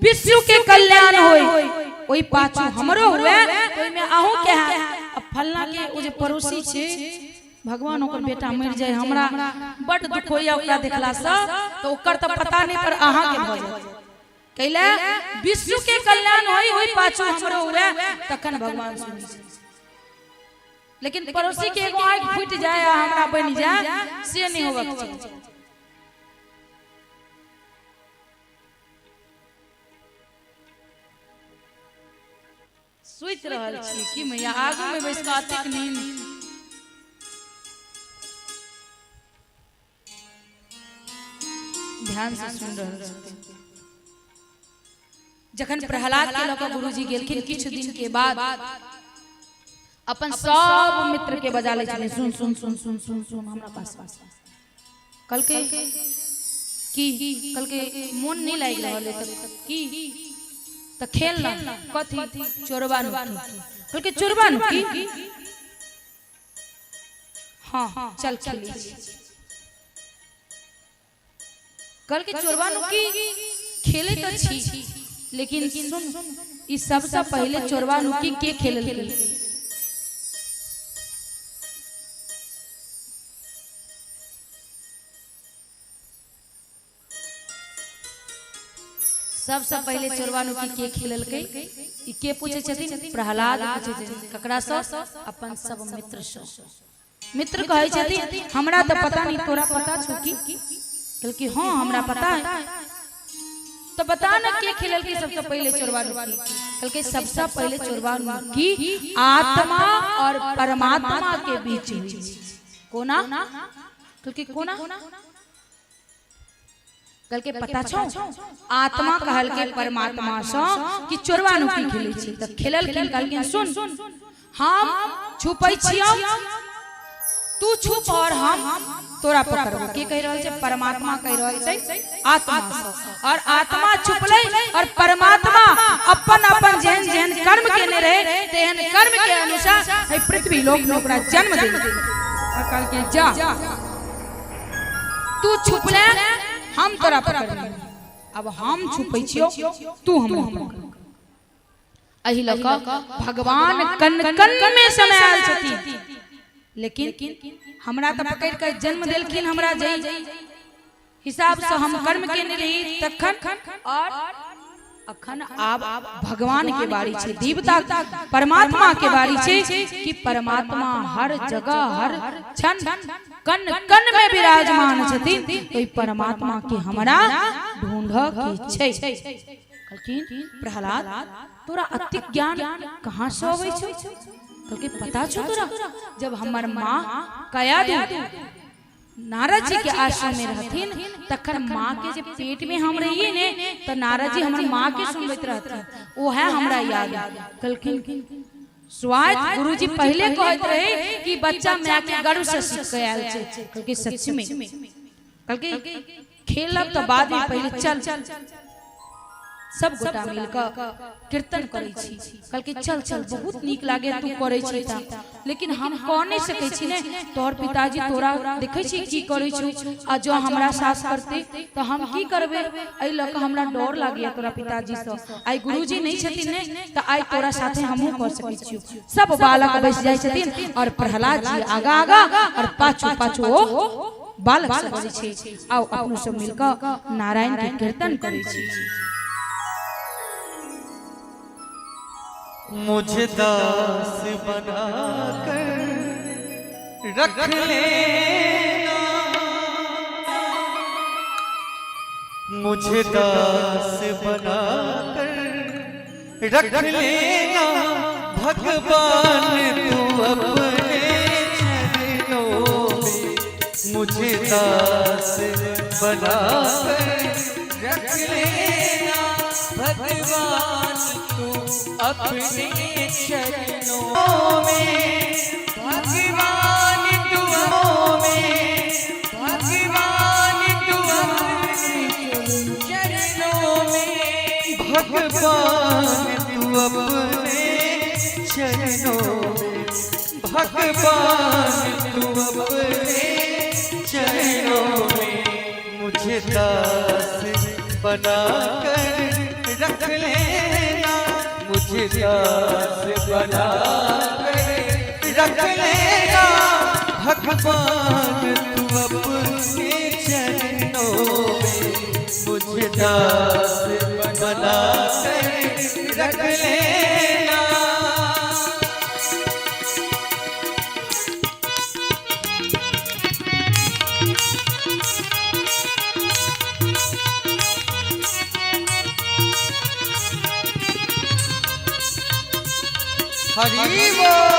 विश्व के कल्याण होय, ओई पाछू हमरो हुए, ओई में आहू के है। अब फलना के ओ जे पड़ोसी छे भगवान ओकर बेटा मर जाए, हमरा बड़ दुख होइया ओकरा देखला से, तो ओकर त पता नहीं पर अहाँ के भ जाए कैला विश्व के कल्याण होई, ओई पाछू हमरो हुए, तखन भगवान सुनी। लेकिन पड़ोसी के एगो आँख फूट जाए आ हमरा बन जाए से नहीं होबक चाहिए। सोच रहल छी कि मैया आगू में बैस के अतिक नींद ध्यान से सुन रहल छी। जखन प्रहलाद के लक गुरुजी गेलखिन किछु दिन के बाद अपन सब मित्र के बजा ले छले, सुन सुन सुन सुन सुन सुन हमरा पास कल के मन नहीं लाग रहल है की त खेलना कथी चोरबा नुकी, कल के चोरबा नुकी हां चल खेली। कल के चोरबा नुकी खेले तो छी, लेकिन सुन ई सबसे पहले चोरबा नुकी के खेलल के सबसे पहले चोरबा नुकी के खेलल के ई के पूछे छथिन? प्रहलाद पूछे छथिन ककरा से? अपन सब मित्र से। मित्र कहे छथिन हमरा तो पता नहीं, तोरा पता छौ की? कल की हां हमरा पता है। तो बता ना के खेलल की सबसे पहले चोरबा नुकी? कल के सबसे पहले चोरबा नुकी आत्मा और परमात्मा के बीच हुई। कोना? कल के कोना? कल के पता छौ? आत्मा कहल के परमात्मा से कि चोरबा नुकी खेलै छी। त खेलल के कल के सुन हम छुपै छियौ, तू छुप और हम तोरा पकड़बो। के कह रहल छै? परमात्मा कह रहल छै आत्मा से। और आत्मा छुपलै और परमात्मा अपन अपन जेहन जेहन कर्म केने रहे तेहन कर्म के अनुसार है पृथ्वी लोक में ओकरा जन्म दे। और कल के जा तू छुपले हम तोरा पकड़बो, अब हम छुपै छियौ तू हमरा पकड़। एही लक भगवान कन कन में समय आयल छथिन, लेकिन हमरा तो पकड़ के जन्म देलखिन। हमरा जई हिसाब से हम कर्म केने रही तखन, और अखन आब भगवान के बारी छे, देवता परमात्मा के बारी छे कि परमात्मा हर जगह हर क्षण कन कन में विराजमान छथिन। ओई परमात्मा के हमरा ढूंढ के छै। लेकिन प्रहलाद तोरा अतिक ज्ञान कहां से आबै छै? तो पता छो तोरा? जब हमर माँ कयादू नारद जी के आश्रम में रहथिन तखन माँ के जब पेट में हम रहिए ने तो नारद जी हमर माँ के सुनबैत रहथिन, वो है हमरा याद। कलखिन स्वाद गुरुजी पहले कहत रहे कि बच्चा माँ के गर्भ से सीख के आयल छै। क्योंकि सच में कल खेलब तो बाद में, पहले चल सब गोटा मिलकर कीर्तन करै छी। कल के चल चल बहुत नीक लागे तू करै छी ता, लेकिन हम कह नहीं सकै छी ने तोहर पिताजी तोरा देखै छी की करै छी, आ जो हमरा साथ करते तो हम की करबे? एहि लक हमरा डर लागे तोरा पिताजी से। आई गुरुजी नहीं छथिन ने तो आई तोरा साथे हमहु कर सकै छी। सब बालक बैस जाय छथिन और प्रहलाद जी आगा आगा और पाछू पाछू ओ बालक सब करै छी। आओ अपनो सब मिलकर नारायण के कीर्तन करै छी। मुझे दास बनाकर रख लेना, मुझे दास बनाकर रख लेना भगवान तू अपने चरणों में। मुझे दास बनाकर रख लेना भगवान तू अपने चरणों में। भगवान दुआओं में, भगवान दुआओं चरणों में, भगवान तू अपने चरणों में, भगवान तू अपने चरणों में मुझे दास बना कर रख लेना, मुझे दास बना कर रख लेना। भगवान तू अपने चरणों में मुझे दास बना कर रख लेना। हरि बोल।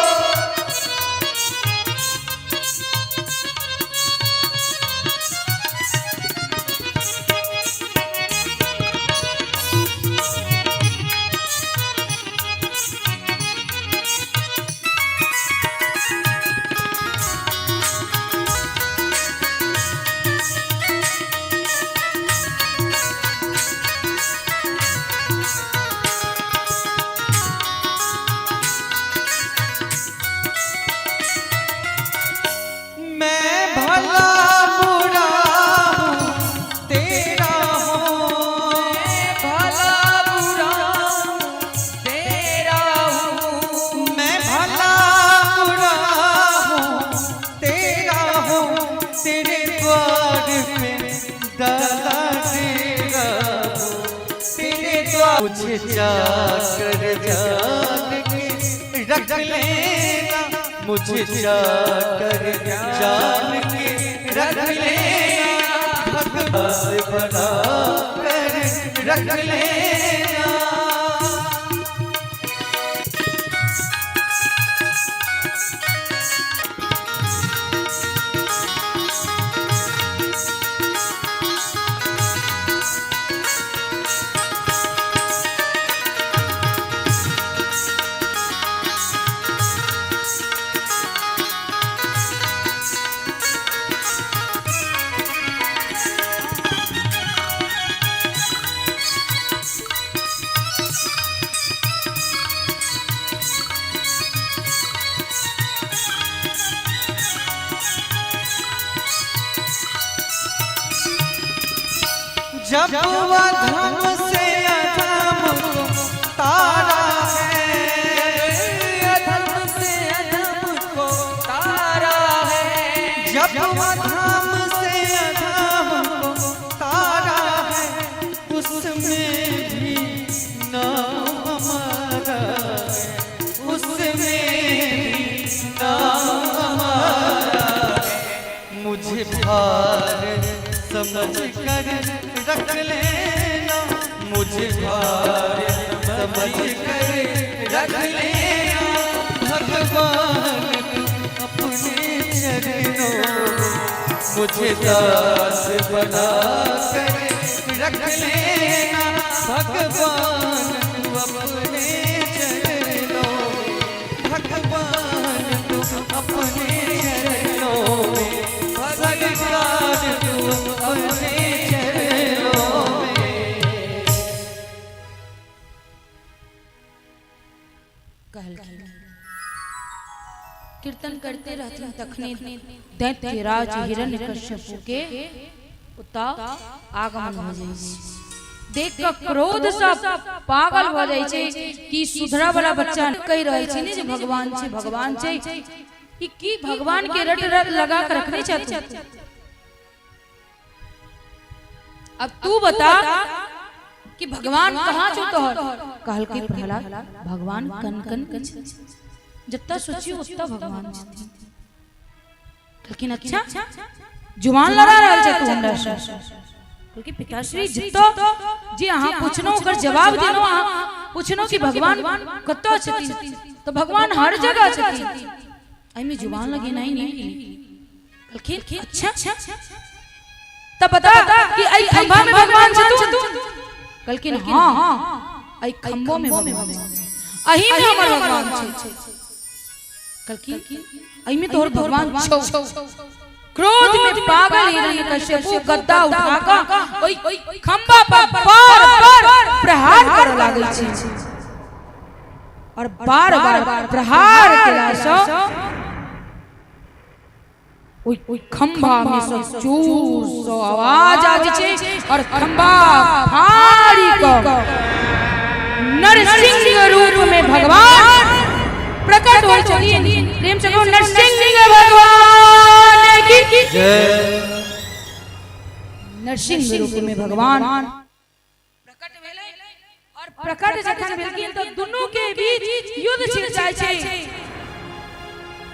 मुझे जाकर जान के रख लेना, मुझे जाकर जान के रख लेना। भगवान बना कर रख लेना। जब अधम से अधम को तारा है, अधम से अधम को तारा है। जब अधम से अधम को तारा है, उसमें भी नाम हमारा है, उसमें भी नाम हमारा है। मुझे भार समझ कर रख लेना, मुझे भार समझ कर रख लेना। भगवान अपने चरणों में मुझे दास बना कर रख लेना। भगवान अपने चरणों में, भगवान अपने चरणों में, भगवान अपने कीर्तन करते रहते हैं तखने दैत्यराज हिरण्यकश्यपु के उता आगमन हो जाए छै। देख के क्रोध सब पागल हो जाए छै कि सुधरा वाला बच्चा कह रहे छै ने जे भगवान छै भगवान छै, ई की भगवान के रट लगा कर रखने चाहते। अब तू बता कि भगवान कहाँ छो तोहर? कहल के प्रहलाद भगवान कन कन जितना सोचियो उतना भगवान छथिन। लेकिन अच्छा जुबान लड़ा रहल छै तू हमरा से, क्योंकि पिताश्री जितो जे अहाँ पूछनो ओकर जवाब देनो, अहाँ पूछनो कि भगवान कतौ छथिन तो भगवान हर जगह छथिन। एमे जुबान लगे नहीं। लेकिन अच्छा तब बता कि आई खंभा में भगवान छथिन। लेकिन हां आई खंभों में भगवान, अही में हमर भगवान छै। कलकी आई में तोहर भगवान छौ। क्रोध में पागल हिरण्यकश्यपु गद्दा उठाका ओई खंभा पर बार-बार प्रहार करे लागै छै और बार-बार प्रहार केला सँ ओई खंभा में से जोर से आवाज आ छे और खंभा फाड़ी को नरसिंह रूप में भगवान प्रकट होई छथिन। प्रेम से कहो नरसिंह भगवान की जय। नरसिंह रूप में भगवान प्रकट भेलै और प्रकट जखन भेलखिन तो दुनू के बीच युद्ध छिड़ जाय छै।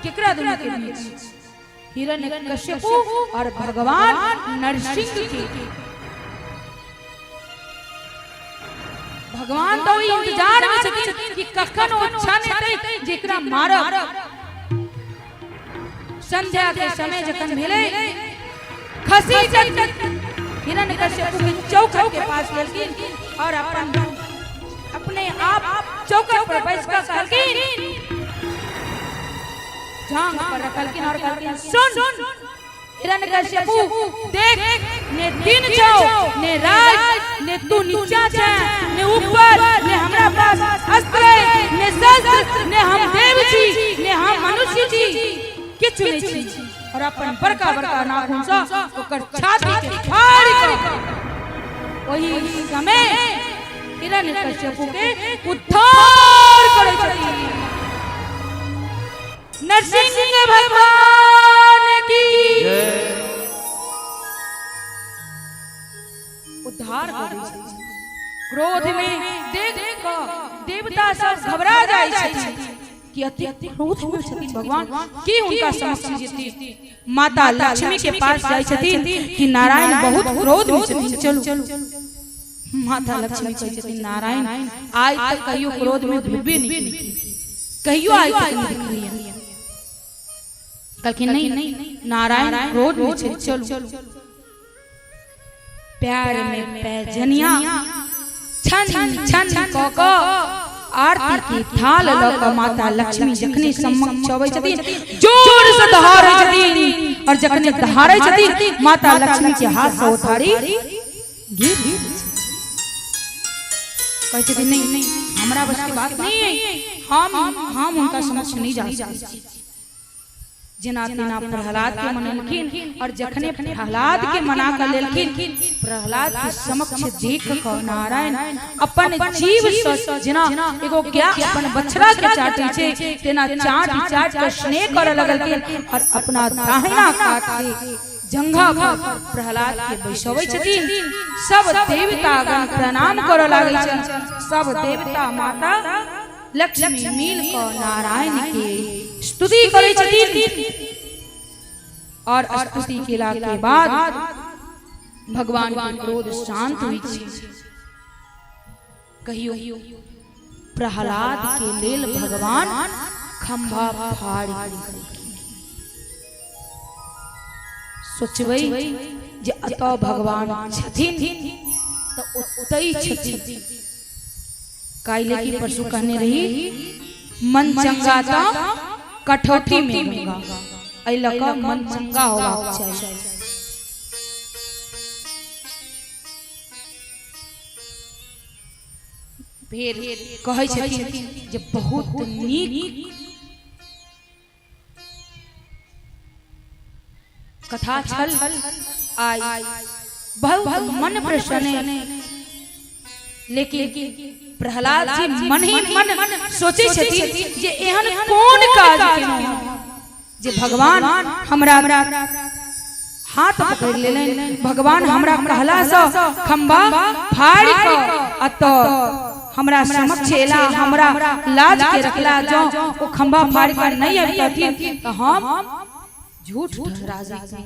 केकरा दुनू के बीच? हिरण्यकश्यपु और भगवान नरसिंह के। भगवान तो इंतजार में छथिन कि कखन ओ क्षण एतै जेकरा मारब। संध्या के समय जखन भेलै खसी हिरण्यकश्यपु के चौखट के पास गेलखिन और अपने आप चौखट पर बैसकर कहलखिन, जांघ पर रखलखिन और कहलखिन, सुन हिरण्यकश्यपु, देख ने दिन छौ ने रात ने तू नीचा छै ने ऊपर ने हमरा पास अस्त्र ने शस्त्र ने हम देव छी ने हम मनुष्य छी, किछु नहीं छी। और अपन बड़का बड़का नाखून से ओकर छाती के फाड़ के वही समय हिरण्यकश्यपु के उद्धार करै छथिन। नरसिंह भगवान की उद्धार करै छथिन। क्रोध में देख देवता सब घबरा जाइ छथिन कि अति क्रोध में छथिन भगवान की उनका समक्ष जेती। माता लक्ष्मी के पास जाइ छथिन कि नारायण बहुत क्रोध में छथिन, चलो। माता लक्ष्मी कहै छथिन, नारायण आज तक कहियो क्रोध में डूबे नहीं, कहियो आज तक नहीं देखलिए। कहलखिन नहीं नारायण क्रोध में छै, चलो। प्यार में पैजनिया छन छन क क आरती की थाल लक माता लक्ष्मी जखने समक्ष अबै छथिन जोर से दहाड़ै छथिन और जखने दहाड़ै छथिन माता लक्ष्मी के हाथ से उतारी गिर कहै छथिन, नहीं हमरा बस की बात नहीं है, हम उनका समक्ष नहीं जा सकते। जेना तेना प्रहलाद के मनलखिन और जखने प्रहलाद के मना कर लेलखिन, प्रहलाद के समक्ष देख कर नारायण अपन जीव से जेना एगो क्या अपन बछड़ा के चाटै छै तेना चाट के स्नेह करे लगलखिन और अपना दाहिना काट के जंघा पर प्रहलाद के बैसबै छथिन। सब देवता गण प्रणाम करे लागै छथिन। सब देवता माता लक्ष्मी मिल कर नारायण के स्तुति करे छथिन और स्तुति केला के बाद भगवान के क्रोध शांत हुई छै। कहियो प्रहलाद के लेल भगवान खंभा फाड़ देलखिन। सोचबै जे अतः भगवान छथिन तो ओतै छथिन। काइले की परसों कहने रही मन चंगा तो कठौती में गंगा, ऐ लका मन चंगा होगा चाहिए। फिर कहै छथिन जे बहुत नीक कथा छल, आई बहुत मन प्रसन्न। लेकिन प्रहलाद जी मन ही मन सोचे छथिन जे एहन कोन काज केलहुं जे भगवान हमरा हाथ पकड़ लेलनि, भगवान हमरा कहला से खंभा फाड़ के अत हमरा समक्ष एला, हमरा लाज के रखला। जो ओ खंभा फाड़ के नहीं आबितथिन तो हम झूठ ठहरा जाई।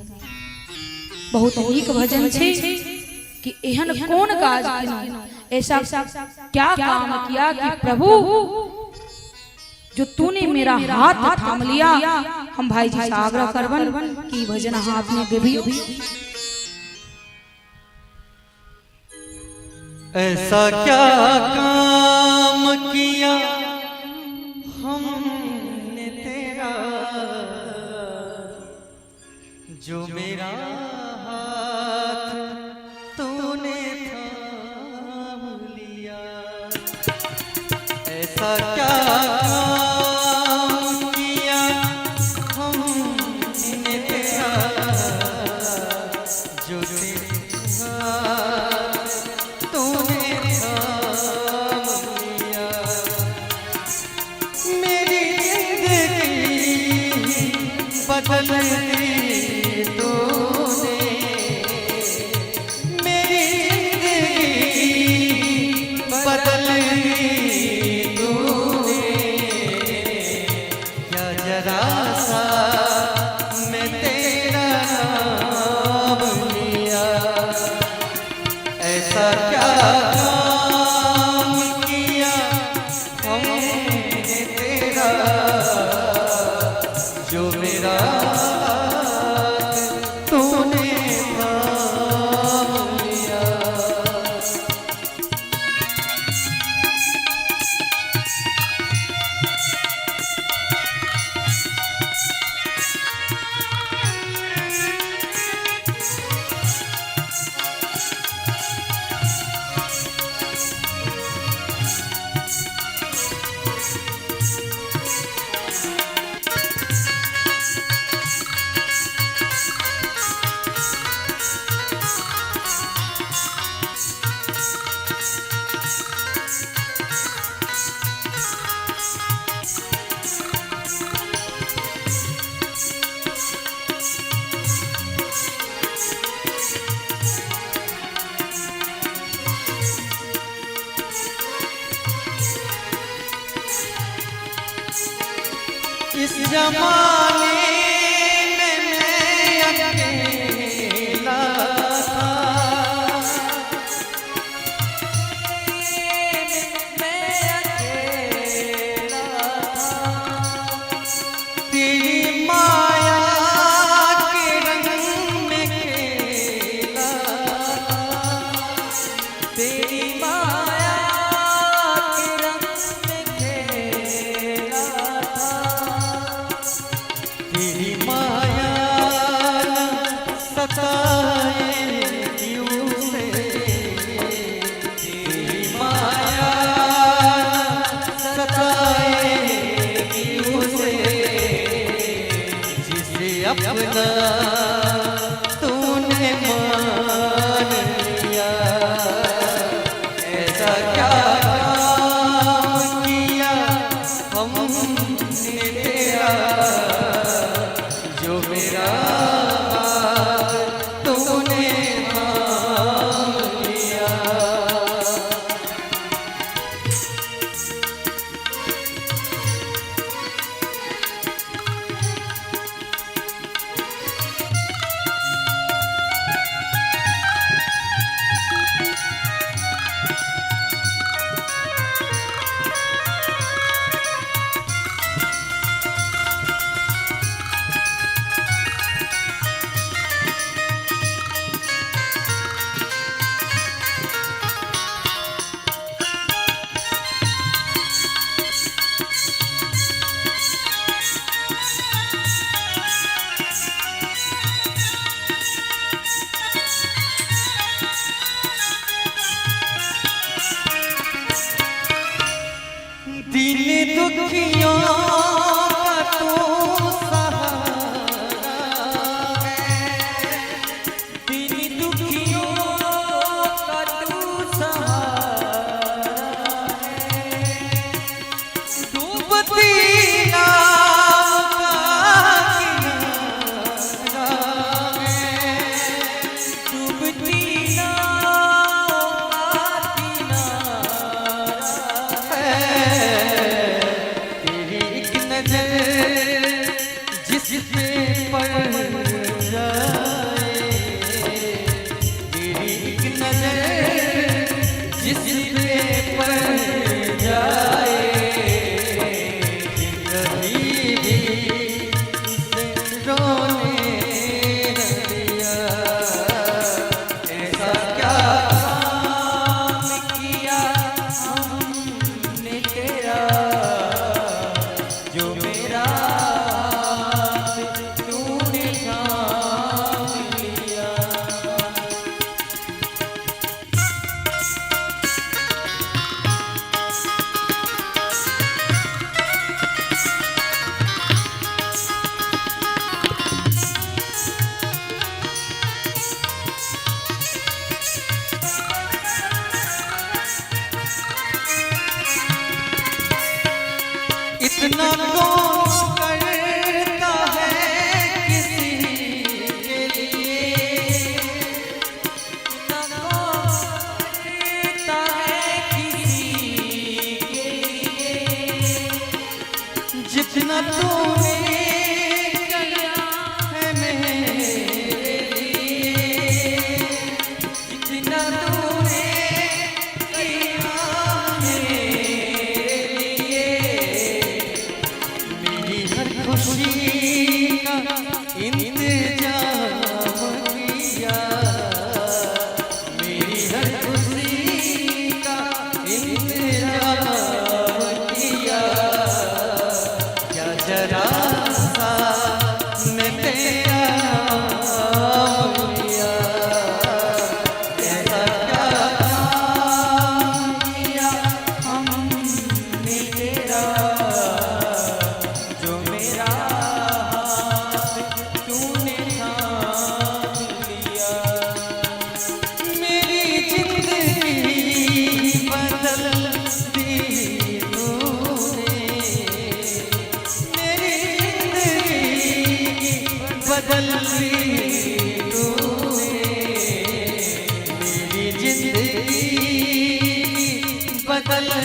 बहुत नीक भजन छै कि एहन कौन काज केलहुं, ऐसा क्या काम किया कि प्रभु जो तूने मेरा हाथ थाम लिया। हम भाई जी से आग्रह करबन कि भजन हाथ में गभी। ऐसा क्या काम किया हमने तेरा जो मेरा हाथ तूने थाम लिया। ऐसा क्या काम किया हमने तेरा ऐसा क्या काम किया हमने तेरा, जो मेरा तूने थाम लिया। इस जमाने में मैं अकेला था, मैं अकेला था। तेरी माया के रंग में खेला था, तेरी माया के रंग में खेला था। तेरी माया सताएगी उसे, तेरी माया सताएगी उसे, जिसे अपना तूने मान लिया। ऐसा क्या काम किया हमने तेरा, जो मेरा तूने थाम लिया।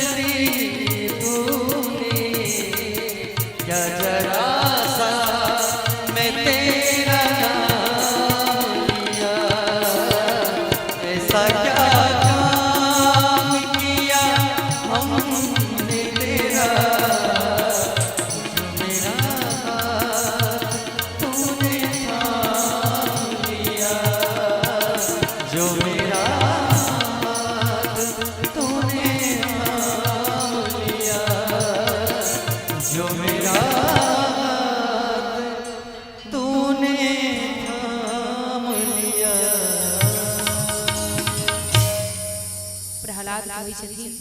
दी तूने, क्या जरा सा मैं तेरा नाम लिया, ऐसा क्या काम किया हमने तेरा, जो मेरा हाथ तूने थाम लिया, जो मेरा हाथ तूने थाम लिया, जो मेरा हाथ तूने थाम लिया। प्रहलाद कहै छथिन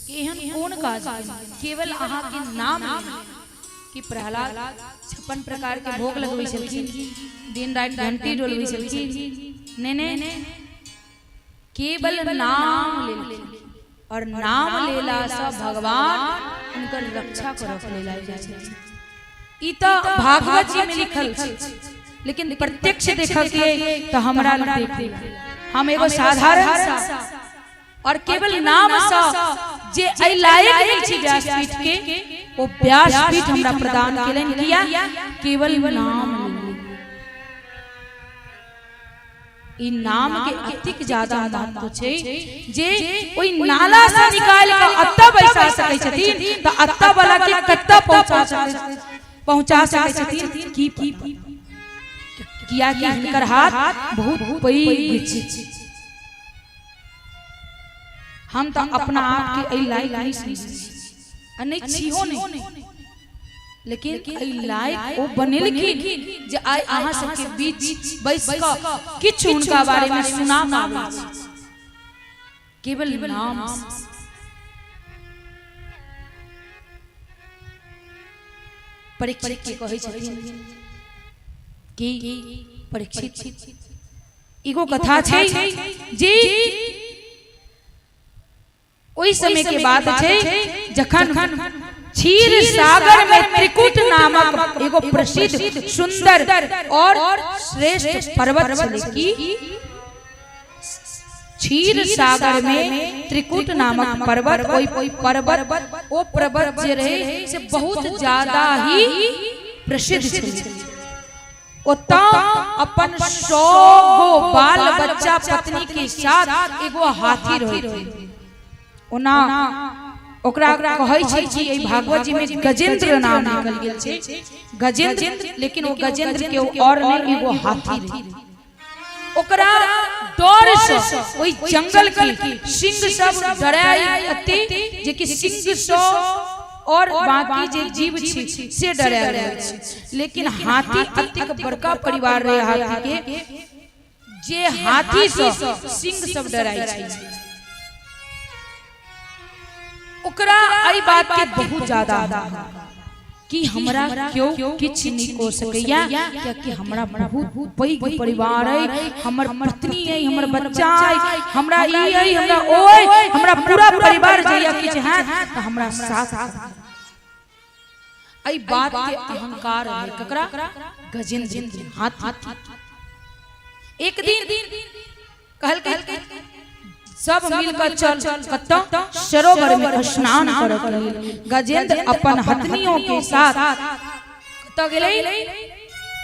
कि एहन कोन काज केवल अहाँ के नाम लेने कि प्रहलाद 56 प्रकार के भोग लगबै छलखिन, दिन रात घंटी डोलबै छलखिन, ने केवल नाम लेलखिन और नाम लेला से भगवान उनकर रक्षा करब लेल आबि जाइ छथिन। ई तो भागवत जी में लिखल छै, लेकिन प्रत्यक्ष देखके तो हमरा लग देख हम एगो साधारण सा और केवल नाम सा जे एहि लायक नहीं छी व्यासपीठ के, वो व्यासपीठ हमरा प्रदान केलन किया केवल नाम लेने। ई नाम के अतिक ज्यादा महत्व छै जे ओई नाला से निकाल के अत्ता बैसा सकै छथिन त अत्ता वाला के कत्ता पहुंचा सकै छथिन की किया कि हिनकर हाथ बहुत पैघ छै। हम तो अपना आप के एहि लायक नहीं समझी नहीं छियो नहीं, लेकिन एहि लायक ओ बनेलखिन जे आइ अहाँ सबके बीच बैस क किछ हुनका बारे में सुना पाबै छी केवल नाम। परीक्षित के कहै छथिन कि परीक्षित एगो कथा छै जे ओई समय के बात छै जखन क्षीर सागर में त्रिकुट नामक एगो प्रसिद्ध सुंदर और श्रेष्ठ पर्वत छलै कि क्षीर सागर में त्रिकुट नामक पर्वत, ओई पर्वत जे रहे से बहुत ज्यादा ही प्रसिद्ध छलै। ओता अपन 100 गो बाल बच्चा पत्नी के साथ एगो हाथी रहै। ओना ओकरा कहै छै कि एहि भागवत जी में गजेंद्र नाम निकल गेल छै, गजेंद्र, लेकिन वो गजेंद्र के और नहीं एगो हाथी रहे। ओकरा डर से ओई जंगल के सिंह सब डराई अति जे कि सिंह सो और बाकी जे जीव छै से डराई रहै छै, लेकिन हाथी अतिक बड़का परिवार रहे हाथी के जे हाथी से सिंह सब डराई छै। ओकरा आई बात के बहुत ज्यादा कि हमरा क्यों किछ नहीं को सकैया, क्योंकि हमरा बहुत पैघ परिवार है, हमर पत्नी है, हमर बच्चा है, हमरा ई है, हमरा ओ है, हमरा पूरा परिवार जइया किछ है त हमरा साथ आई बात के अहंकार है ककरा गजेंद्र के हाथ। एक दिन कहल सब मिलकर चल कत्ता सरोवर में स्नान करत। गजेंद्र अपन हथनियों के साथ कत्ता गेलै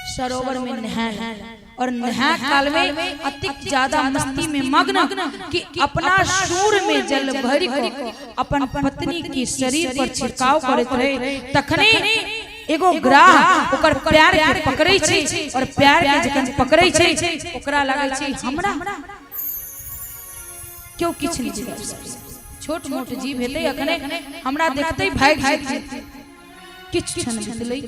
सरोवर में नहाए, और नहाए काल में अतिक ज्यादा मस्ती में मग्न कि अपना सूर में जल भरि के अपन पत्नी के शरीर पर छिड़काव करत रहे। तखने एगो ग्राह ओकर पैर के पकड़ै छै, और पैर के जखन पकड़ै छै ओकरा लागै छै हमरा क्यों किछ नहीं कर सकते, छोट मोट जीव हेतै अखने हमरा देखतै भाग जेतै। किछ क्षण बीतलै,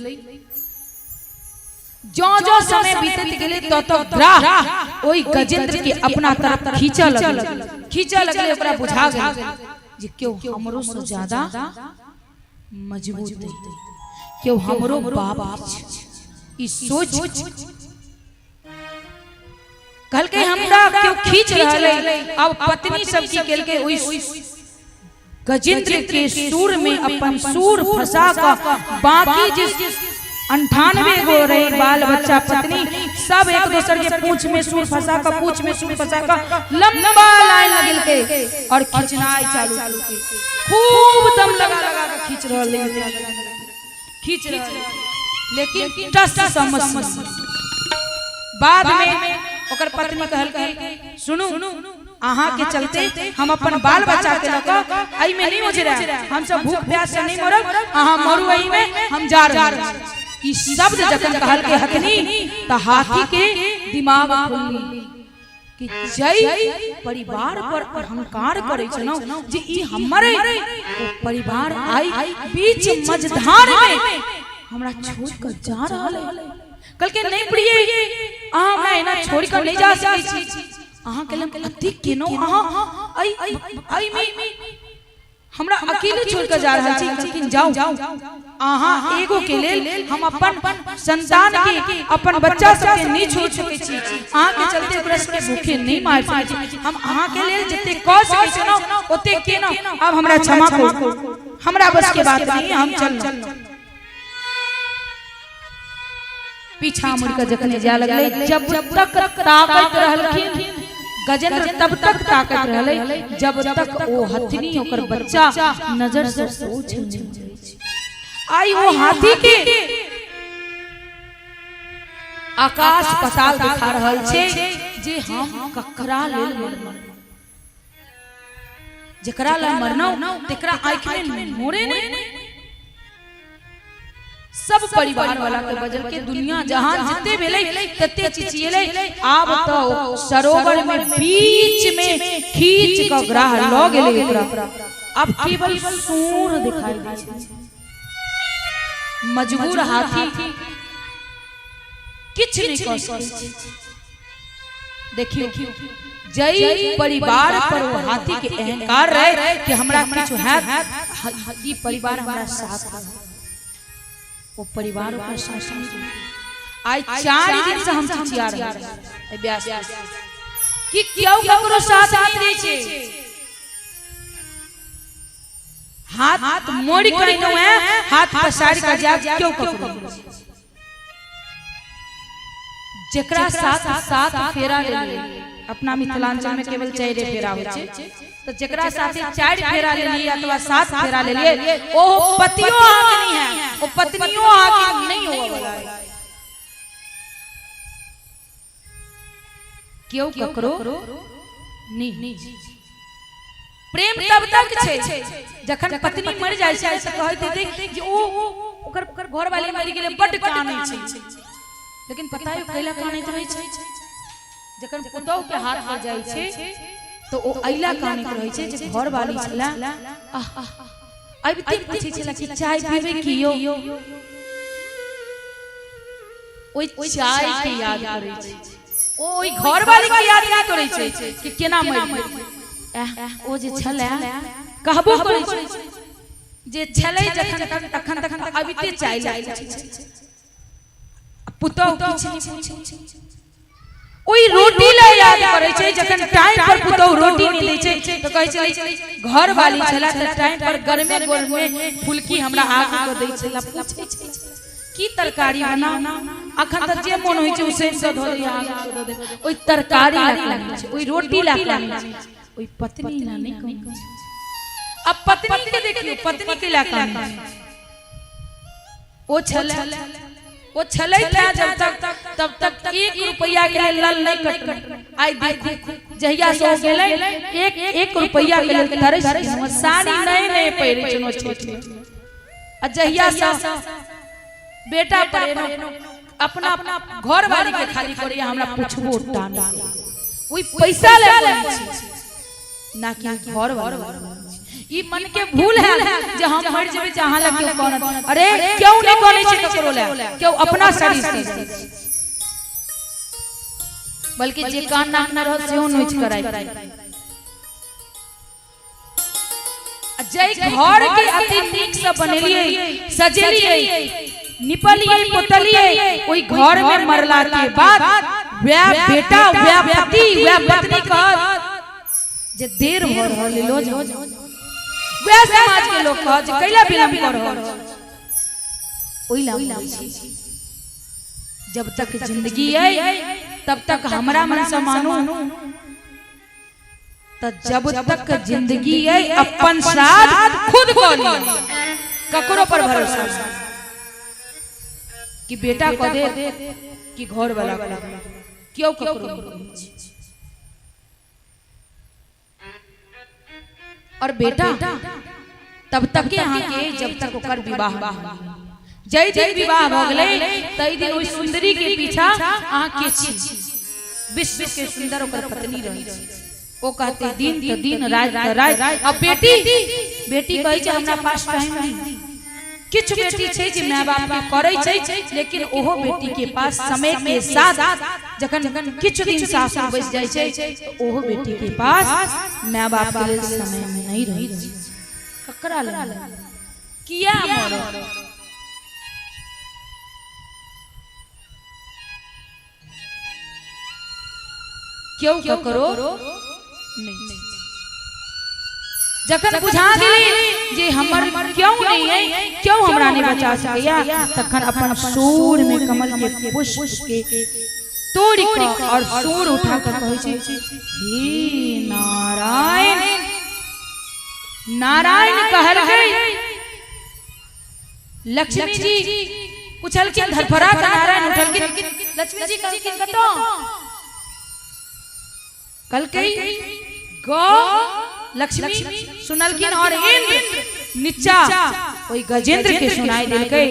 जो समय बीतत गेलै तो ग्राह ओई गजेंद्र के अपना तरफ खींचा लगले। ओकरा बुझा गेल जे क्यों हमरो से ज्यादा मजबूत है, क्यों हमरो बाप ई सोच कल के हमरा क्यों खींच रहले। अब पत्नी सब की केल के ओई गजेंद्र के सूर में अपन सूर फंसा का बाकी जिस 98 गो रहे बाल बच्चा पत्नी सब एक दूसर के पूंछ में सूर फंसा का पूंछ में सूर फंसा का लंबा लाइन लगल के और खींचनाई चालू के खूब दम लगा लगा के खींच रहे लेकिन टस समझ बाद में ओकर पत्नी कहल सुनो आहा के चलते हम अपन बाल बच्चा के लगा आई में नहीं मुझे रहा हम सब भूख प्यास से नहीं मरब आहा मरु आई में हम जा रहे ई शब्द जखन कहल के हथनी त हाथी के दिमाग खुली कि जय परिवार पर अहंकार करे छ न जे ई हमरे परिवार आई बीच मझधार में हमरा छोड़ कर जा रहल है कल के नहीं प्रिय आ मैं ना छोड़ कर नहीं जा सकै छी आहा केलम अति केनो आहा आई मी हमरा अकेले छोड़ कर जा रहल छी लेकिन जाओ आहा एगो के लेल हम अपन संतान के अपन बच्चा सब के नहीं छोड़ सकै छी आहा के चलते ओकरा के भूखे नहीं मार सकै छी हम आहा के लेल जते क सकै छी न ओते के न अब हमरा क्षमा करू हमरा बस के बात नहीं हम चल पीछा मुड़ के जखने जा लगले जब तक ताकत रहलखिन गजेंद्र तब तक ताकत रहले जब तक ओ हथनी ओकर बच्चा नजर से सोच नहीं आई वो हाथी के आकाश पाताल दिखा रहल छे जे हम ककरा लेल मरना जेकरा ला मरना तेकरा आंख में मोरे नहीं सब परिवार वाला के बजल के दुनिया जहान जितने भेले तते चिचिएले आब तो सरोवर में बीच में खींच के ग्राह ल गेले एकरा अब केवल सूर दिखाई दे छै मजबूर हाथी किछ नहीं कर सकै देखियो जय परिवार पर वो हाथी के अहंकार रहे कि हमरा किछ है ई परिवार हमरा साथ है वो परिवार का शासन आज 4 दिन से हम चिचिया रहे हैं ब्यास कि क्यों ककरो साथ नहीं दै छै हाथ मोड़ के नो है हाथ पसार के जा क्यों ककरो जेकरा साथ फेरा ले अपना मिथिलांचल में केवल 4 फेरा होय छै तो जेकरा साथे 4 फेरा ले लिए अथवा 7 फेरा ले लिए ओ पतियो आके नहीं है ओ पत्नियों आके नहीं होवा वाला है क्यों ककरो नहीं प्रेम तब तक छै जखन पत्नी मर जाय छै से कहैत हेतै जे ओ ओकर घर वाली मरि गेलै बड कानै छै लेकिन पता है कैला कानैत रहै छै जखन पुतौ के हाथ पर जाय छै तो ओ अइला कानैत रहै छै जे घर वाली छला अब तक पूछे छला कि चाय पीबे कियो ओइ चाय के याद करै छै ओइ घर वाली के याद नहीं करै छै कि केना मरि ओ जे छला कहबो करै छै जे छलै जखन तखन अबिते चाय लै छै पुतौ किछ नहीं पूछे ओई रोटी ला याद करे छै जखन टाइम पर पुतौ रोटी नहीं दै छै तो कहै छै घर वाली छला त टाइम पर गरमे गरमे फुलकी हमरा आगू को दै छला पूछै छै की तरकारी बना अखन त जे मन होय छै उसे से धो दे आगू को दे ओई तरकारी ला छै ओई रोटी ला छै ओई पत्नी ला नहीं कहै छै अब पत्नी के देखियो पत्नी के ला कान ओ छला वो छलै था जब तक तब तक 1 रुपया के लिए लल नहीं कट आई देखो जहिया सो गेलै 1 रुपया के लिए तरस साड़ी नए पहिरे छनो छोटी आ जहिया सा बेटा परे अपना घर वाली के खाली करे हमरा पुछबो टान ओई पैसा ले ना कि घर वाला ई मन के भूल है जे हम मर जेबे जहां लगे कोन अरे क्यों नहीं कोने छै ककरो ले क्यों अपना शरीर से बल्कि जे कान नाक न रह सेहो नोच कराई जय घर के अति नीक से बनेलिए सजेलिए निपलिए पोतलिए ओई घर में मरला के बाद वे बेटा वे पति वे पत्नी का जे देर हो रहल लो वे समाज के लोग कह जे कैला विलंब कर ओई ला जब तक जिंदगी है तब तक हमरा मन से मानू, तो जब तक जिंदगी है अपन साथ खुद को ककरो पर भरोसा कि बेटा को दे कि घर वाला क्यों ककरो। और बेटा तब तक यहाँ के जब तक ओकर विवाह, जय दिन विवाह हो गए तई दिन ओई सुंदरी के पीछा अहाँ के छी विश्व के सुंदर ओकर पत्नी रही। ओ कहते दिन तो दिन रात तो रात। अब बेटी कहे छै हमरा पास टाइम नहीं, किछ बेटी छै जे माय बाप के करे छै, लेकिन ओहो बेटी के पास समय के साथ जखन किछ दिन सासुर बस जाय छै तो ओहो बेटी के पास माय बाप के लेल समय नहीं रही। ककरा ले किया मरो क्यों ककरो नहीं। जखन बुझा गेली जे हमर क्यों नहीं है, क्यों हमरा नहीं बचा सकैया, तखन अपन सूर में कमल के पुष्प के तोड़ के और सूर उठा कर कहै छै हे नारायण। नारायण कहल गई लक्ष्मी जी पूछल के धरफरा का नारायण उठल के लक्ष्मी जी कहल के कतो कल कई गो लक्ष्मी सुनलकिन और इंद्र नीचा ओई गजेंद्र के सुनाई देलकै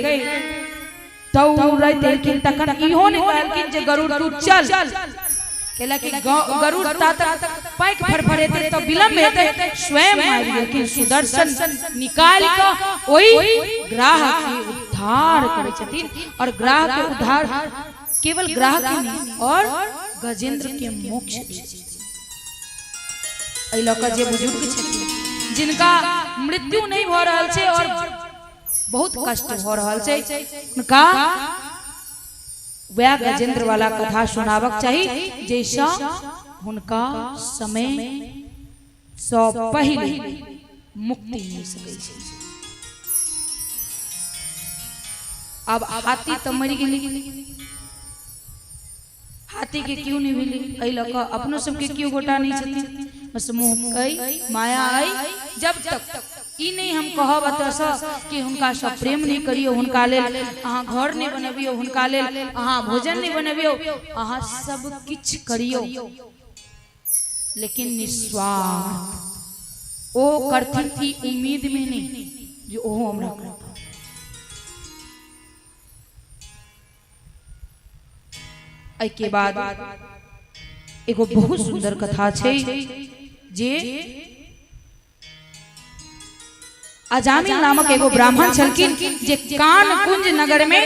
दौड़ै देलकिन। तखन इहो ने कहलकिन जे गरुड़ तू चल, केला कि गरुड़ तात पैक फरफरेते तो विलंब हेतै, स्वयं आबि गेलकिन सुदर्शन निकाल के ओई ग्राह के उद्धार करै छथिन। और ग्राह के उद्धार केवल ग्राह के नहीं और गजेंद्र के मोक्ष दै। जे बुजुर्ग छथिन जिनका मृत्यु नहीं हो रहल छै और बहुत कष्ट हो रहल छै, उनका वह गजेंद्र वाला कथा सुनावक चाहिए जैसा उनका समय सौ पहले मुक्ति मिल सकै छै। अब हाथी तो मर गेली, हाथी के क्यों नहीं मिली एहि लऽ कऽ अपनो सबके क्यों गोटा नहीं छथिन, बस मोह कई माया आई। जब तक ई नहीं हम कहब अतः कि हुनका सब प्रेम नहीं करियो, हुनका लेल अहाँ घर नहीं बनबियो, हुनका लेल अहाँ भोजन नहीं बनबियो, अहाँ सब किछ करियो लेकिन निस्वार्थ ओ करथिन की उम्मीद में नहीं जो ओहो हमरा करता। आई के बाद एगो बहुत सुंदर कथा छै जे अजामिल नामक एगो ब्राह्मण छलखिन जे कानकुंज नगर में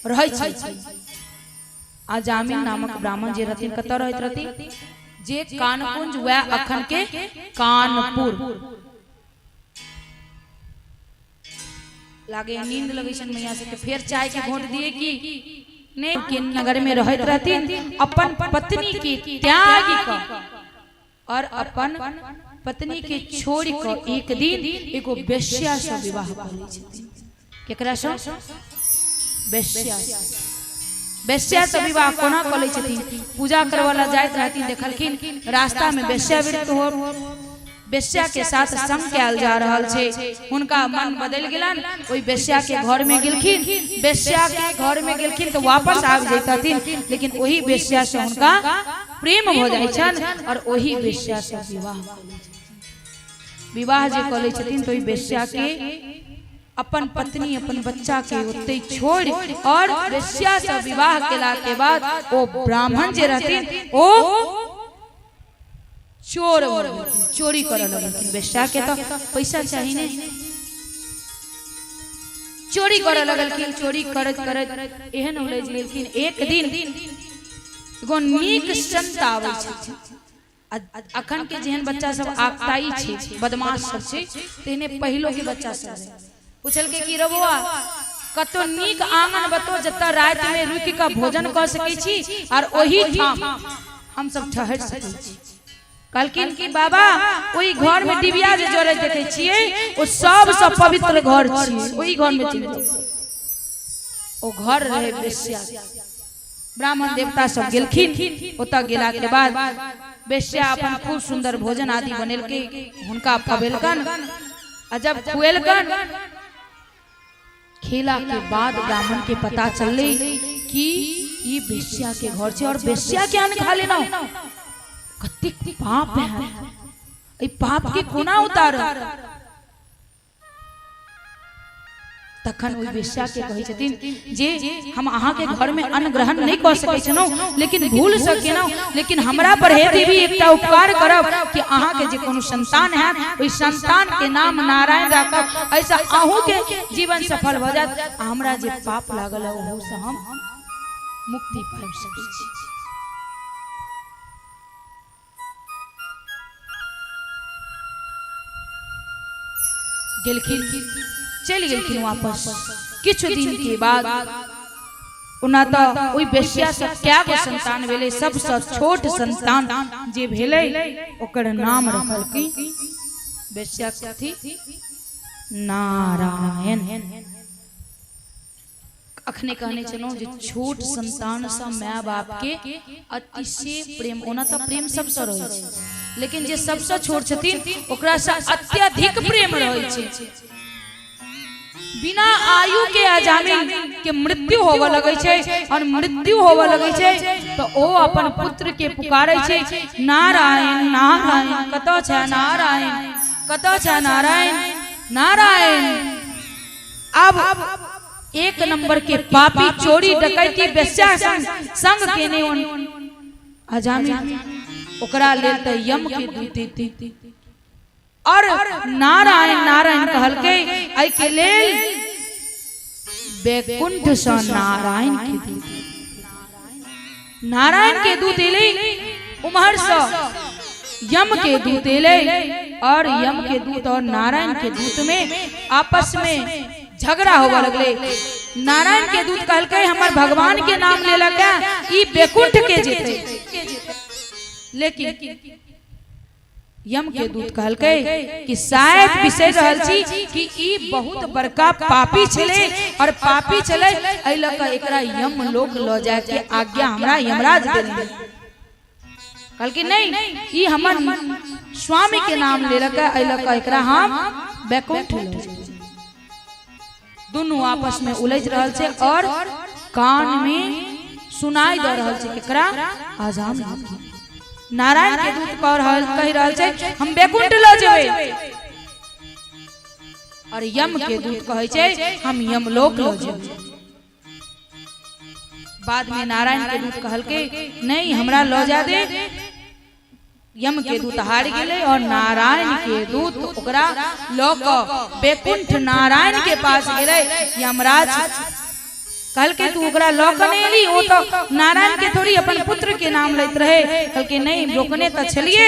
रहै छै। अजामिल नामक ब्राह्मण जे रहथिन कतऽ रहैत रहथिन जे कानकुंज वह अखन के कानपुर। लागे नींद लगै छन मैया से फेर चाय के घोट दिए कि ने के नगर में रहत रहथिन, अपन पत्नी के त्याग क और अपन पत्नी के छोड़ क एक दिन एगो वेश्या से विवाह क लै छथिन। केकरा से? वेश्या। वेश्या से विवाह कोना क लै छथिन? पूजा करे वाला जाइत रहथिन, देखलखिन रास्ता में वेश्या विरक्त हो, वेश्या के साथ संग कैल जा रहल छे, उनका मन बदल गेलन, ओई वेश्या के घर में गेलखिन। वेश्या के घर में गेलखिन तो वापस आब जैतथिन, लेकिन वही वेश्या से उनका प्रेम हो जाय छन और वही वेश्या से विवाह जे क लै छथिन। तो वेश्या के अपन पत्नी अपन बच्चा के ओते छोड़ और वेश्या से विवाह केला के बाद ओ ब्राह्मण जे रहथिन ओ चोर चोरी करे लगलखिन। वेश्या के तो पैसा चाहिए ने, चोरी करे लगलखिन। चोरी करत करत एहन उलझ गेलखिन, एक दिन एगो नीक संत आबै छथिन। अखन के जेहन बच्चा सब आकताई छे, बदमाश सब छे, तेने पहिलो के बच्चा सब पूछल के कि रबुआ कतो नीक आंगन बतो जता रात में रुक के भोजन कर सकै छी और ओही ठाम हम सब ठहर सकै छी। कहलकिन कि बाबा ओई घर में डिबिया जे जोड़े देखे छिए ओ सबसे पवित्र घर छी, ओई घर में चल जाओ। ओ घर रहे बेश्या। ब्राह्मण देवता सब गेलखिन, ओता गेला के बाद बेश्या अपन खूब सुंदर भोजन आदि बनेल के हुनका पवेलकन। आ जब खुएलकन खेला के बाद ब्राह्मण के पता चलले कि ये बेश्या के घर से और बेश्या के अन्न खा लेना कति पाप है। ए पाप के कोना उतार। तखन ओई बेश्या के कहै छथिन जे हम अहाँ के घर में अन्न ग्रहण नहीं कर सकै छनौ, लेकिन भूल सकेनौ, लेकिन हमरा पर हे देवी एकटा उपकार करब कि अहाँ के जे कोनो संतान है ओई संतान के नाम नारायण राखब, ऐसा अहू के जीवन सफल भ जात। हमरा जे पाप लागल है ओहू से हम मुक्ति पाबि सकै छी। गेलखिन, चल गेलखिन वापस। किछु दिन के बाद उना तो ओई बेश्या से क्या गो संतान भेले, सबसे छोट संतान जे भेले ओकर नाम रखल की बेश्या कथी नारायण। अखने कहने चलो जे छोट संतान से माय बाप के अतिशय प्रेम, ओना तो प्रेम सबसे रहे छै, लेकिन जे सबसे छोट छथिन ओकरा से अत्यधिक प्रेम रहे छै। बिना आयु के अजामिल के मृत्यु होवे लगे छै, और मृत्यु होवे लगे छै तो ओ अपन पुत्र के पुकारे छै नारायण नारायण, कतौ छै नारायण, कतौ छै नारायण नारायण। अब एक नंबर के पापी चोरी डकैती बेश्या संग केने अजामिल ओकरा लेल त यम के दूत देती और नारायण नारायण कहल के आई के लेल बैकुंठ से नारायण के दूत, नारायण के दूत एले, उमहर से यम के दूत एले, और यम के दूत और नारायण के दूत में आपस में झगड़ा होगा लगले। नारायण के दूत कहल के हमर भगवान के नाम ले लगा ई बैकुंठ के जेते, लेकिन यम के दूत कहल के कि शायद विषय रहल छी कि ई बहुत बड़का पापी छले, और पापी छले एहि ल के एकरा यम लोक ल जाय के आज्ञा हमरा यमराज देले। कहल कि नहीं ई हमर स्वामी के नाम ले लके एहि ल के एकरा हम बैकुंठ ल जाय। दोनों आपस में उलझ रहल छे और कान में सुनाई दे रहल छे केकरा अजामिल। नारायण के दूत कह रहल छे हम बैकुंठ ल जेबे, और यम के दूत कहै छे हम यमलोक ल जेबे। बाद में नारायण के दूत कहल के नहीं हमरा ल जा दे। यम के दूत हार गेले और नारायण के दूत ओकरा ल क बैकुंठ नारायण के पास गेले। यमराज कहल के तू ओकरा ल क नहीं एली, ओ तो नारायण के थोड़ी अपन पुत्र के नाम लैत रहे। कहल के नहीं रोकने तो छलिए,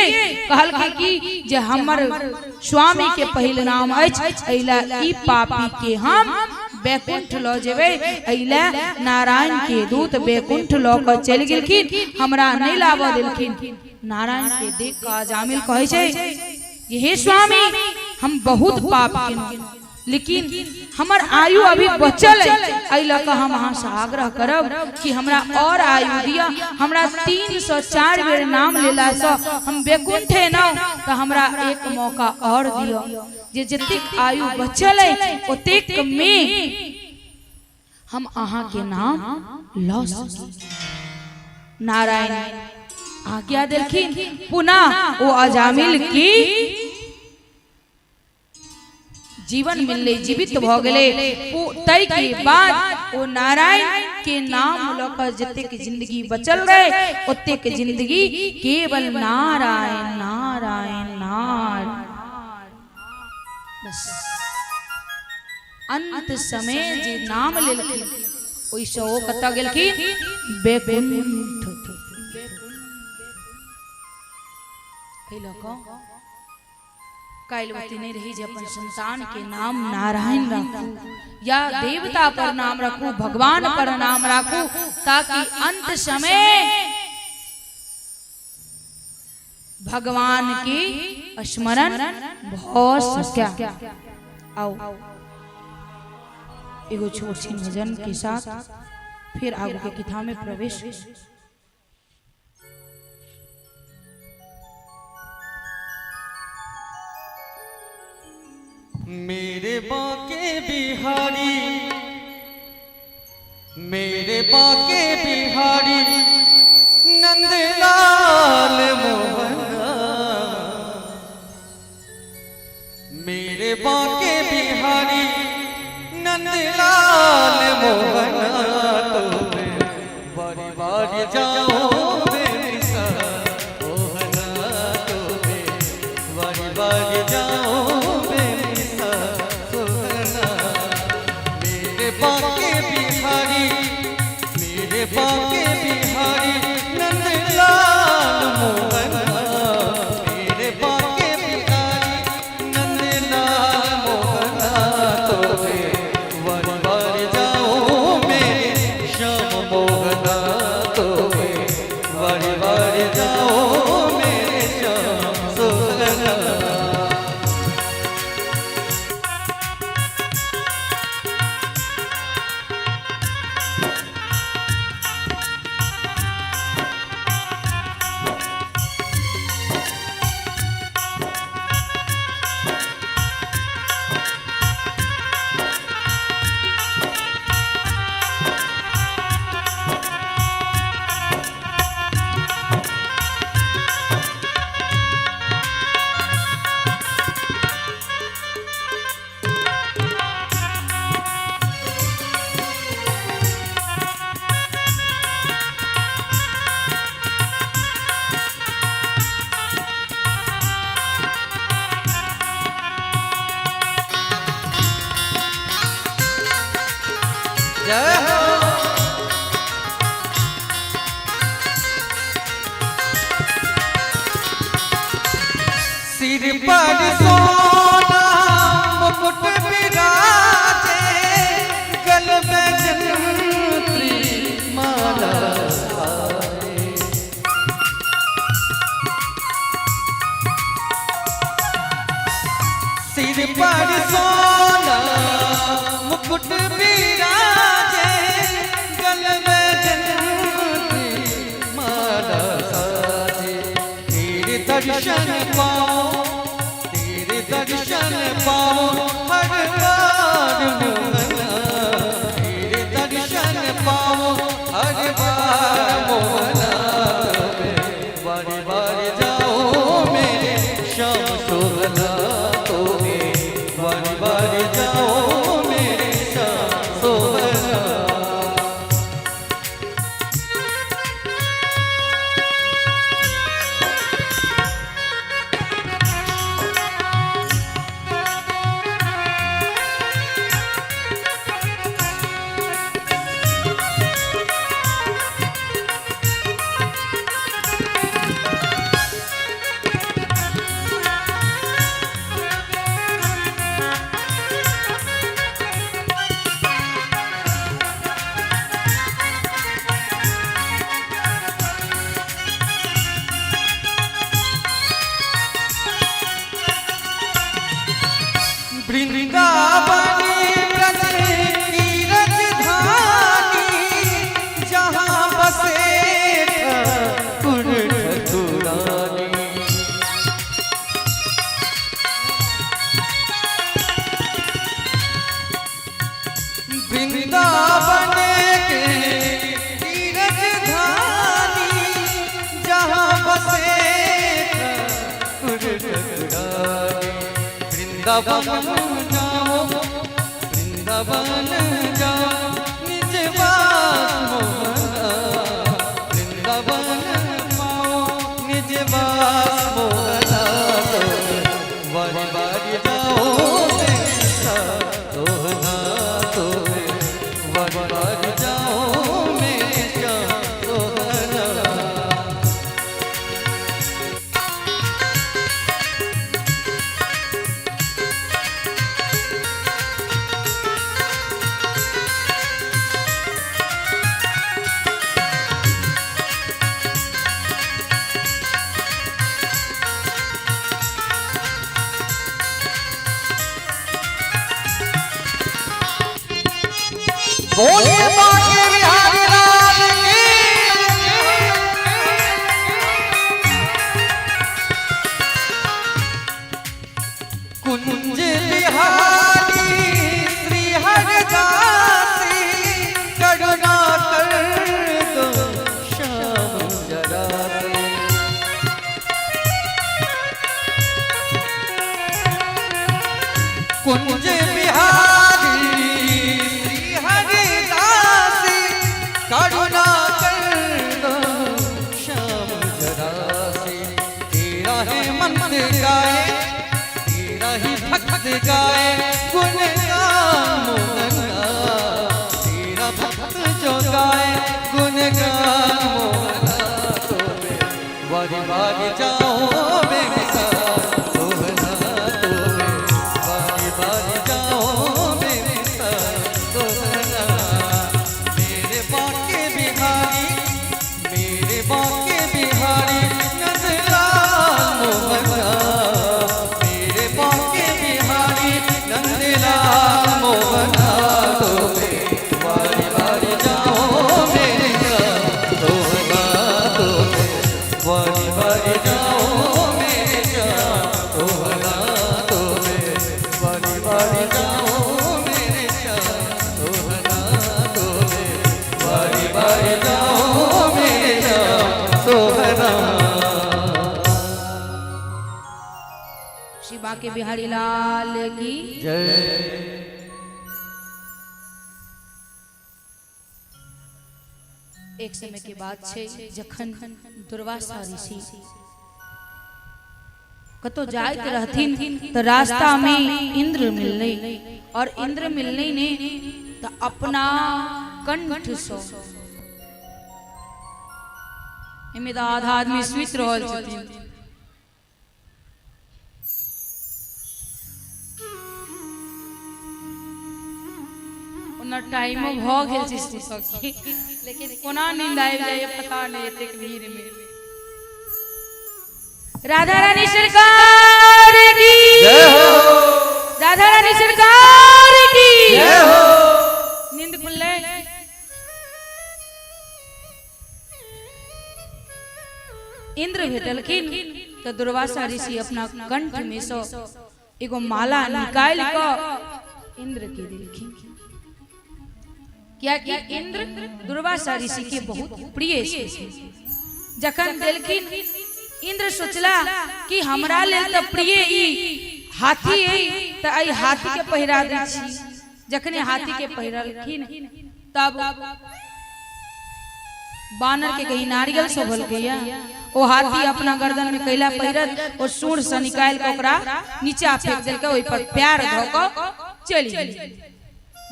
कहल के कि जे हमर स्वामी के पहिल नाम अछि, एला ई पापी के हम बैकुंठ ल जेबे। एला नारायण के दूत बैकुंठ ल क चल गेलखिन, हमरा नहीं लाब देलखिन। नारायण के देख का अजामिल कहे छे हे स्वामी हम बहुत पाप केलहुं, लेकिन हमर आयु अभी बचल है, एहि ल के हम अहाँ से आग्रह करब कि हमरा और आयु दिया। हमरा 304 बेर नाम लेला से हम बैकुंठ है ना, तो हमरा एक मौका और दियो, जे जतिक आयु बचल है ओतेक में हम अहाँ के नाम ल सकी। नारायण आज्ञा देलखिन, पुनः वो अजामिल की जीवन मिलले, जीवित भ गेले। तय के बाद वो नारायण के नाम लक जतेक जिंदगी बचल रहे ओतेक जिंदगी केवल नारायण नारायण नारायण। बस अंत समय जे नाम लेलखिन ओइसे ओ कत गेलखिन बैकुंठ। कायलवती नहीं रही जे अपन संतान के नाम नारायण रखू या देवता पर नाम रखू, भगवान पर नाम रखू, ताकि अंत समय भगवान की स्मरण हो सके। आओ एगो छोट छिन भजन के साथ फिर आगे के किताब में प्रवेश। मेरे बाके बिहारी, मेरे बाके बिहारी नंदलाल मोहना, मेरे बाके बिहारी नंदलाल मोहना, तुम्हें बारी बारी जाओ मेरी सा मोहना, तुम्हें बारी बारी जाओ मेरी सा सोहना। मेरे बाके बिहारी, मेरे बाके बिहारी नंदलाल मोहना, मेरे बाके बिहारी नंदलाल मोहना, तुम्हें बारी बारी जाओ मेरे श्याम मोहना, तुम्हें बारी बारी जाओ मेरे श्याम सोहना। जय हो। सिर पर सोना मुकुट विराजे, गल में जंत्री माला हारे। सिर पर सोना मुकुट विराजे, गल में जंत्री माला साजे। तेरे दर्शन पाओ, तेरे दर्शन पाओ हर बार मोहना, तेरे दर्शन पाओ हर बार मोहना, बारी बारी जाओ मेरे श्याम सोहना, तुम्हें बारी बारी जाओ मेरे श्याम सोहना। वृंदावनी ब्रज की राजधानी, जहाँ बसे ठाकुर ठकुरानी। वृंदावन की राजधानी, जहाँ बसे ठाकुर ठकुरानी। वृंदावन जाओ, वृंदावन जाओ निज बास मोहना, वृंदावन पाओ निज बास मोहना, बारी बारी जाओ मेरे साथ सोहना, बारी बारी जाओ मेरे श्याम सोहना। बोलिए बांके बिहारी लाल की। कुंज बिहारी श्री हरदासी करुणा कर दो श्याम जरा से। कुंज बिहारी श्री हरदासी करुणा कर दो श्याम जरा से। तेरा है मंत्र गाए तेरा ही भक्त गाए गुणगान मोहन तेरा भक्त जो गाए गुणगान मोहन वारी वारी जाओ मेरे साथ सोहना वारी वारी जाओ मेरे साथ सोहना। मेरे बांके बिहारी नंदलाल मोहन मेरे बांके बिहारी नंदलाल मोहन वारी वारी जाओ मेरे साथ सोहना वारी वारी जाओ मेरे साथ सोहना वारी वारी जाओ मेरे साथ सोहना वारी वारी जाओ मेरे साथ सोहना। श्री बांके बिहारी लाल की जय। एक समय के बाद छै जखन दुर्वासा ऋषि कतो जाइत रहथिन तो रास्ता में इंद्र मिलने और इंद्र मिलने ने तो अपना कंठ सो इमे तो आधा आदमी सुत रहल छथिन। टाइम भ गेल छै सखी लेकिन कोना नींद आबि जाए पता नहीं एतेक भीड़ में। राधा रानी सरकार की जय हो। राधा रानी सरकार की जय हो। नींद खुलले इंद्र भेटलखिन तो दुर्वासा ऋषि अपना कंठ में सो एगो माला निकाल क इंद्र के देलखिन। क्या कि इंद्र दुर्वासा ऋषि के बहुत प्रिय छै। जखन देलखिन इंद्र सोचला कि हमरा लेल त प्रिय ई हाथी है त आई हाथी के पहिरा दै छी। जखन हाथी के पहिरलखिन तब बानर के कहीं नारियल सोभल गया ओ हाथी अपना गर्दन में कैला पहिरत और सूंड से निकाल के ओकरा नीचा फेंक देलकै ओइ पर पैर धो के चली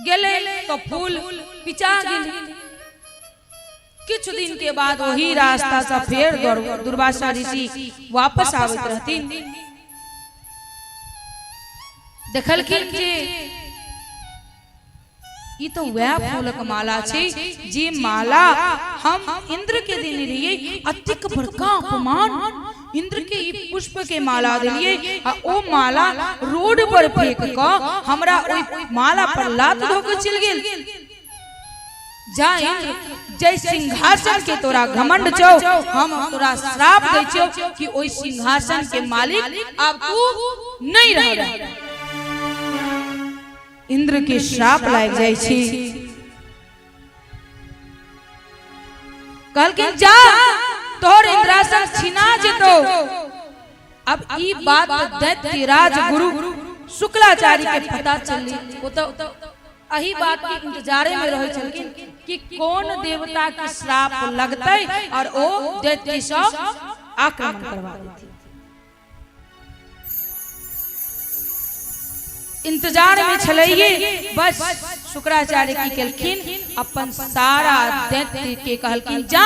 गेले तो फूल पिचा गेल। कुछ दिन के बाद वही रास्ता से फिर दुर्वासा ऋषि वापस आवत रहथिन। देखलखिन जे ई तो वह फूलक माला छै जे माला हम इंद्र के देने रहिए। अतिक बड़का अपमान इंद्र के ई पुष्प के माला दिलिए आ ओ माला रोड पर फेंक क हमरा ओइ माला पर लात धो के चल गेल। जा इंद्र जय सिंहासन के तोरा घमंड छौ हम तोरा श्राप दै छौ कि ओइ सिंहासन के मालिक अब तू नहीं रह। इंद्र के श्राप लाग जाय छी। कहलखिन जा तोर इंद्रासन छिना जेतो। अब ई बात दैत्य राज गुरु शुक्लाचार्य के पता चली। वो तो अही बात के इंतजारे में रहे छलखिन कि कौन देवता के श्राप लगतै और ओ दैत्य से आक्रमण करवा देती। इंतजार में छलैये बस शुक्राचार्य की केलखिन अपन सारा दैत्य के कहलखिन जा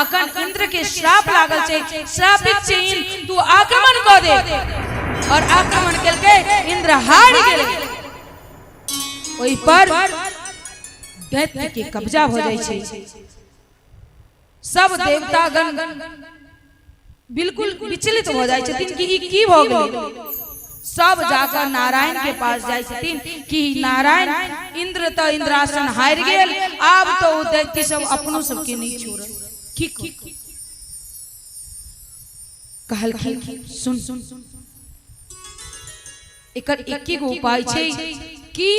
अखन इंद्र के श्राप लागल छै श्रापित छै तू आक्रमण क दे। और आक्रमण केलके इंद्र हार गेल। ओइ पर दैत्य के कब्जा हो जाय छै। सब देवतागण बिल्कुल विचलित हो जाय छथिन कि ई की भ गेलै। सब जाकर नारायण के पास जाय छथिन कि नारायण इंद्र तो इंद्रासन हार गेल, अब तो दैत्य सब अपनो सबके नहीं छोड़ल, की कहलखिन सुन एकर एक ही उपाय छै कि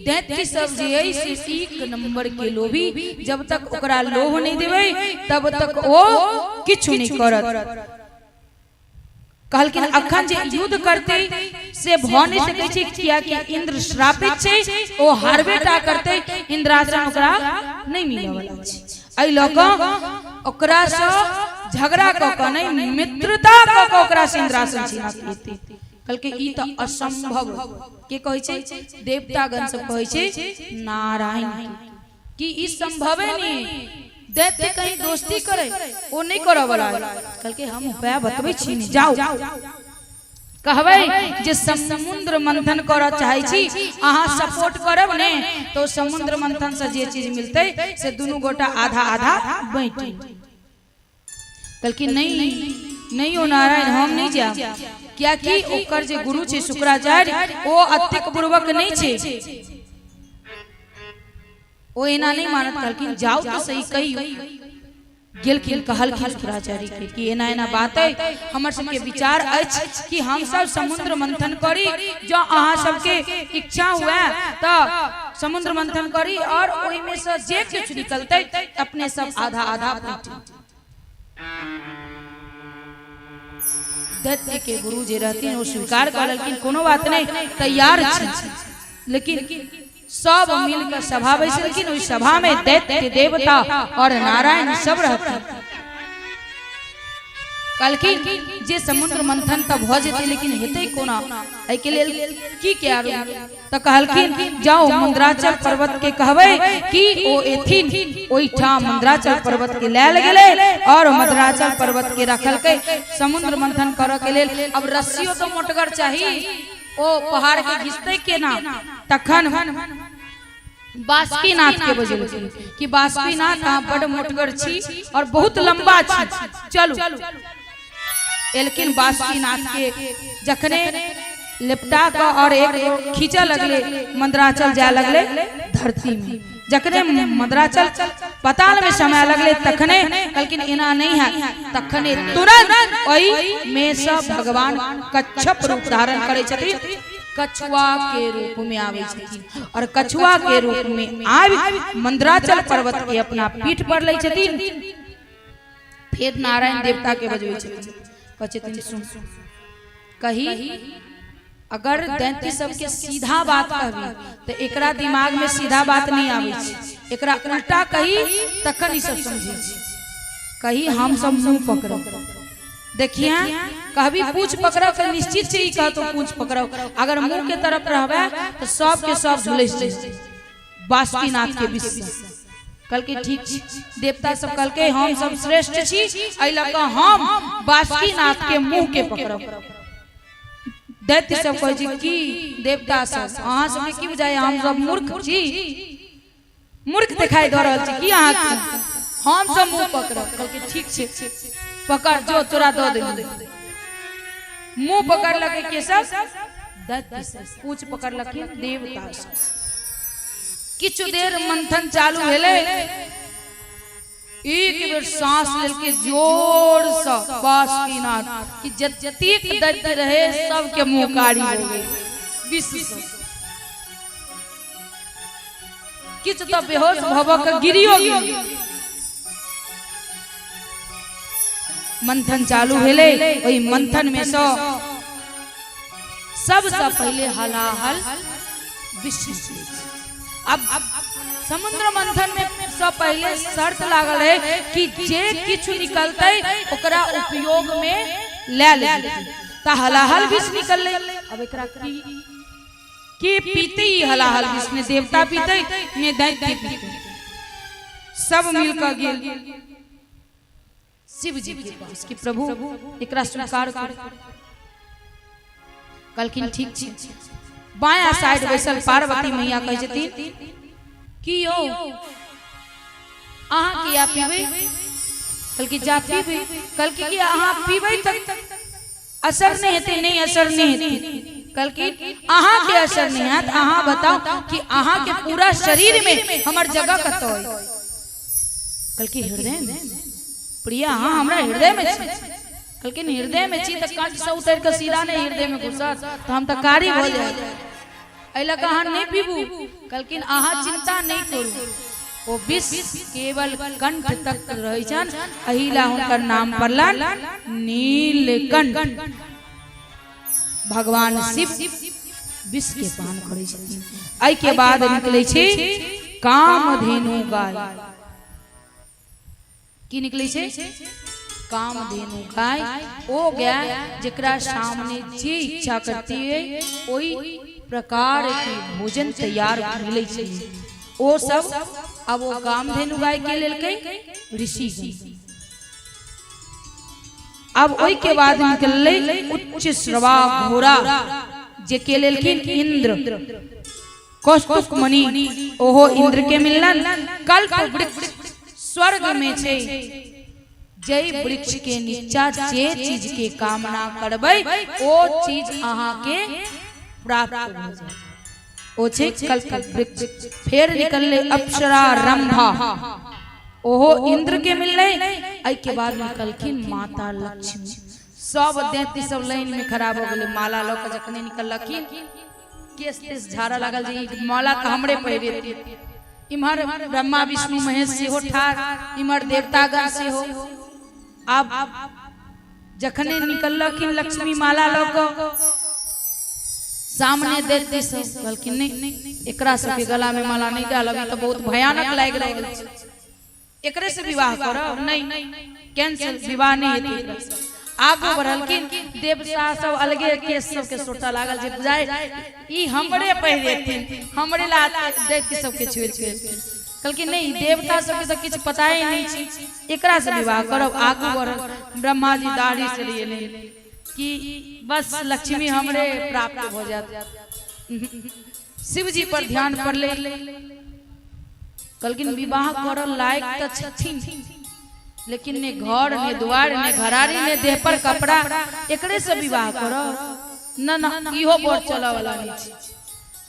दैत्य सब जे है से एक नंबर के लोभी, जब तक ओकरा लोभ नहीं देबै तब तक वो किछु नहीं करत। कहलखिन अखन जे युद्ध करते से भ नहीं सकै छै, किया कि इंद्र श्रापित छै, ओ हारबेटा करते, इंद्रासन ओकरा नहीं मिले वाला छै। एहि ल क ओकरा से झगड़ा क के नहीं, मित्रता क के ओकरा से इंद्रासन छीना लेते। कहलके ई त असंभव के कहै छै, देवतागण सब कहै छै नारायण कि ई संभव नहीं, दैत्य कहीं दोस्ती करे ओ नहीं करऽ वाला। कहलके हम उपाय बतबै छी, जाओ कहबै जे समुद्र मंथन करऽ चाहै छी, अहाँ सपोर्ट करब ने तो समुद्र मंथन से जे चीज मिलते से दुनू गोटा आधा आधा बांटि। कहलके नहीं ओ नारायण हम नहीं जाब, क्या कि ओकर जे गुरु छै शुक्राचार्य ओ अत्यक पूर्वक नहीं छै, ओ एना नहीं मानत। कहलखिन जाओ तो सही कहियो। गेलखिन कहलखिन शुक्राचार्य के कि एना एना बात है, हमर सबके विचार अछि कि हम सब समुद्र मंथन करी, जो अहाँ सबके इच्छा हुआ तो समुद्र मंथन करी और ओहि में से जे कुछ निकलते अपने सब आधा आधा बांटी। दैत्य के गुरु जे रहथिन वो स्वीकार कर लेकिन कोनो बात नहीं, तैयार छी। लेकिन सब मिलकर सभा बैसलखिन, उस सभा में दैत्य देवता और नारायण सब रहथिन। कहलखिन जे समुद्र मंथन त भ जेतै, लेकिन हेतै कोना, एहि के लेल की करू? त कहलखिन जाओ मंदराचल पर्वत के कहबै कि ओ एथिन, ओइठा मंदराचल पर्वत के लैल गेलै और मंदराचल पर्वत के रखलकै समुद्र मंथन करऽ के लेल। अब रस्सियो तो मोटगर चाहिए, ओ पहाड़ के घिसतै केना? तखन बासुकीनाथ के बजेलखिन कि बासुकीनाथ अहाँ बड़ मोटगर छी और बहुत लंबा छी, चलू। एलखिन बासुकीनाथ के जखने लिपटा का और एक खींचा लगले, मंदराचल जाए लगले धरती में। जखने मंदराचल पताल में समय लगले तखने कहलखिन एना नहीं है, तखने तुरंत ओई में से भगवान कच्छप रूप धारण करे छथिन, कछुआ के रूप में आवे छथिन और कछुआ के रूप में आबि मंदराचल पर्वत के अपना पीठ पर ले छथिन। फिर नारायण देवता के बजबै छथिन, कहथिन सुन कही अगर दैत्य सबके सीधा बात कहबी तो एकरा दिमाग में सीधा बात नहीं आवे छै, एकरा उल्टा कही तखन ई सब समझे छै। कही हम सब मुंह पकड़ो, देखिए कहबी पूछ पकड़ो तो निश्चित से ही कहतो पूछ पकड़ो, अगर मुंह के तरफ रहबे तो सब के सब झुलस जेतै बासुकीनाथ के विष। कहलके ठीक छी, देवता सब कहलके हम सब श्रेष्ठ छी, एहि लऽ कऽ हम बासुकीनाथ के मुंह के पकड़ब। दैत्य सब कहै छै कि देवता सब अहाँ सबके की बुझाय, हम सब मूर्ख छी, मूर्ख दिखाई दऽ रहल छी कि अहाँ हम सब मुंह पकड़ब। कहलके ठीक छै पकड़, जो तोरा दऽ देबो। मुंह पकड़लकै के सब दैत्य सब, पूछ पकड़लखिन देवता सब। किछु देर मंथन चालू भेलै, एक बेर सांस लेलके जोर से बासुकीनाथ कि जतेक दैत्य रहे सबके मुंह कारी हो गए, विष किछु तो बेहोश भऽ के गिरियो गेल। मंथन चालू भेलै, ओहि मंथन में सबसे पहले हलाहल विष। अब समुद्र मंथन में सब पहले शर्त लागल है कि जे किछु निकलते ओकरा उपयोग में ले ले, त हलाहल विष निकलले। अब एकरा की पीते ही हलाहल विष, ने देवता पीते ने दैत्य पीते, सब मिलकर गेल शिव जी के पास कि प्रभु एकरा स्वीकार कर। कहलखिन ठीक छी। बाया साइड बैसल पार्वती मैया कहै छथिन कि यौ अहाँ किया पीबै? कहलकै जा पीबै। कहलकै कि अहाँ पीबै तक असर नहीं हेतै, नहीं असर नहीं हेतै। कल की अहाँ के असर नहीं है, अहाँ बताओ कि अहाँ के पूरा शरीर में हमार जगह कत होई। कल की हृदय में प्रिया, हाँ हमरा हृदय में छी। कल की हृदय में छी त काट से उतर के सीधा ने हृदय में घुसा तो हम त कारी हो जाए। ऐला कहा नहीं पीबू। कल की अहाँ चिंता नहीं करू, ओ विष केवल कंठ तक रही छन, अहिला हुनकर नाम पड़लन नीलकंठ। भगवान शिव विष के पान करे छथिन। आई के बाद निकले छे कामधेनु गाय। की निकले छे? कामधेनु गाय। ओ गाय जकरा सामने जे इच्छा करती है ओई प्रकार के भोजन तैयार मिले छे। ओ सब अब वो कामधेनु गाय के लेल के ऋषि गण। अब ओई के बाद निकलले उच्च श्रवा घोड़ा जे के लेल के इंद्र कौस्तुभ मणि। ओहो इंद्र के मिलन। कल्प वृक्ष स्वर्ग में छे, जय वृक्ष के नीचा जे चीज के कामना करबै ओ चीज अहाँ के प्राप्त हो जाए। ओ छे कल्प वृक्ष। फिर निकलले अप्सरा रंभा। ओहो इंद्र के मिलले। आई के बाद निकलखिन माता लक्ष्मी। सब दैत्य सब लाइन में खराब हो गए। माला लोक जखने निकलखिन केस तेस झाड़ा लागल जे माला त हमरे पहिरे थी। इमहर ब्रह्मा विष्णु महेश से हो ठार, इमहर देवतागण से हो। अब जखने निकलखिन लक्ष्मी माला लोक सामने देते सब कहलखिन नहीं एकरा सब के गला में माला नहीं डाल, अभी तो बहुत भयानक लाग रहल छै, एकरे से विवाह करब। नहीं कैंसिल, विवाह नहीं हेतै। आगू बढ़लखिन देवता सब अलगे केस सब के सोटा लागल जे जाए ई हमरे पहिरेथिन, हमरे ला दैत्य सब के छोड़ के। कहलखिन नहीं देवता सब के तो कुछ पता ही नहीं छै, एकरा से विवाह करब। आगू बढ़ल ब्रह्मा जी दाढ़ी से लिए कि बस लक्ष्मी हमरे प्राप्त हो जात। शिव जी पर ध्यान पड़ले। कहलखिन विवाह करल लायक तो छथिन, लेकिन ने घर ने द्वार ने घरारी ने देह पर कपड़ा, एकरे से विवाह करो न न इहो बोर चला वाला नहीं छै।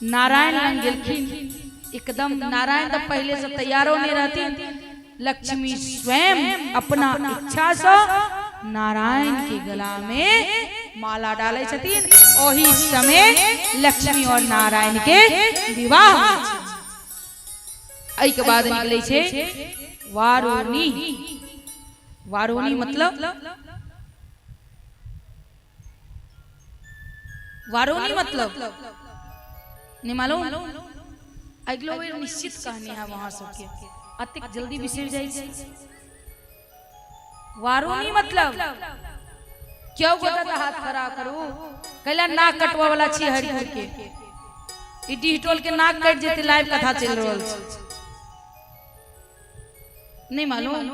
नारायण लंग गेलखिन, एकदम नारायण तो पहले से तैयारो नहीं रहती। लक्ष्मी स्वयं अपना इच्छा से नारायण के गला में माला डाले छथिन। ओही समय लक्ष्मी और नारायण के विवाह। आई के बाद निकले छे वारुणी। वारुणी मतलब वारुणी मतलब नहीं मालूम। अगलो बेर निश्चित कहानी है वहां सबके, अतिक जल्दी बिसर जाए छै। वारुणी मतलब क्यों गोटा का हाथ खड़ा करू, कहला नाक कटवा वाला छी हरिहर के। ई डिजिटल के नाक कट जेते, लाइव कथा चल रहल छै, नहीं मालूम।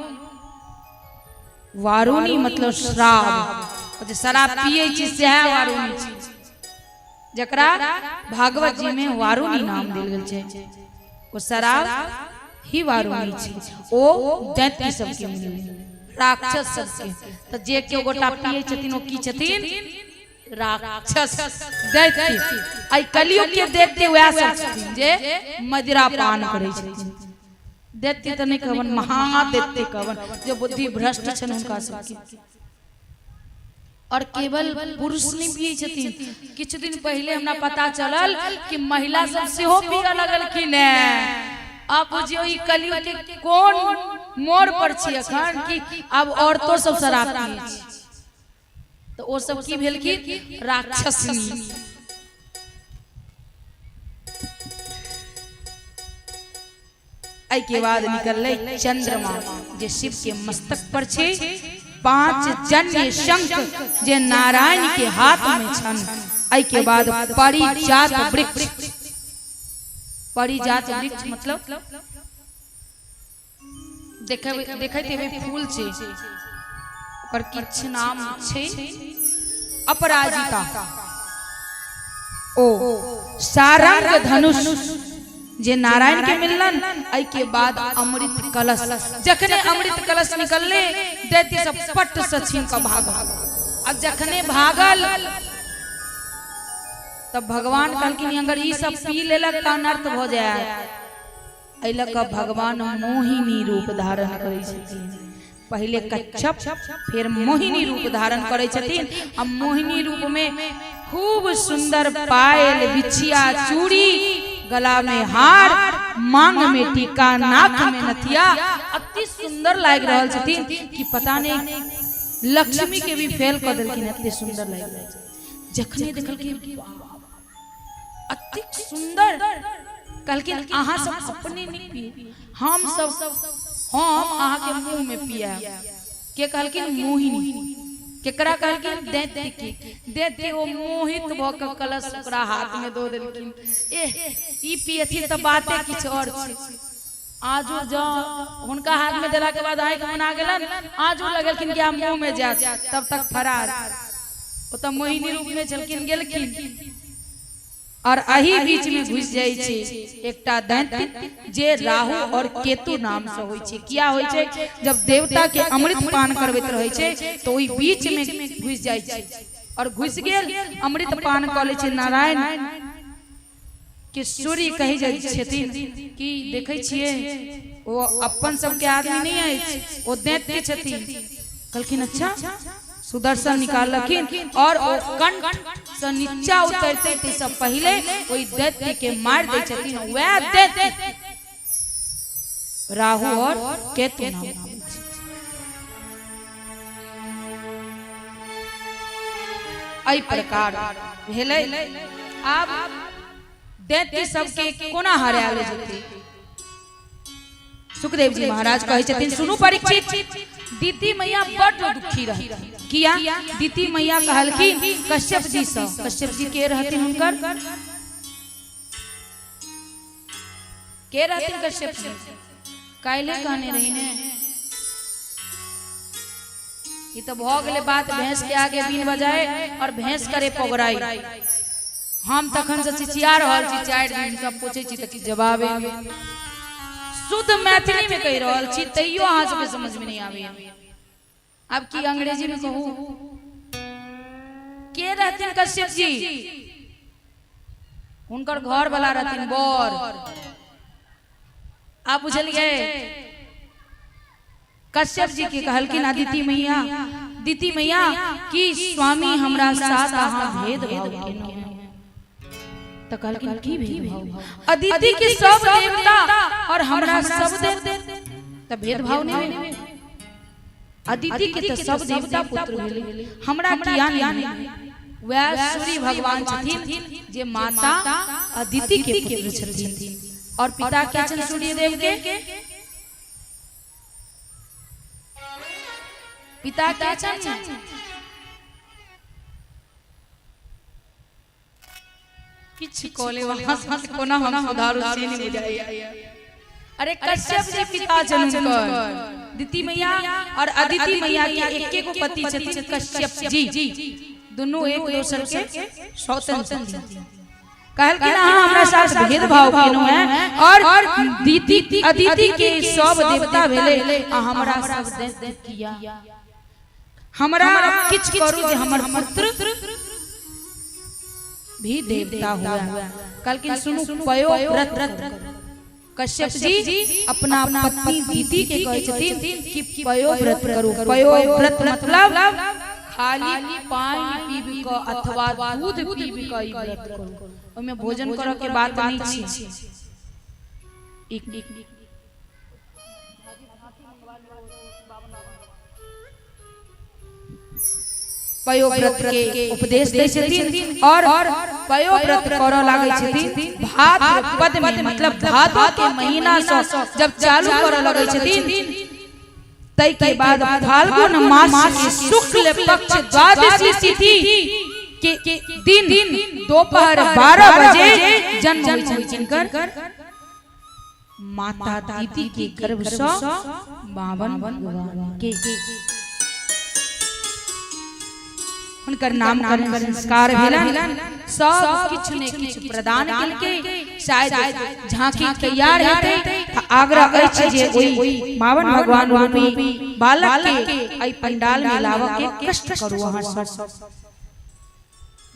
वारुणी मतलब श्राप, जे शराब पिए छी से है वारुणी छी। जकरा भागवत जी में वारुणी नाम देल गेल छै, ओ शराब ही वारुणी छी। ओ दैत्य सब के मिले, राक्षस सब के। त जे केओ गोटा पिए छथिन ओ की छथिन? राक्षस दैत्य। आई कलियुग के दैत्य वह सब छथिन जे मदिरा पान करे छथिन। दैत्य तो नहीं कहवन, महादैत्य कहवन, जो बुद्धि भ्रष्ट छन उनका सबके। और केवल पुरुष नहीं पिए छथिन। कुछ दिन पहले हमरा पता चलल कि महिला सब से हो पिए लगलखिन। अब बुझियो ई कलियुग के कौन मोड़ पर छी अखन कि अब औरतों सब शराब पिए छी। तो ओ सब की भेलखिन? राक्षसनी। आई के बाद निकलले चंद्रमा, जे शिव के मस्तक पर छे। 5 जन्य शंख जे नारायण के हाथ में छन। आई के बाद परिजात वृक्ष। परिजात वृक्ष मतलब देखते हुए फूल छे, ओकर किछ नाम छे अपराजिता। ओ सारंग धनुष जे नारायण के मिलन। आई के बाद अमृत कलश। जखने अमृत कलश निकलले दैत्य सब पट से छीन के भागल। अब जखने भागल तब भगवान कहलखिन अगर ई सब पी लेलक त अनर्थ भ जाय। अइलक भगवान मोहिनी रूप धारण करै छथिन। पहले कच्छप फिर मोहिनी रूप धारण करै छथिन। आ मोहिनी रूप में खूब सुंदर पायल, बिछिया, चूड़ी, गला में हार, मांग में टीका, नाक में नथिया, अति सुंदर लाग रहल छथिन कि पता नहीं लक्ष्मी के भी फेल कर देलखिन। अति सुंदर लाग रहल छथिन। जखने देखलखिन अति सुंदर कहलखिन अहाँ सब अपने नहीं पिए, हम अहाँ के मुंह में पिया। के कहलखिन मोहिनी। केकरा कहलखिन दैत्य वो मोहित भ के कलश ओकरा हाथ में दो देलखिन। ई पियथिन त बाते किछ और छै। आजू जा हुनका हाथ में देला के बाद आय के मना गेलन। आजू लगलखिन कि मुंह में जात, तब तक फरार। ओ त मोहिनी रूप में चलखिन गेलखिन और अही बीच में घुस जाय छै एकटा दैत्य जे राहु और केतु नाम से होय छै। किया होय छै? जब देवता के अमृत पान करबैत रहै छै तो ओई बीच में घुस जाय छै और घुस गेल अमृत पान क लै छै। नारायण के सूर्य कहि जाय छथिन कि देखै छियै ओ अपन सब के आदमी नहीं है, ओ दैत्य छथिन। कहलखिन अच्छा। सुदर्शन निकालखिन और ओ कंठ से नीचा उतरते थे सब पहले ओई दैत्य के मार दे छथिन। वह दैत्य राहु और केतु नाम छै। एहि प्रकार भेलै। आब दैत्य सबके कोना हरायल जेतै? सुखदेव जी महाराज कहै छथिन सुनू परीक्षित, दीति मैया बड़ दुखी रही। किया? दीति मैया कहलखिन कश्यप जी से। कश्यप जी के रहथिन हुनकर? के रहथिन कश्यप जी? काइले कहने रही ने। ये तो भ गेले बात भैंस के आगे बीन बजाए और भैंस करे पगड़ाई। हम तखन से चिचिया रहल छी 4 दिन सब पूछे छी त जवाबे नहीं। शुद्ध मैथिली में कह रहल छी तैयो अहाँ सबके समझ में नहीं आवे। अब की अंग्रेजी में कहूं? के रहथिन कश्यप जी? उनकर घर वाला रहथिन बर। आप बुझलिए? कश्यप जी के कहलखिन अदिति मैया, दीति मैया कि स्वामी हमरा साथ अहाँ भेदभाव केना? तो कहलखिन की भेदभाव? अदिति के सब देवता और हमरा सब देवता त भेदभाव नहीं। अदिति के तो सब देवता पुत्र भेले, हमरा किया नहीं? वह सूर्य भगवान छथिन जे माता अदिति के पुत्र छथिन और पिता के छन सूर्य देव के। पिता के छन किछ कोले वहां से कोना हम सुधारू से नहीं बुझाइया। अरे कश्यप जी पिता जनकर, दीति मैया और अदिति मैया के एके को पति छथिन कश्यप जी। दोनों एक दूसरे के सौतन छथिन। कहलखिन अहाँ हमरा साथ भेदभाव केनो है और दीति अदिति के सब देवता भेले आ हमरा सब दैत्य किया। हमरा किछ करू जे हमर पुत्र भी देवता हुआ। कहलखिन सुनु पयो व्रत। कश्यप जी अपना पत्नी दीति के कहै छथिन कि पयो व्रत करू। पयो व्रत मतलब खाली पानी पीब क अथवा दूध पीब क ई व्रत करू। ओमे भोजन करऽ के बात नहीं छै। पयो व्रत के उपदेश दै छथिन और पयो व्रत करऽ लागै छथिन। भाद्रपद में मतलब भादो के महीना से जब चालू करऽ लगै छथिन तै के बाद फाल्गुन मास के शुक्ल पक्ष द्वादशी तिथि के दिन दोपहर 12 बजे जन्म होइ छनि जिनकर माता दीति के गर्भ से 52 भगवान के उनकर नामकरण संस्कार भेलन। सब किछ ने किछ प्रदान केलके। शायद झांकी तैयार हेतै। आग्रह अछि जे ओई 52 भगवान रूपी बालक के एई पंडाल में लावऽ के कष्ट करू अहाँ सब।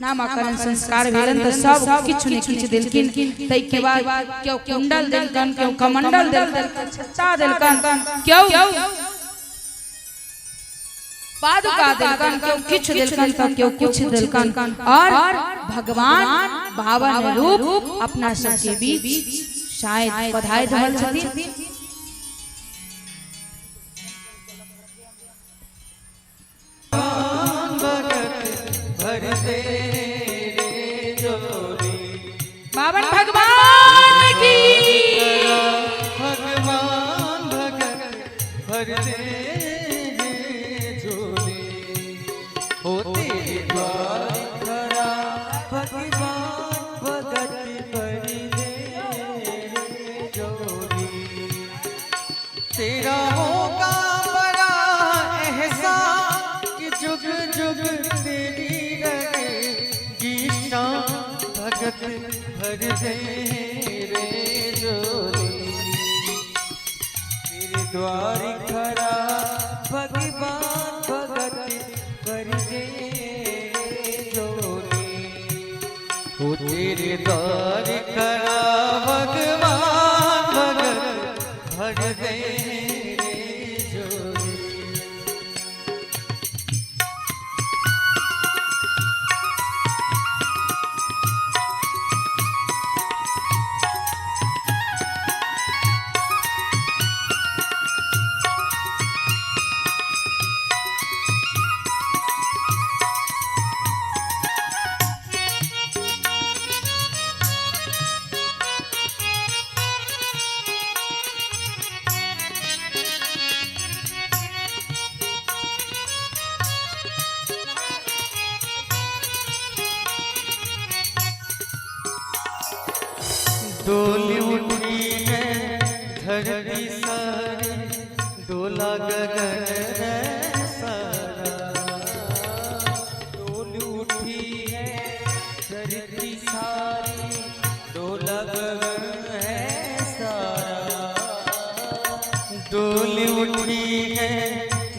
नामकरण संस्कार भेलन तो सब किछु ने किछु देलकिन। तै के बाद केओ कुंडल देलकन, केओ कमंडल देलकन, छत्ता देलकन, केओ पादुका देलकन, केओ किछु देलकन तो केओ कुछ देलकन। और भगवान बावन रूप अपना सबके बीच शायद पधार रहल छथिन। बावन भगवान की भगवान भगत भर दे जोड़ी हो तेरे द्वार खड़ा भगवान भगत भर दे जोड़ी। तेरा होगा बड़ा एहसान कि जुग जुग तेरी रहेगी शान भगत भर दे रे जोड़ी। तेरे द्वार खड़ा भगवान भगत भर दे जोड़ी हो तेरे द्वार खड़ा भगवान भगत भर दे रे जोड़ी। डोली उठी है धरती सारी, डोला गगन है सारा। डोली उठी है धरती सारी, डोला गगन है सारा। डोली उठी है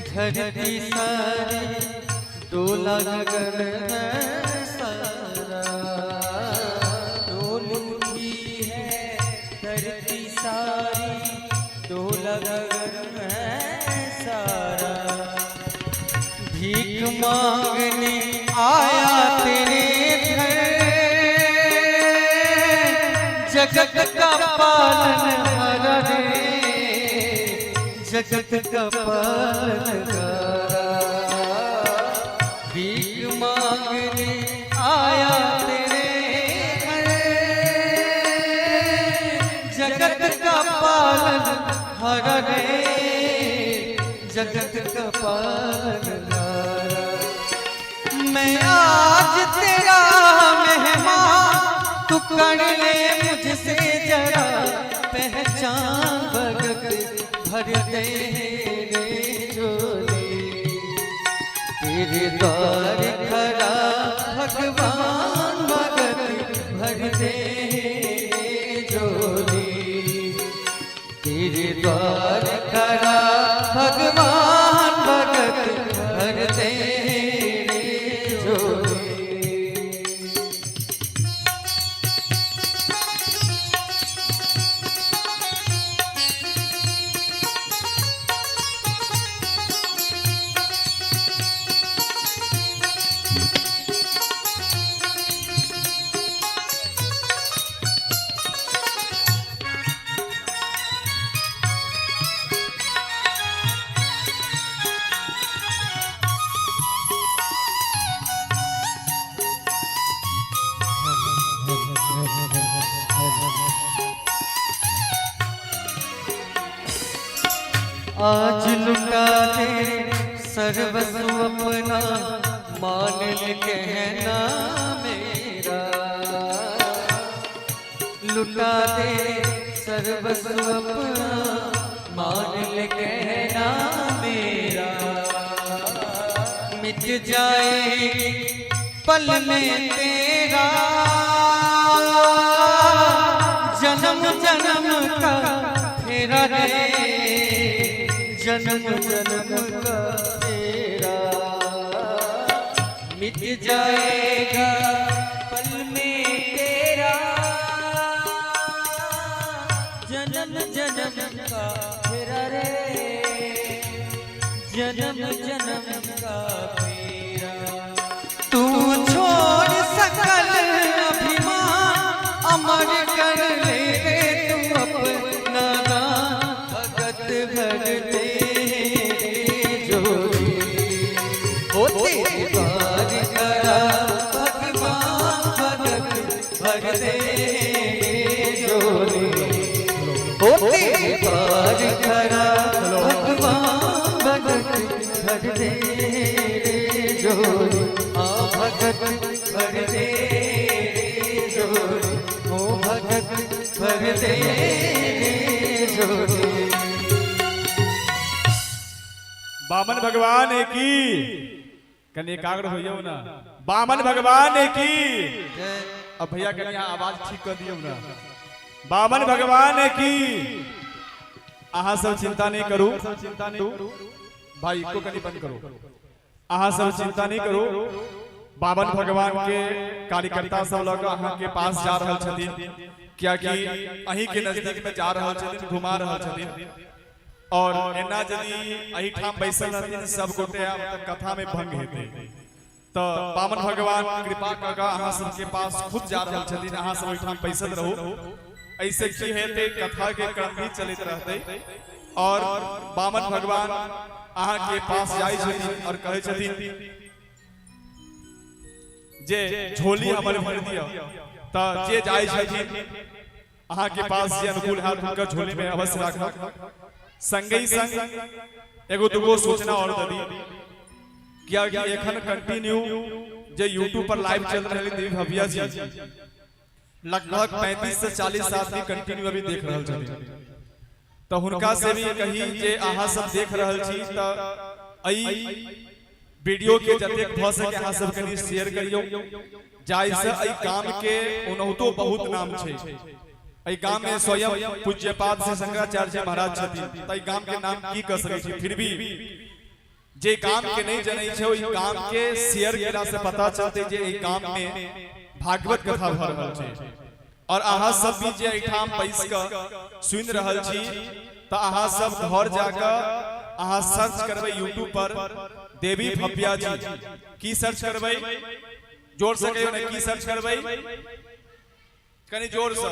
धरती सारी, डोला गगन है सारा। धरती सारी डोला गगन है सारा। भीख मांगने आया तेरे घर, जगत का पालनहारा रे, जगत का पालनहारा। भीख मांगने आया जगत का पालन हर रे, जगत का पालन हर। मैं आज तेरा मेहमान, तू कर ले मुझसे जरा पहचान भगत भर दे रे जोड़ी। तेरे द्वार खड़ा भगवान भगत भर दे जोड़ी। तेरे द्वार खड़ा भगवान भगत भर दे जोड़ी। आज लुटा दे सर्वस्व अपना, मान ले कहना मेरा। लुटा दे सर्वस्व अपना, मान ले कहना मेरा। मिट जाए पल में तेरा जन्म जन्म का फेरा रे, जन्म जन्म का तेरा। मिट जाएगा जान ले रे तू अपना दान भगत भर दे जोड़ी ओ तेरी बार करा भगवान भगत भर दे जोड़ी ओ तेरी बार करा भगवान भगत भर दे जोड़ी आ भगत भर दे जोड़ी ओ भगत भर दे जोड़ी। बामन भगवान की कन्या एकाग्र हो जाओ ना। बामन भगवान की अब भैया कन्या आवाज ठीक कर दियो ना। बामन भगवान की आहा सब चिंता नहीं करो, चिंता नहीं भाई को कनी बंद करो। आहा सब चिंता नहीं करो। बामन भगवान के कार्यकर्ता सब लोग अहाँ के पास जा रहल छथिन, क्या कि अहीं के नजदीक में जा रहल छथिन, घुमा रहल छथिन। और एना यदि अही ठाम बैसल रहथिन सब गोटे कथा में भंग हेते तो बामन भगवान कृपा क अहाँ सबके पास खुद जा रहल छथिन, अहाँ सब ठाम बैसल रहो। ऐसे की हेते कथा के क्रम भी चलित रहते और बामन भगवान अहाँ के पास जाय छथिन और कहे छथिन जे झोली हमर भर दिया। त जे जाय छथिन अहाँ के पास जे अनुकूल हाथ उनका झोली में अवश्य राखब। संगई संग एगो दुगो सूचना और दी क्या कि एखन कंटिन्यू जे YouTube पर लाइव चल रहे देवी भव्या जी लगभग 35 से 40 आदमी कंटिन्यू अभी देख रहल छथिन। तो हुनका से भी कही जे आहा सब देख रहल छी त अई वीडियो के जतेक भ सके आहा सब कनी शेयर करियो, जाय से अई काम के उनहुतो बहुत नाम छै। अई गांव में स्वयं पूज्यपाद से शंकराचार्य महाराज छथिन, तई गांव के नाम की कह सकै छी। फिर भी जे गांव के नहीं जनै छै ओई गांव के शेयर केला से पता चलते जे एई गांव में भागवत कथा भ रहल छै। और आहा सब भी जे एठाम बैस क सुन रहल छी त आहा सब घर जाकर आहा सर्च करबै YouTube पर देवी भव्या जी। की सर्च करबै जोर से कहियो ने, की सर्च करबै कनी जोर से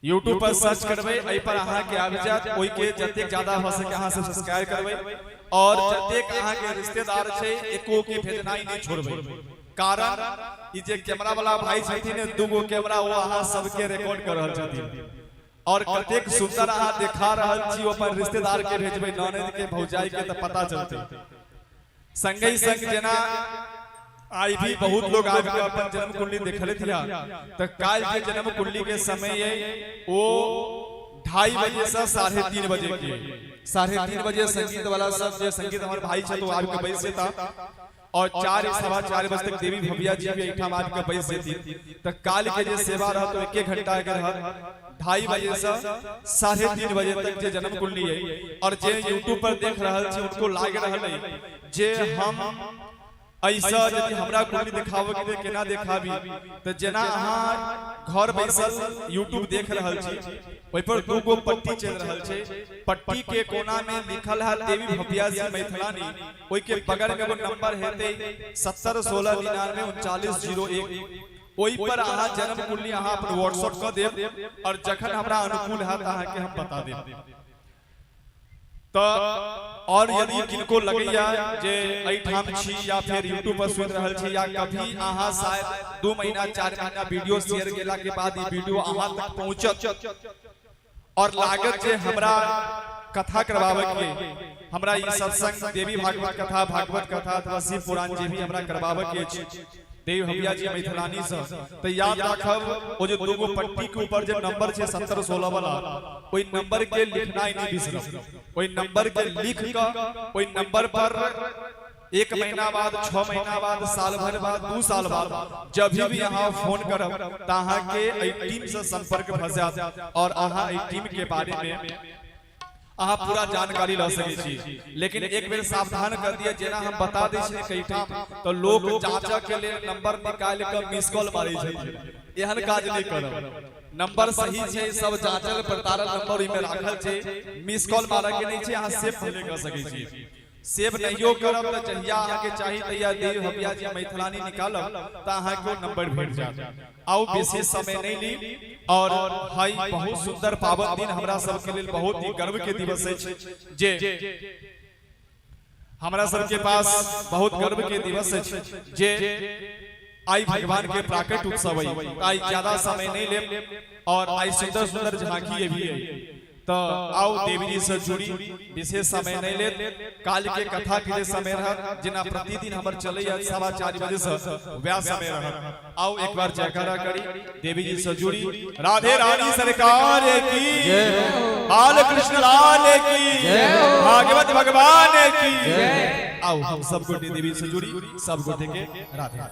YouTube पर सर्च करबै। एहि पर अहाँ के आबि जात, ओइ के जतेक ज्यादा हो सके अहाँ सब सब्सक्राइब करबै और जतेक अहाँ के रिश्तेदार छै एको के भेजनाई नहीं छोड़बै। कारण ई जे कैमरा वाला भाई छथिन दुगो कैमरा वो अहाँ सबके रिकॉर्ड कर रहल छथिन और कतेक सुंदर अहाँ देखा रहल छी अपन रिश्तेदार के भेजबै, ननद के भौजाई के त पता चलते। संगई संग जेना आई भी बहुत लोग आज के अपन जन्म कुंडली देखले थिया तो काल के जन्म कुंडली के समय वो 2:30 बजे से 3:30 बजे के 3:30 बजे संगीत वाला सब जे संगीत हमारे भाई छ तो आज के बैसे था और 4:15 बजे तक देवी भव्या जी भी एठाम आज के बैसे थी। तो काल के जे सेवा रह तो 1 घंटा के रह 2:30 बजे से 3:30 बजे तक जे जन्म कुंडली है। और जे YouTube पर देख रहल छी उनको लाग रहल है जे हम ऐसा यदि हमरा कुंडली दिखावे के केना देखाबी तो जेना अहाँ घर बैसल YouTube देख रहल छी ओइ पर दूगो पट्टी चल रहल छै। पट्टी के कोना में लिखल है देवी भव्या जी मैथिलानी, ओइ के बगल में एगो नंबर हेते 70 16 99 3901। ओइ पर अहाँ जन्म कुंडली अहाँ अपन WhatsApp क देब और जखन हमरा अनुकूल है अहाँ के हम बता देब। तो और यदि किनको लगैया जे एठाम छी या फिर YouTube पर सुन रहल छी या कभी अहाँ शायद 2 महीना 4 महीना वीडियो शेयर केला के बाद ये वीडियो अहाँ तक पहुंचत और लागत जे हमरा कथा करवावे के हमरा ई सत्संग देवी भागवत कथा अथवा शिव पुराण जे भी हमरा करवावे के छै देवी भव्या जी मैथिलानी से तो याद राखब ओ जे दूगो पट्टी के ऊपर जे नंबर छै 70 16 वाला ओइ नंबर के लिखना ही नहीं बिसरब। ओइ नंबर के लिख क ओइ नंबर पर 1 महीना बाद 6 महीना बाद साल भर बाद 2 साल बाद जब भी अहाँ फोन करब त अहाँ के एई टीम से संपर्क भ जात और अहाँ एई टीम के बारे में अहाँ पूरा जानकारी ल सकै छी। लेकिन एक बेर सावधान कर दिया जेना हम बता दै छी कई ठाम तो लोग जांच के लिए नंबर निकाल के मिस कॉल मारै छै। एहन काज नहीं करब। नंबर सही छै, सब जांचल प्रतारक नंबर में राखल छै, मिस कॉल मारे के नहीं छै, अहाँ सेव भले कर सकै छी। सेव नहियो करब त जहिया आके चाही तैया देव हबिया जी मैथिलानी निकालब त अहाँ को नंबर भेट जात। आओ विशेष समय नहीं ली और हाई बहुत सुंदर पावन दिन हमरा सब के लिए बहुत ही गर्व के दिवस है जे हमरा सब के पास बहुत गर्व के दिवस है जे आई भगवान के प्राकट उत्सव है। आई ज्यादा समय नहीं ले और आई सुंदर सुंदर झांकी भी है तो आओ देवी जी से जुड़ी विशेष समय नहीं ले काल के कथा के समय रह जिना प्रतिदिन हमर चले 4:15 बजे से व्यास समय रह। आओ एक बार जयकारा करी देवी जी से जुड़ी। राधे रानी सरकार की जय, बाल कृष्ण लाल की जय, भागवत भगवान की जय। आओ हम सब गोटे देवी से जुड़ी सब गोटे के राधे।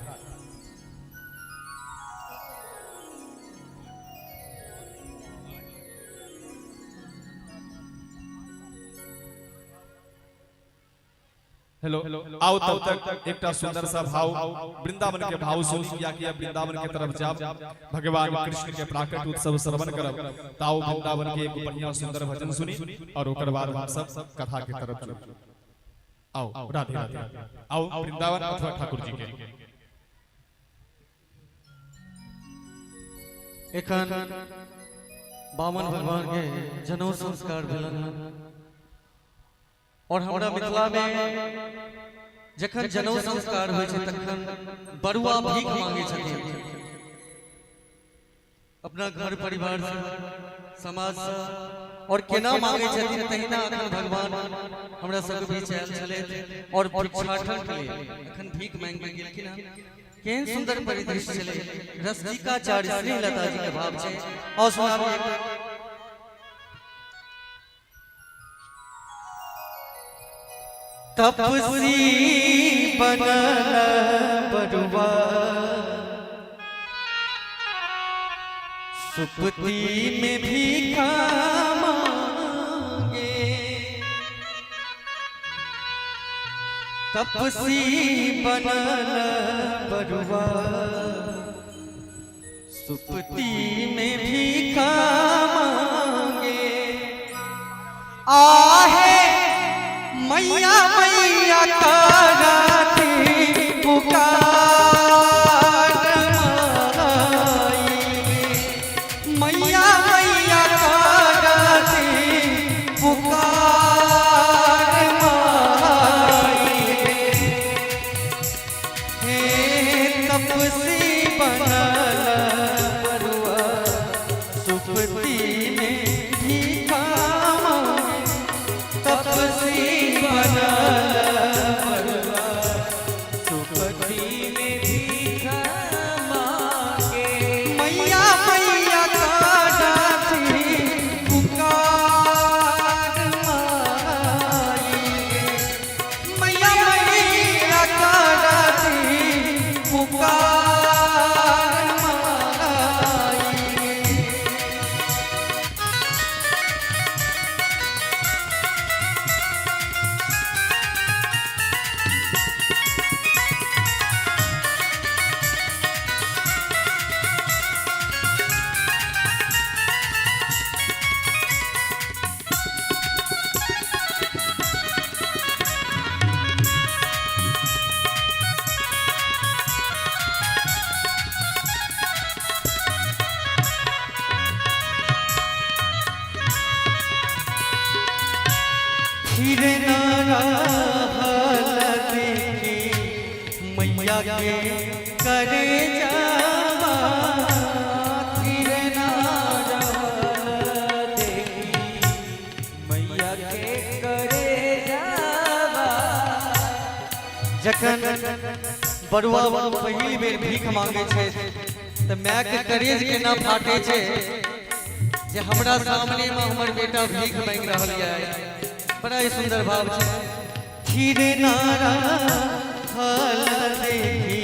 हेलो आओ तब तक एक सुंदर सा भाव वृंदावन के भाव सुनी या कि वृंदावन के तरफ जाब भगवान कृष्ण के प्राकट उत्सव श्रवण करब ताओ वृंदावन के एक बढ़िया सुंदर भजन सुनी और ओकर बाद हम सब कथा के तरफ चलब। आओ राधे राधे। आओ वृंदावन अथवा ठाकुर जी के एखन बामन भगवान के जनेऊ संस्कार भेलन और हमरा मिथिला में जखन जनेऊ संस्कार होइ छै तखन बरुआ भीख मांगे छथिन अपना घर परिवार से समाज से और केना मांगे छथिन तहिना अखन भगवान हमरा सब बीच आयल छले और भिक्षाटन के लिए अखन भीख मांग के गेलखिन हन। केहन सुंदर परिदृश्य छले रसिकाचार्य श्री लता जी के भाव छै और सुनाबी। तपसी बनल बरुआ सुपती में भीखा मांगे। तपसी बनल बरुआ सुपती में भीखा मांगे। आहे मैया मैया कराती पुकार माई, मैया मैया कराती पुकार माई। हे तपसी बनल बरुआ सुपती में भीखा मांगे। तपसी मैया के करे जावा फिर ना देखी मैया के करे जावा। जखन बरुआ पहिल बेर भीख मांगे छे त माय के करेज के ना फाटे छे जे हमरा सामने में हमर बेटा भीख मांग रहल है। बड़ा ही सुंदर भाव है। खीर नारा फल देखी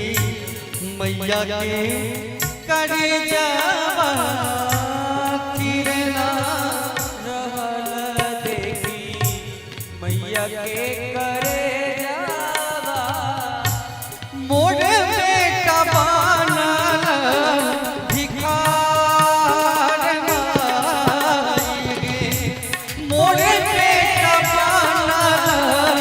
मैया के करे जावा खीर नारा देखी मैया के करे जावा। मोर बेटा बनल भिखार माई गे मोर बेटा बनल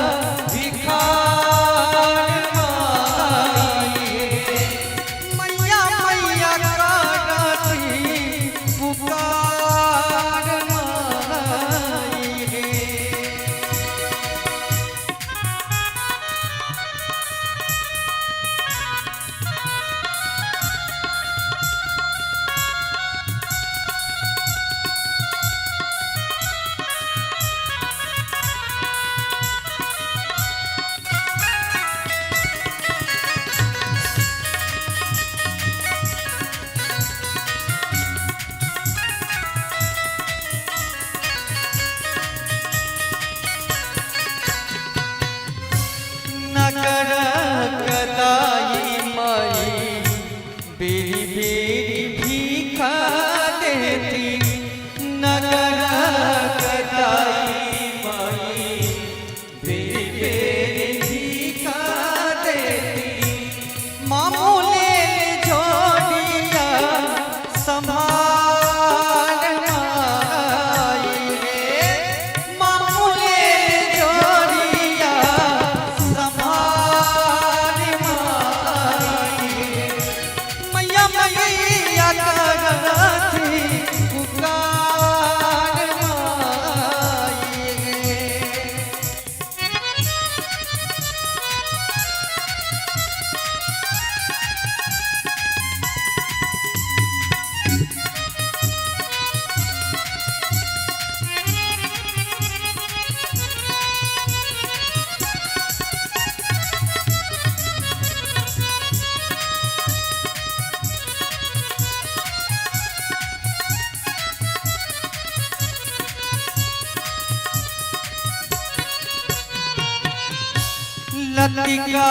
लतिका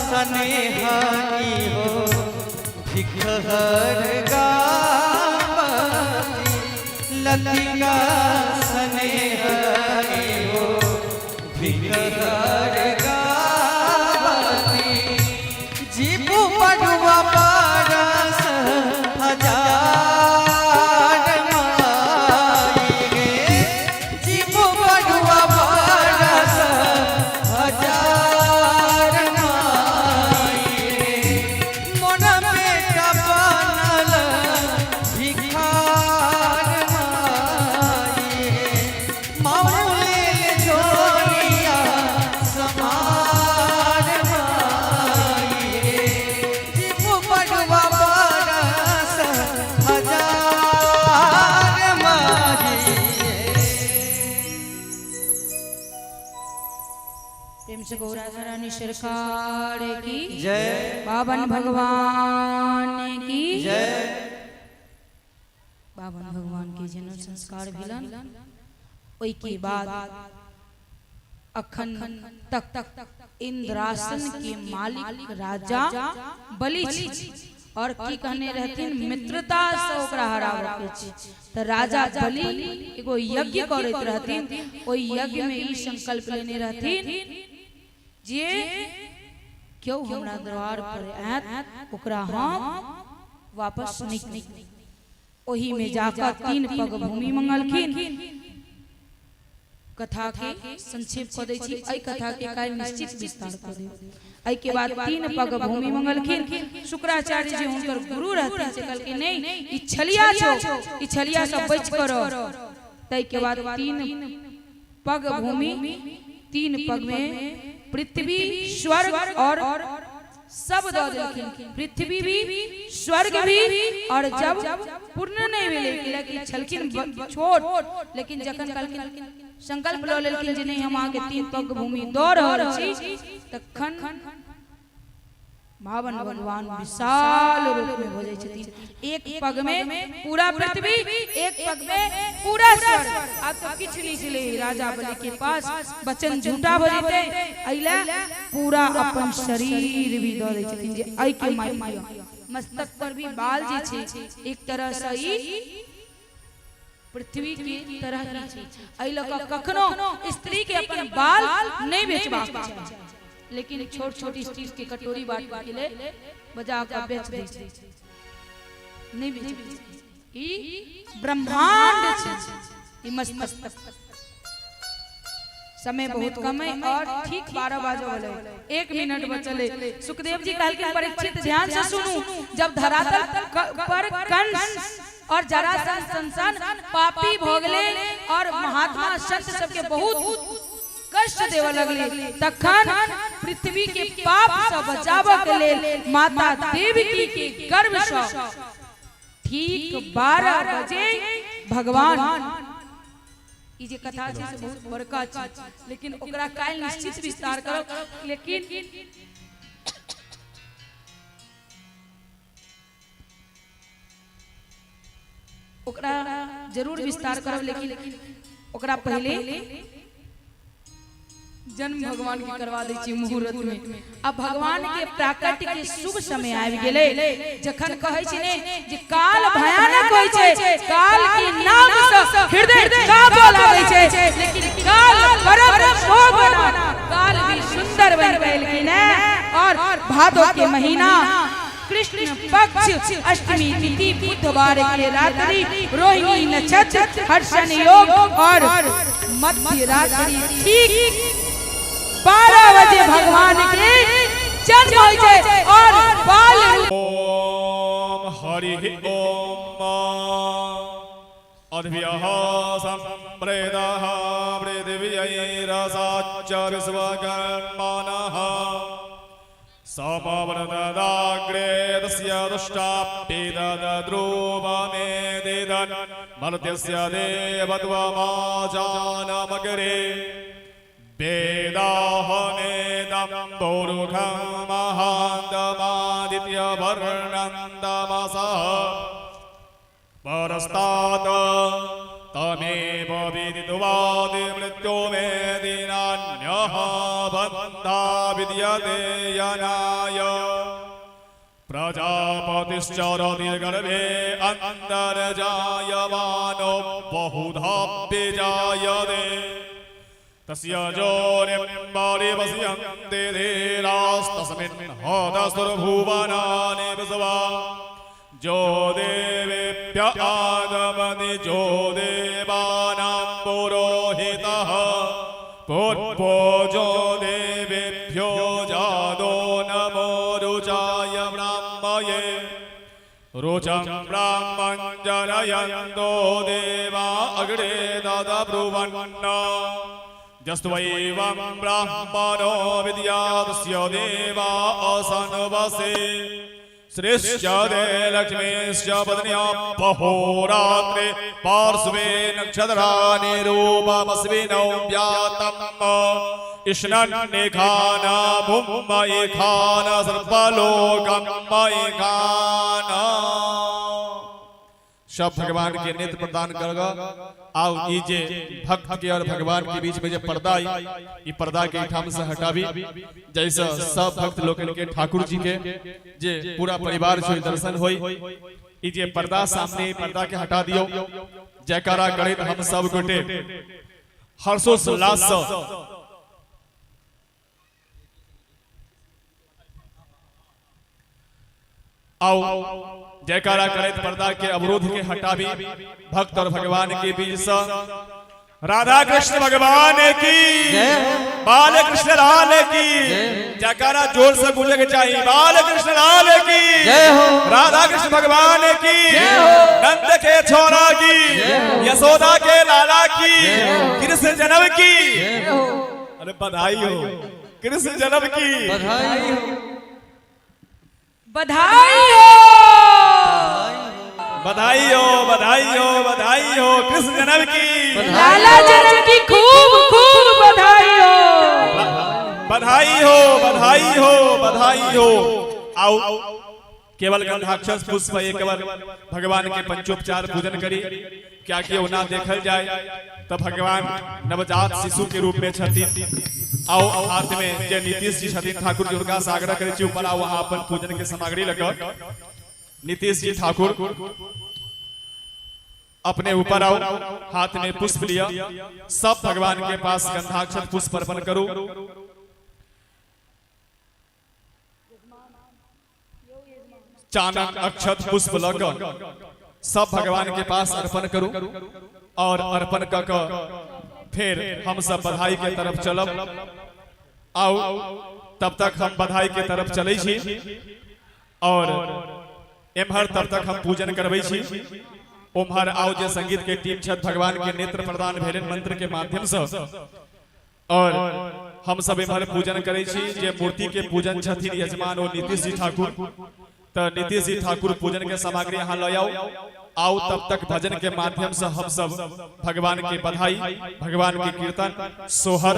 स्नेहा की हो भिखहर गावती लतिका स्नेहा की हो भिखहर गावती जीबू पड़ुआ पारस हजार माई गे जीबू पड़ुआ पारस हजार माई गे मन बेटा बनल भिखार माई गे मौले झोलिया समार माई गे जीबू पड़ुआ पारस हजार माई गे। प्रेम से गौरा रानी सरकार की जय पावन भगवान की जय पावन भगवान के जन्म संस्कार भेलन ओई के बाद अखन तक इंद्रासन के मालिक राजा बलि छी और की कहने रहथिन मित्रता से ओकरा हरावे के छी त राजा बलि एगो यज्ञ करैत रहथिन ओई यज्ञ में ई संकल्प लेने रहथिन जे क्यों हमरा द्वार पर आत ओकरा हम वापस नहीं ओही में जाकर 3 पग भूमि मंगलखिन कथा के संक्षेप क दै छी एई कथा के काल निश्चित विस्तार क देब एई के बाद 3 पग भूमि मंगलखिन शुक्राचार्य जी हुनकर गुरु रहथिन से कहलखिन नहीं ई छलिया छो ई छलिया से बच करो तई के बाद 3 पग भूमि 3 पग में पृथ्वी स्वर्ग और सब दो देलखिन पृथ्वी भी स्वर्ग भी और जब पूर्ण नहीं भेले कि छलखिन छोट लेकिन जखन कहलखिन संकल्प ल लेलखिन जे नहीं हम आगे 3 पग भूमि दो रहल छी तखन भावन भगवान विशाल रूप में हो जाय छथिन एक पग में पूरा पृथ्वी एक पग में पूरा स्वर्ग अब तो किछ नहीं चले राजा बलि के पास वचन झूठा भ जेते अइला पूरा अपन शरीर भी द दै छथिन जे आई के माय मस्तक पर भी बाल जे छे एक तरह से ई पृथ्वी की तरह ही छे अइ लक कखनो स्त्री के अपन बाल नहीं बेचबाक चाही लेकिन छोट छोटी चीज के कटोरी बांटने के लिए बजा का बेच दे नहीं बेच ई ब्रह्मांड छे ई मस्तक समय बहुत कम है और ठीक 12 बजे वाले 1 मिनट बचले सुखदेव जी कहलखिन परीक्षित ध्यान से सुनू जब धरातल पर कंस और जरासंध संसन पापी भोगले और महात्मा संत सबके बहुत कष्ट देव लगले तखन पृथ्वी के पाप से बचाव के लेल माता देवकी के गर्भ से ठीक 12 बजे भगवान ई जे कथा छै से बहुत बड़का छै लेकिन ओकरा काल निश्चित विस्तार करब लेकिन ओकरा जरूर विस्तार करब लेकिन ओकरा पहले जन्म भगवान के करवा दै छी मुहूर्त में अब भगवान के प्राकट्य के शुभ समय आबि गेलै जखन कहै छी ने जे काल भयानक होय छै काल के नाम से हृदय कांपे लागै छै लेकिन काल परम शोभना काल भी सुंदर बन गेल कि ने और भादो के महीना कृष्ण पक्ष अष्टमी तिथि बुधवार के रात्रि रोहिणी नक्षत्र हर्षण योग और मध्य रात्रि ठीक 12 बजे भगवान के जन्म होय छै और बाल ओम हरि ओम अद्भ्यः संप्रेदः पृथिव्यैरसाच्च विश्वकर्मणः सपवर्तदाग्रे तस्य दुष्टाप्येतद्रूपमेदिदन् मर्त्यस्य देवत्वमाजानमग्रे वेदाहमेदं पौरुखं महान्तमादित्यवर्णं तमसः परस्तात् तमेव विदित्वा मृत्यो मेदि नान्यः बन्धा विद्यते यनाय प्रजापतिश्च रतिर्गर्भे अन्तर्जायमानो बहुधा विजायते तस्य जोनिम्बरिवस्यन्ते धीरास्तस्मिन् हतस्तुर्भुवनानि विश्वा जो देवेभ्य आगमति जो देवानां पुरोहितः पूर्वो जो देवेभ्यो जातो नमो रुचाय ब्राह्मये रुचं ब्राह्मं जनयन्तो देवा अग्रे ददब्रुवन्न जस्त्वैवं ब्राह्मणो विद्यातस्य देवा असन्वसे श्रेष्ठदे लक्ष्मीश्च पत्न्या बहोरात्रे पार्श्वे नक्षत्राणि रूपमस्मिनौ व्यातम् इष्णन्निखाना मुम्मयिखाना सर्वलोकमयिखाना सब भगवान के नेत्र प्रदान करेगा। आओ ई जे भक्त के और भगवान के बीच में जो पर्दा आई ई पर्दा के ठाम से हटावी जैसा सब भक्त लोग के ठाकुर जी के जे पूरा परिवार से दर्शन होई ई जे पर्दा सामने पर्दा के हटा दियो जयकारा करे हम सब गोटे हर्षोल्लास से आओ जयकारा करे पर्दा के अवरोध के हटावी भक्त और भगवान के बीच से राधा कृष्ण भगवान की बाल कृष्ण लाल की जयकारा जोर से गूंजे के चाहिए बाल कृष्ण लाल की राधा कृष्ण भगवान की नंद के छोरा की यशोदा के लाला की कृष्ण जन्म की अरे बधाई हो कृष्ण जन्म की बधाई हो बधाई हो बधाई हो बधाई हो बधाई हो कृष्ण जन्म की लाला जन्म की खूब खूब बधाई हो बधाई हो बधाई हो बधाई हो। आओ केवल गंधाक्षर पुष्प एक बार भगवान के पंचोपचार पूजन करी क्या कि ना देखल जाए तो भगवान नवजात शिशु के रूप में छथि। आओ हाथ में जे नीतीश जी छथि ठाकुर जी उनका सागर करे छी ऊपर आओ वहां अपन पूजन के सामग्री लगा नीतीश जी ठाकुर अपने ऊपर आओ हाथ में पुष्प लिया सब भगवान के पास गंधाक्षर पुष्प अर्पण करो। चानन अक्षत पुष्प लगा सब भगवान के पास अर्पण करो और अर्पण कर फिर हम सब बधाई के तरफ चलब। आओ तब तक हम बधाई के तरफ चले छी और एम्हर तब तक हम पूजन करबै छी। ओम्हर आओ जे संगीत के टीम छत भगवान के नेत्र प्रदान भेलन मंत्र के माध्यम से और हम सब एम्हर पूजन करे छी जे मूर्ति के पूजन छथिन यजमान और नीतीश जी ठाकुर तो नीतीश जी ठाकुर पूजन के सामग्री यहाँ ले आओ। आओ तब तक भजन के माध्यम से हम सब भगवान की बधाई भगवान की कीर्तन सोहर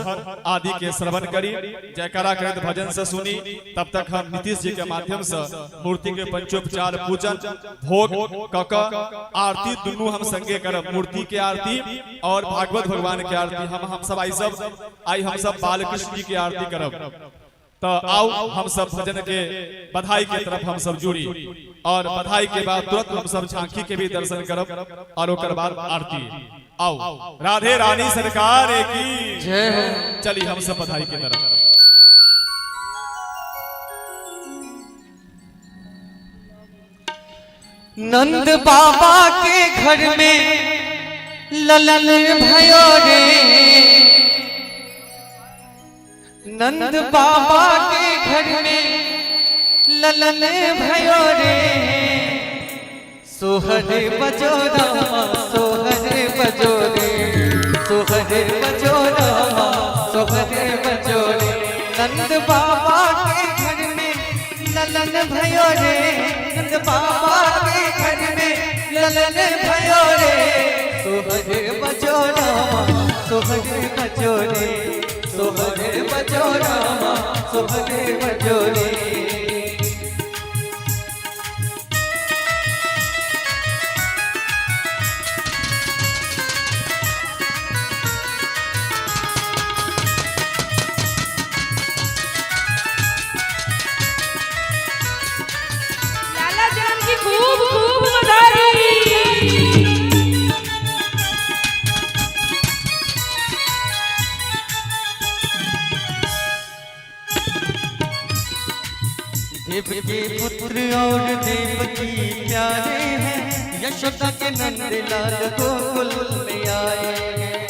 आदि के श्रवण करी जयकारा करित भजन से सुनी। तब तक हम नीतीश जी के माध्यम से मूर्ति के पंचोपचार पूजन भोग कक आरती दोनों हम संगे करब मूर्ति के आरती और भागवत भगवान के आरती हम सब आई हम सब बालकृष्ण जी की आरती करब। तो आओ हम सब भजन के बधाई के तरफ हम सब जुड़ी और बधाई के बाद तुरंत हम सब झांकी के भी दर्शन करब और ओकर बाद आरती। आओ राधे रानी सरकार की जय हो। चलिए हम सब बधाई के तरफ। नंद बाबा के घर में ललन भयो रे नंद बाबा के घर में ललन भयो रे सोहर बजो रामा सोहर बजो रे सोहर बजो रामा सोहर बजो रे नंद बाबा के घर में ललन भयो रे नंद बाबा के घर में ललन भयो रे सोहर बजो रामा सोहर बजो रे सोहर बजो रामा सोहर बजो रे। खूब खूब बधाई। देव के पुत्र और देवकी प्यारे हैं, यशोदा के नंद लाल गोकुल में आए हैं।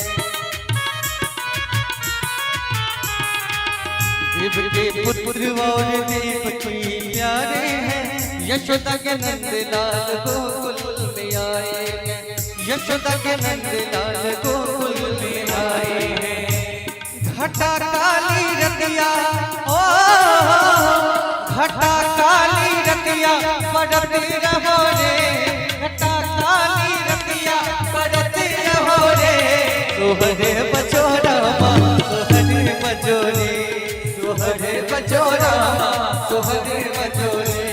देव के पुत्र और देवकी प्यारे हैं, यशोदा के नंद लाल गोकुल में आए हैं। यशोदा के नंद लाल गोकुल में आए हैं। घटा काली रतिया ओ घटा काली रतिया पड़ती रहो रे, घटा काली रतिया पड़ती रहो रे। सोहरे बजो रामा सोहरे बजो रे, सोहरे बजो रामा सोहरे बजो रे।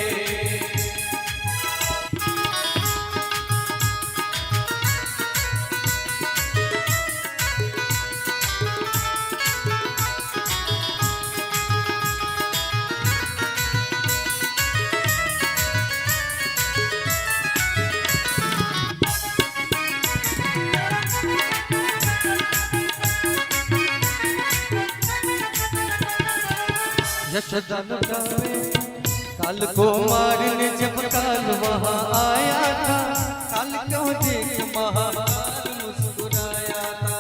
यशोदा न गावे काल को मारने जब काल वहाँ आया था, काल क्यों देख महाकाल मुस्कुराया था।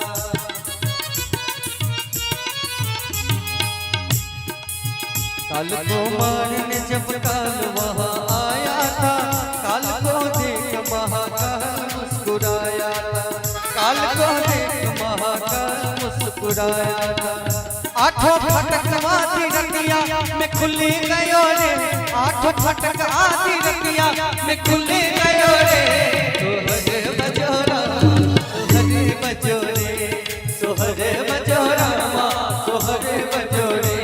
काल को मारने जब काल वहाँ आया था, काल को देख महाकाल मुस्कुराया था। काल को देख महाकाल मुस्कुराया था। आठों फटक आधी रतिया में खुली गयो रे, आठों फटक आधी रतिया में खुली गयो रे। सोहरे बजो रामा सोहरे बजो रे, सोहरे बजो रामा सोहरे बजो रे।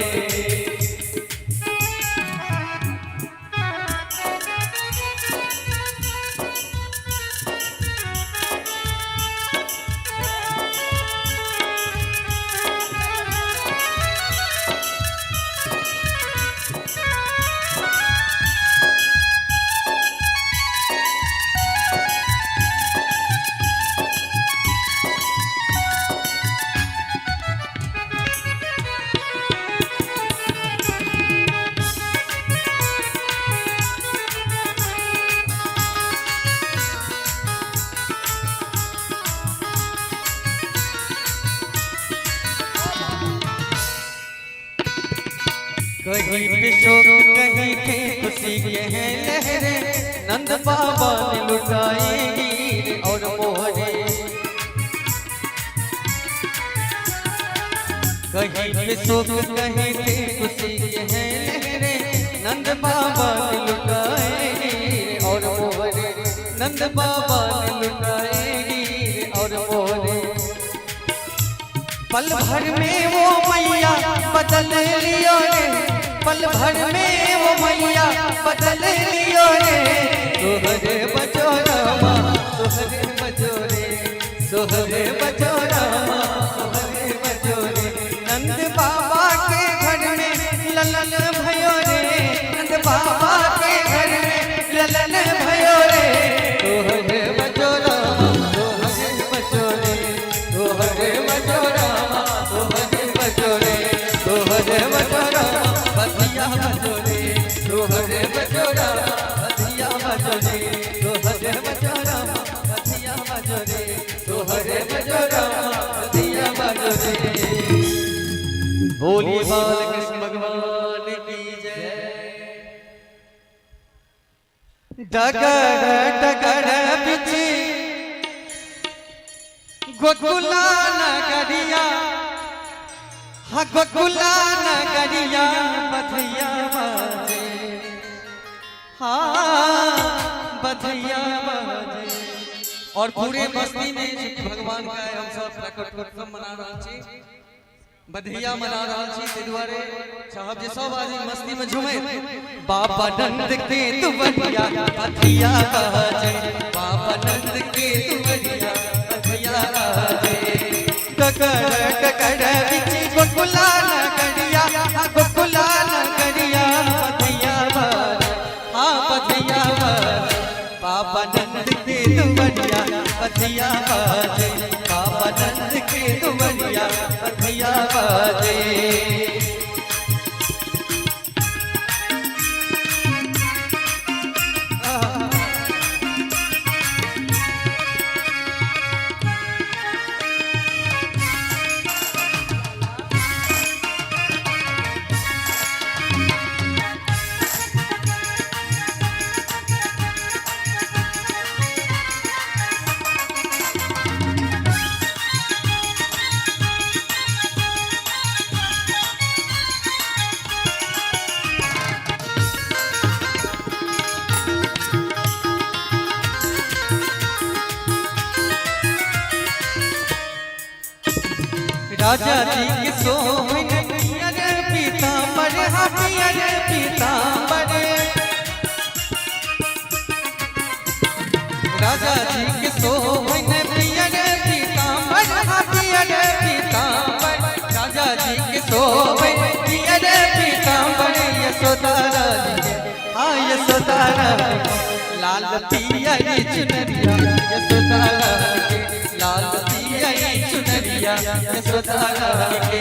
कहीं पे शोक कहीं पे खुशी के हैं लहरें, नंद बाबा ने लुटाए हीरे और मोहरे। कहीं पे शोक कहीं पे खुशी के हैं लहरें, नंद बाबा ने लुटाए हीरे और मोहरे। नंद बाबा ने लुटाए हीरे और मोहरे। पल भर में वो मैया बदल लियो रे, पल भर में वो मैया बदल लियो रे। सोहरे बजो रामा सोहरे बजो रे, सोहरे बजो रामा सोहरे बजो रे। नंद बाबा के घर में ललन भयो रे, नंद बाबा के घर में ललन भयो रे। सोहरे बजो रामा सोहरे बजो रे, सोहरे बजो रामा सोहरे बजो रे। सोहरे बजो रामा बधिया बजो रे, सोहरे बजो रामा बधिया बजो रे, सोहरे बजो रामा बधिया बजो रे, सोहरे बजो रामा बधिया बजो रे। बोलिए बालकृष्ण भगवान की जय। डगर डगर बिछी गोकुला नगरिया, हाँ गोकुला नगरिया बधैया बाजे, हाँ बधैया बाजे। और पूरे बस्ती में चूंकि भगवान का हम सब प्रकट उत्सव मना रहा छी, बधैया मना रहा छी, ते दुआरे साहब जे सब आज मस्ती में झूमे। बाबा नंद के तू बढ़िया बधैया बाजे, बाबा नंद के तू बढ़िया बधैया बाजे। डगर डगर बिछी गोकुला नगरिया, गोकुला नगरिया बधैया बाजे, हाँ बधैया बाजे। बधिया बाजे बाबा नंद के दुवरिया बधिया बाजे। राजा जी के सोहन पियर पीतांबर हा पियर पीतांबर। राजा जी के सोहन पियर पीतांबर हा पियर पीतांबर। राजा जी के सोहन पियर पीतांबर। यशोदा रानी हाँ यशोदा रानी लाल पियर चुनरिया यशोदा रानी लाल पियर चुनरिया यशोदा रानी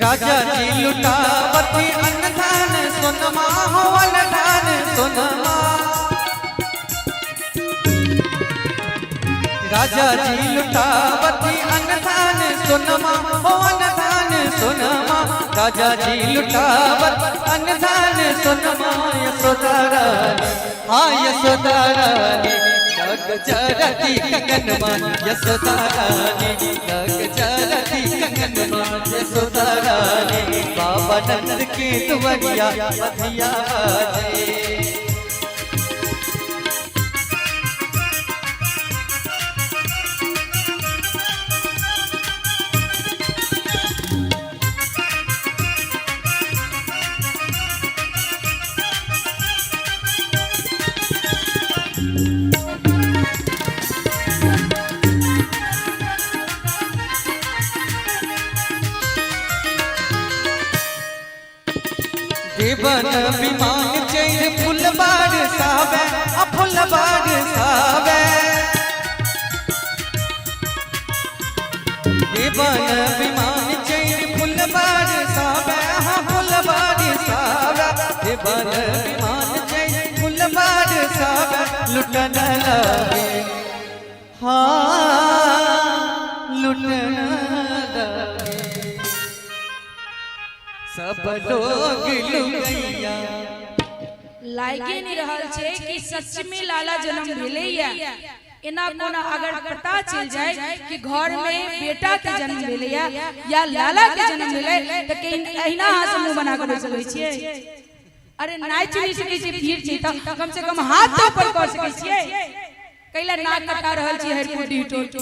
राजा जी लुटावती अन्नधान सोनमा हो अन्नधान सोनमा। राजा जी लुटावती अन्नधान सोनमा हो अन्नधान सोनमा। राजा जी लुटावत अन्नधान सोनमा। यशोदा रानी हाँ यशोदा रानी लग जरती गगनमा यशोदा रानी लग जरती गगनमा यशोदा रानी। बाबा नंद के दुवरिया बधिया बाजे। देवन विमान चैर फुलबार सावे फुलबार सावे। देवन विमान चैर फुलबार सावे हाँ फुलबार सावे। देवन विमान चैर फुलबार सावे लुटन लागे हाँ लुटन लागे सब लोग लुगैया। लागे नहीं रहल छे कि सच में लाला जन्म भेले या एना कोना अगर पता चल जाए कि घर में बेटा के जन्म भेले या लाला के जन्म भेले त के एहिना हाथ मुंह बना के बैठ सकै छियै। अरे नाच नहीं सकै छी भीड़ छी त कम से कम हाथ तो ऊपर कर सकै छियै। कैला नाक कटा रहल छी हर कुटी टोट।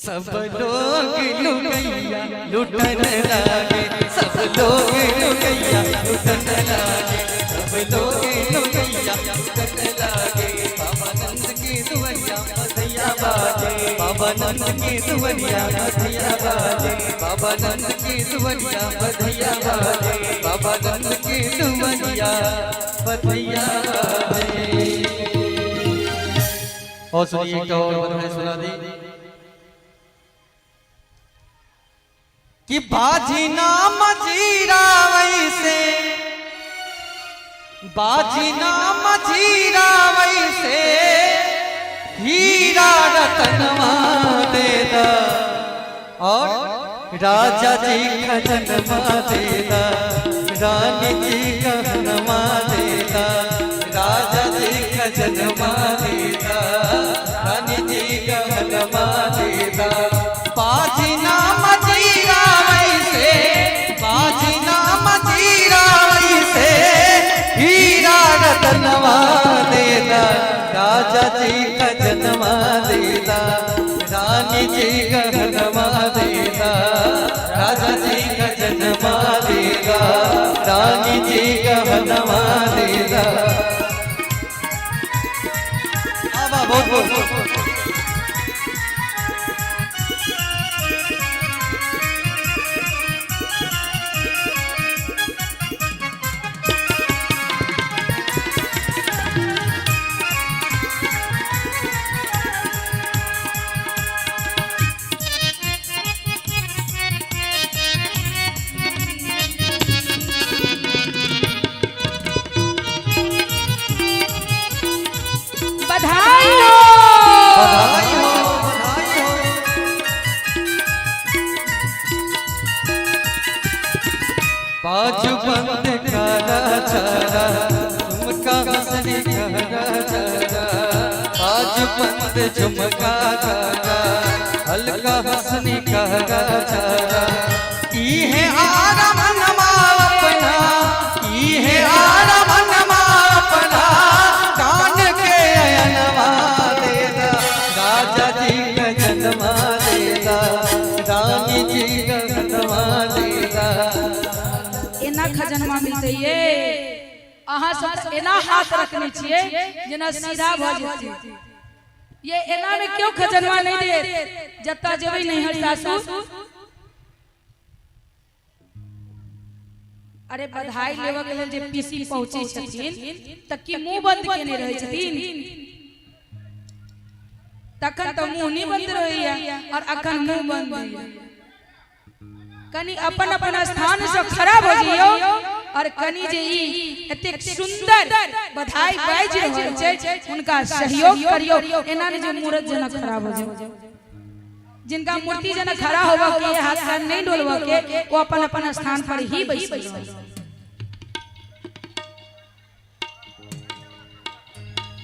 सब लोग लुगैया लुटन लागे सब लोग लुगैया लुटन लागे सब लोग लुगैया लुटन लागे। बाबा नंद की दुवरिया बधिया बाजे बाबा नंद की दुवरिया बधिया बाजे बाबा नंद की दुवरिया बधिया बाजे बाबा नंद की दुवरिया बधिया बाजे। और सुनिए एक और बधाई सुना दी कि बाजी नाम जीरा वैसे बाजी नाम जीरा वैसे हीरा रतनवा देदा और राजा जी खजनवा देदा रानी जी गहनवा देदा राजा जी खजनवा देदा रानी जी गहनवा देदा। बाजी नाम जीरा वैसे बाजी नाम जीरा वैसे हीरा रतनवा देदा राजा जी खजनवा देदा रानी जी गहनवा देदा राजा जी का जन्मा देगा, रानी जी का हनमा देगा। बहुत बहुत बधाई हो, बधाई हो, बधाई हो। बाजू बंद काला चारा, झुमका हंसने काला चारा, बाजू बंद झुमका काला, हल्का हंसने काला चारा। ई है आराम नमा अपना, ई है आराम नमा अपना, कान के अयनमा देगा, राजा जी का जन्मा देगा, रानी जी का जन्मा देगा। एना खजनवा मिलते ये अहाँ सब एना हाथ रखने छिए जेना सीधा भ जेती। ये एना में क्यों खजनवा नहीं दे, जत्ता जेबै नहीं हर सासू। अरे बधाई लेवा के लेल जे पीसी पहुंचे छथिन त की मुंह बंद केने रहै छथिन, तखन त मुंह नहीं बंद रहैया और अखन मुंह बंद है। कनी अपन अपन स्थान से खड़ा भ जइयो और कनी जे ई एतेक सुंदर बधाई बाज रहल छै उनका सहयोग करियो। एना ने जो मूर्त जना खड़ा भ जाओ, जिनका मूर्ति जना खड़ा होबा के हाथ कान नहीं डोलबा के, वो अपन अपन स्थान पर ही बैसल।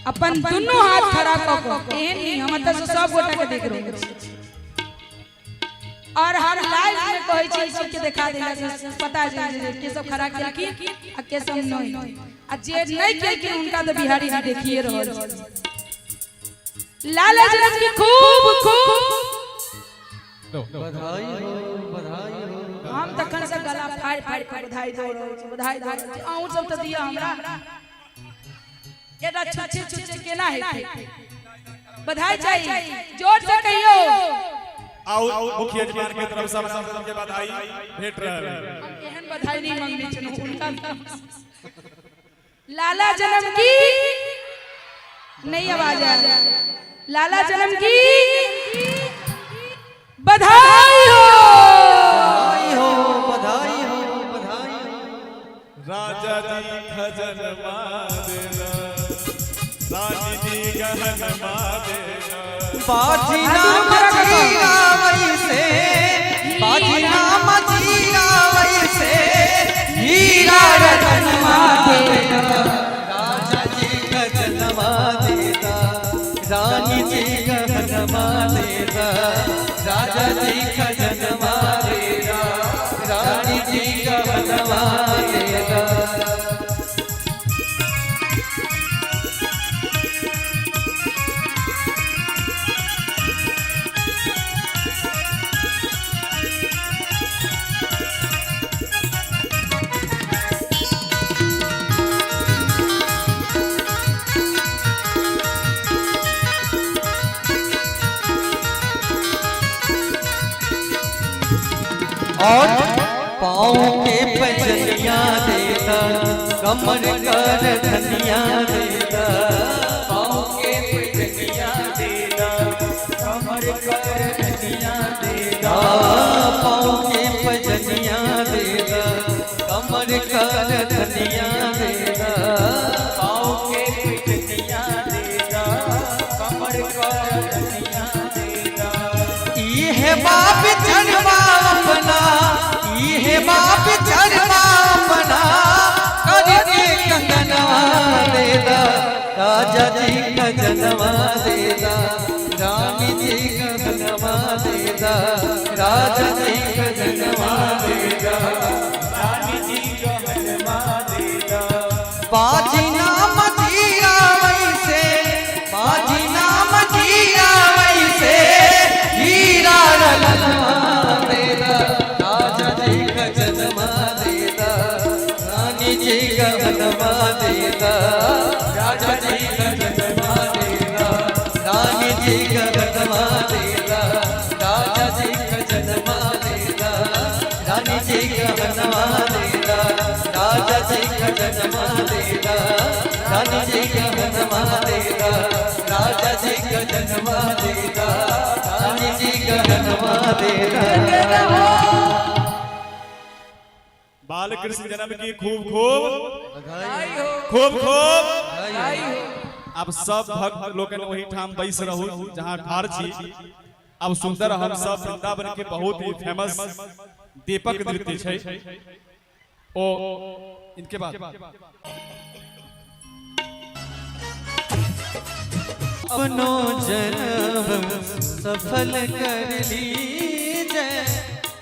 अपन दोनों हाथ खड़ा क के एहन नहीं हम त सब गोटा के देख रहल छी और हर लाइव में कहै छी सबके देखा देला से पता जे के सब खड़ा केलखिन आ के सब नहीं, आ जे नहीं केलखिन उनका तो बिहारी जी देखिए रहल छी। लाला जनम की खूब खूब बधाई हो, बधाई हो। हम तखन से गला फाड़ फाड़ के बधाई दे रहल छी, बधाई दे रहल छी। अहूं सब त दिया हमरा एटा छुछे छुछे केना हेतै, बधाई चाहिए जोर से कहियो। आओ मुखिया जमान के तरफ से हम के बधाई भेट रहल है। हम एहन बधाई नहीं मांगने छन उनका। लाला जन्म की नहीं आवाज आ रहा, लाला जन्म की बधाई हो, बधाई हो, बधाई हो, बधाई हो। राजा जी खजनमा देना, रानी जी गहनमा देना। बाजीना मचीरा वैसे, बाजीना मचीरा वैसे, हीरा रतनमा देगा, राजा जी का जन्मा देगा, रानी जी का जन्मा देगा, राजा जी का जन्मा देगा, रानी जी का जन्मा देगा। और पाँव के पजनिया देगा, कमर कर धनिया देगा, पाँव के पजनिया देगा, कमर कर धनिया देगा, पाँव के पजनिया देगा, कमर कर धनिया देगा, पाँव के पजनिया देगा, कमर कर धनिया देगा। ई है बाप चढ़वा अपना, ई है बाप चढ़वा अपना, करके कंगनवा देगा, राजा जी का जन्मा देगा, रानी जी का जन्मा देगा, राजा जी का जन्मा देगा, रानी जी का जन्मा देगा। बाजीना मचीरा वैसे, बाजीना मचीरा वैसे, हीरा रतनमा देगा, गहनवा देगा, रानी जी गहनवा देगा। बालकृष्ण जन्म की खूब खूब बधाई खूब खूब। बधाई हो। अब सब भक्त लोग वही ठाम बैस रहू जहाँ ठार छी। अब सुंदर हम सब वृंदावन के बहुत ही फेमस दीपक नृत्य छै ओ इनके बाद अपनो जन्म सफल कर लीजिए,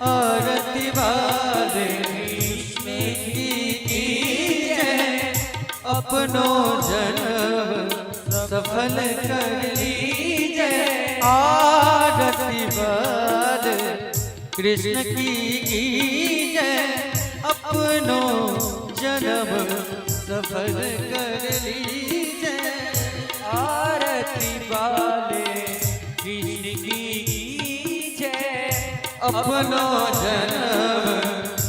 आरती वाले कृष्ण की कीजिए। अपनो जन्म सफल कर लीजिए, आरती वाले कृष्ण की कीजिए। अपनो जन्म सफल कर लीजिए, आरती वाले कृष्ण की कीजिए। अपनो जन्म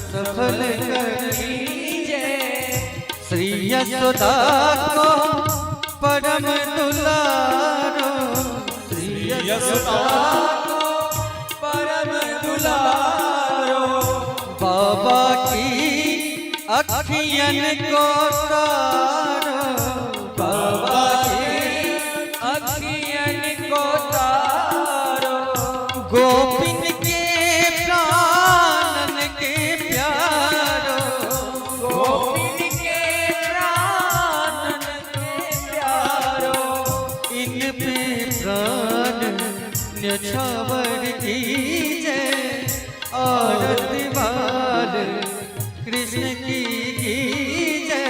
सफल कर लीजिए। श्री यशोदा को परम दुलारो, श्री यशोदा को परम दुलारो। बाबा की अखियन को तारो, बाबा की अखियन को तारो। गोपिन के प्राणन के प्यारो, गोपिन के प्राणन के प्यारो। इन पे प्राण न्यछावर कीजिए, आरती वाले कृष्ण की कीजिए।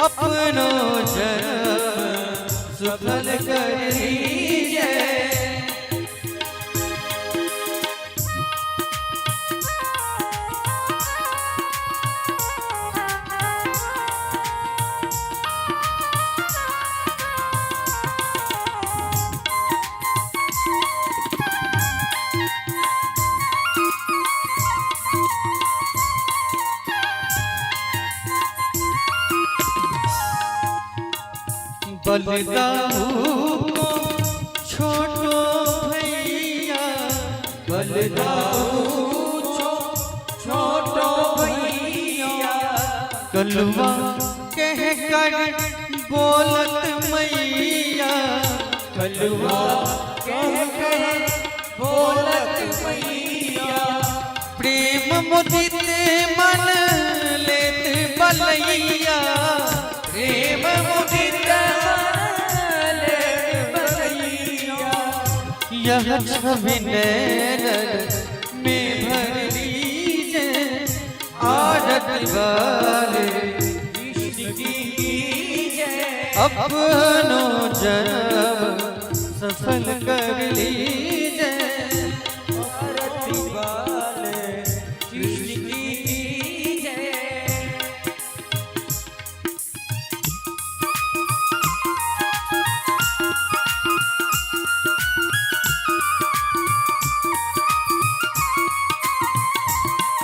अपनो जन्म सफल कर लीजिए। बलदाऊ को छोटो भैया, बलदाऊ छोटो भैया। कलवा कह कर बोलत मैया, कलवा कह कर बोलत मैया। प्रेम मुदित मन लेत बलैया, प्रेम मुदित यह छवि नैनन में भर लीजिए, आरती वाले कृष्ण की कीजिए। अपनो जन्म सफल कर लीजिए, आरती वाले कृष्ण की कीजिए।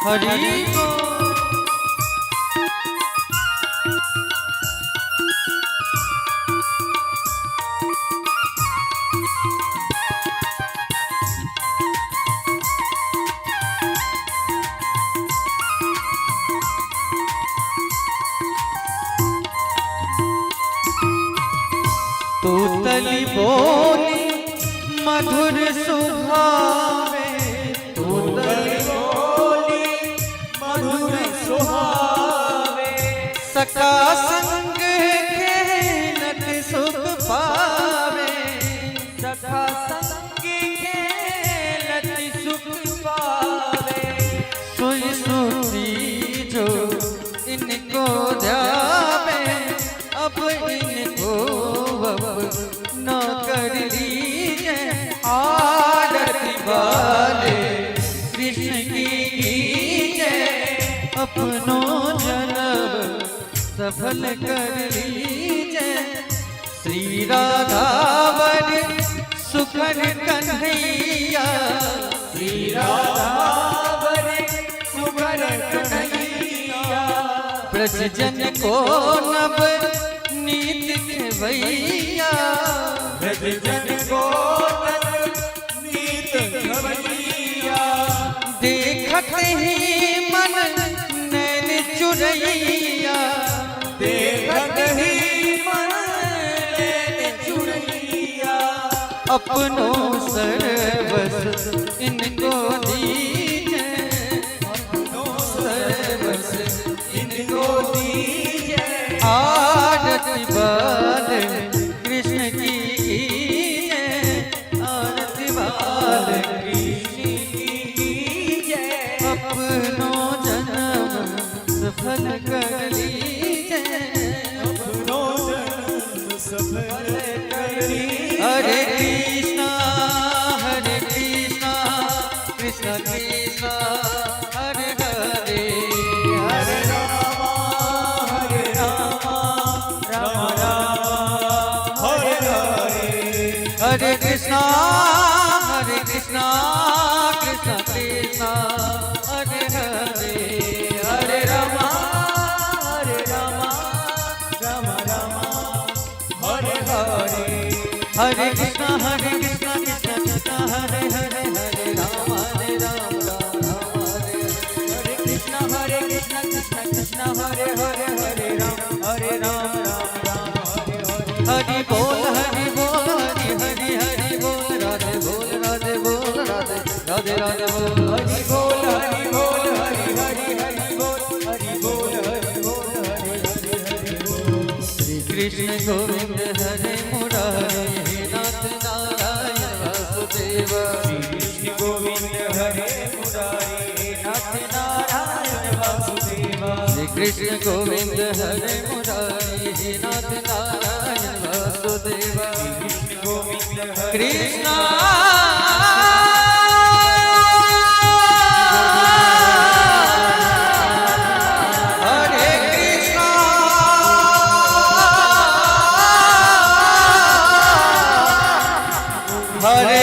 हरि बोल। तूतली बोली मधुर सुहावे, तूतली बोली मधुर सुहावे। सका संग खेलत सुख पावे, सखा संग खेलत सुख पावे। सोई सोती जो इनको ध्यावे, अब इनको न कर लीजिए। आरती वाले कृष्ण की कीजिए। अपनो जन्म सफल कर लीजिए। श्री राधावर सुखन कन्हैया, श्री राधावर सुखन कन्हैया। ब्रज जन को नव नीत खेवैया, ब्रज जन को नीत खबरिया देखत ही मन नैन चुरैया देखत ही मन नैन चुरैया अपनो सर्वस इनको दीजे अपनो सर्वस इनको दीजे आरती बाल कृष्ण की कीजे आरती बाल कृष्ण की जय अपनो जन्म सफल कर लीजे अपनो जन्म सफल करी हरे कृष्णा कृष्ण कृष्ण हरे हरे हरे रामा राम राम हरे हरे हरे कृष्णा कृष्ण कृष्ण हरे हरे हरे रामा राम राम हरे हरे हरे कृष्णा कृष्ण कृष्ण हरे हरे हरे राम राम हरे हरे कृष्ण कृष्ण कृष्ण हरे हरे हरे राम राम हरे हरे हरि बोल हरि हरि हरि बोल राधे बोल राधे बोल राधे राधे राधे बोल हरि बोल हरि बोल हरि हरि हरि बोल हरि बोल हरि बोल हरि हरि हरि बोल श्री कृष्ण गोविंद हरे मुरारी हे नाथ नारायण वासुदेव श्री कृष्ण गोविंद हरे मुरारी नाथ नारायण वासुदेव श्री कृष्ण गोविंद हरे मुरारी हे नाथ नारायण वासुदेव कृष्ण गोविंद हरे कृष्ण हरे कृष्ण हरे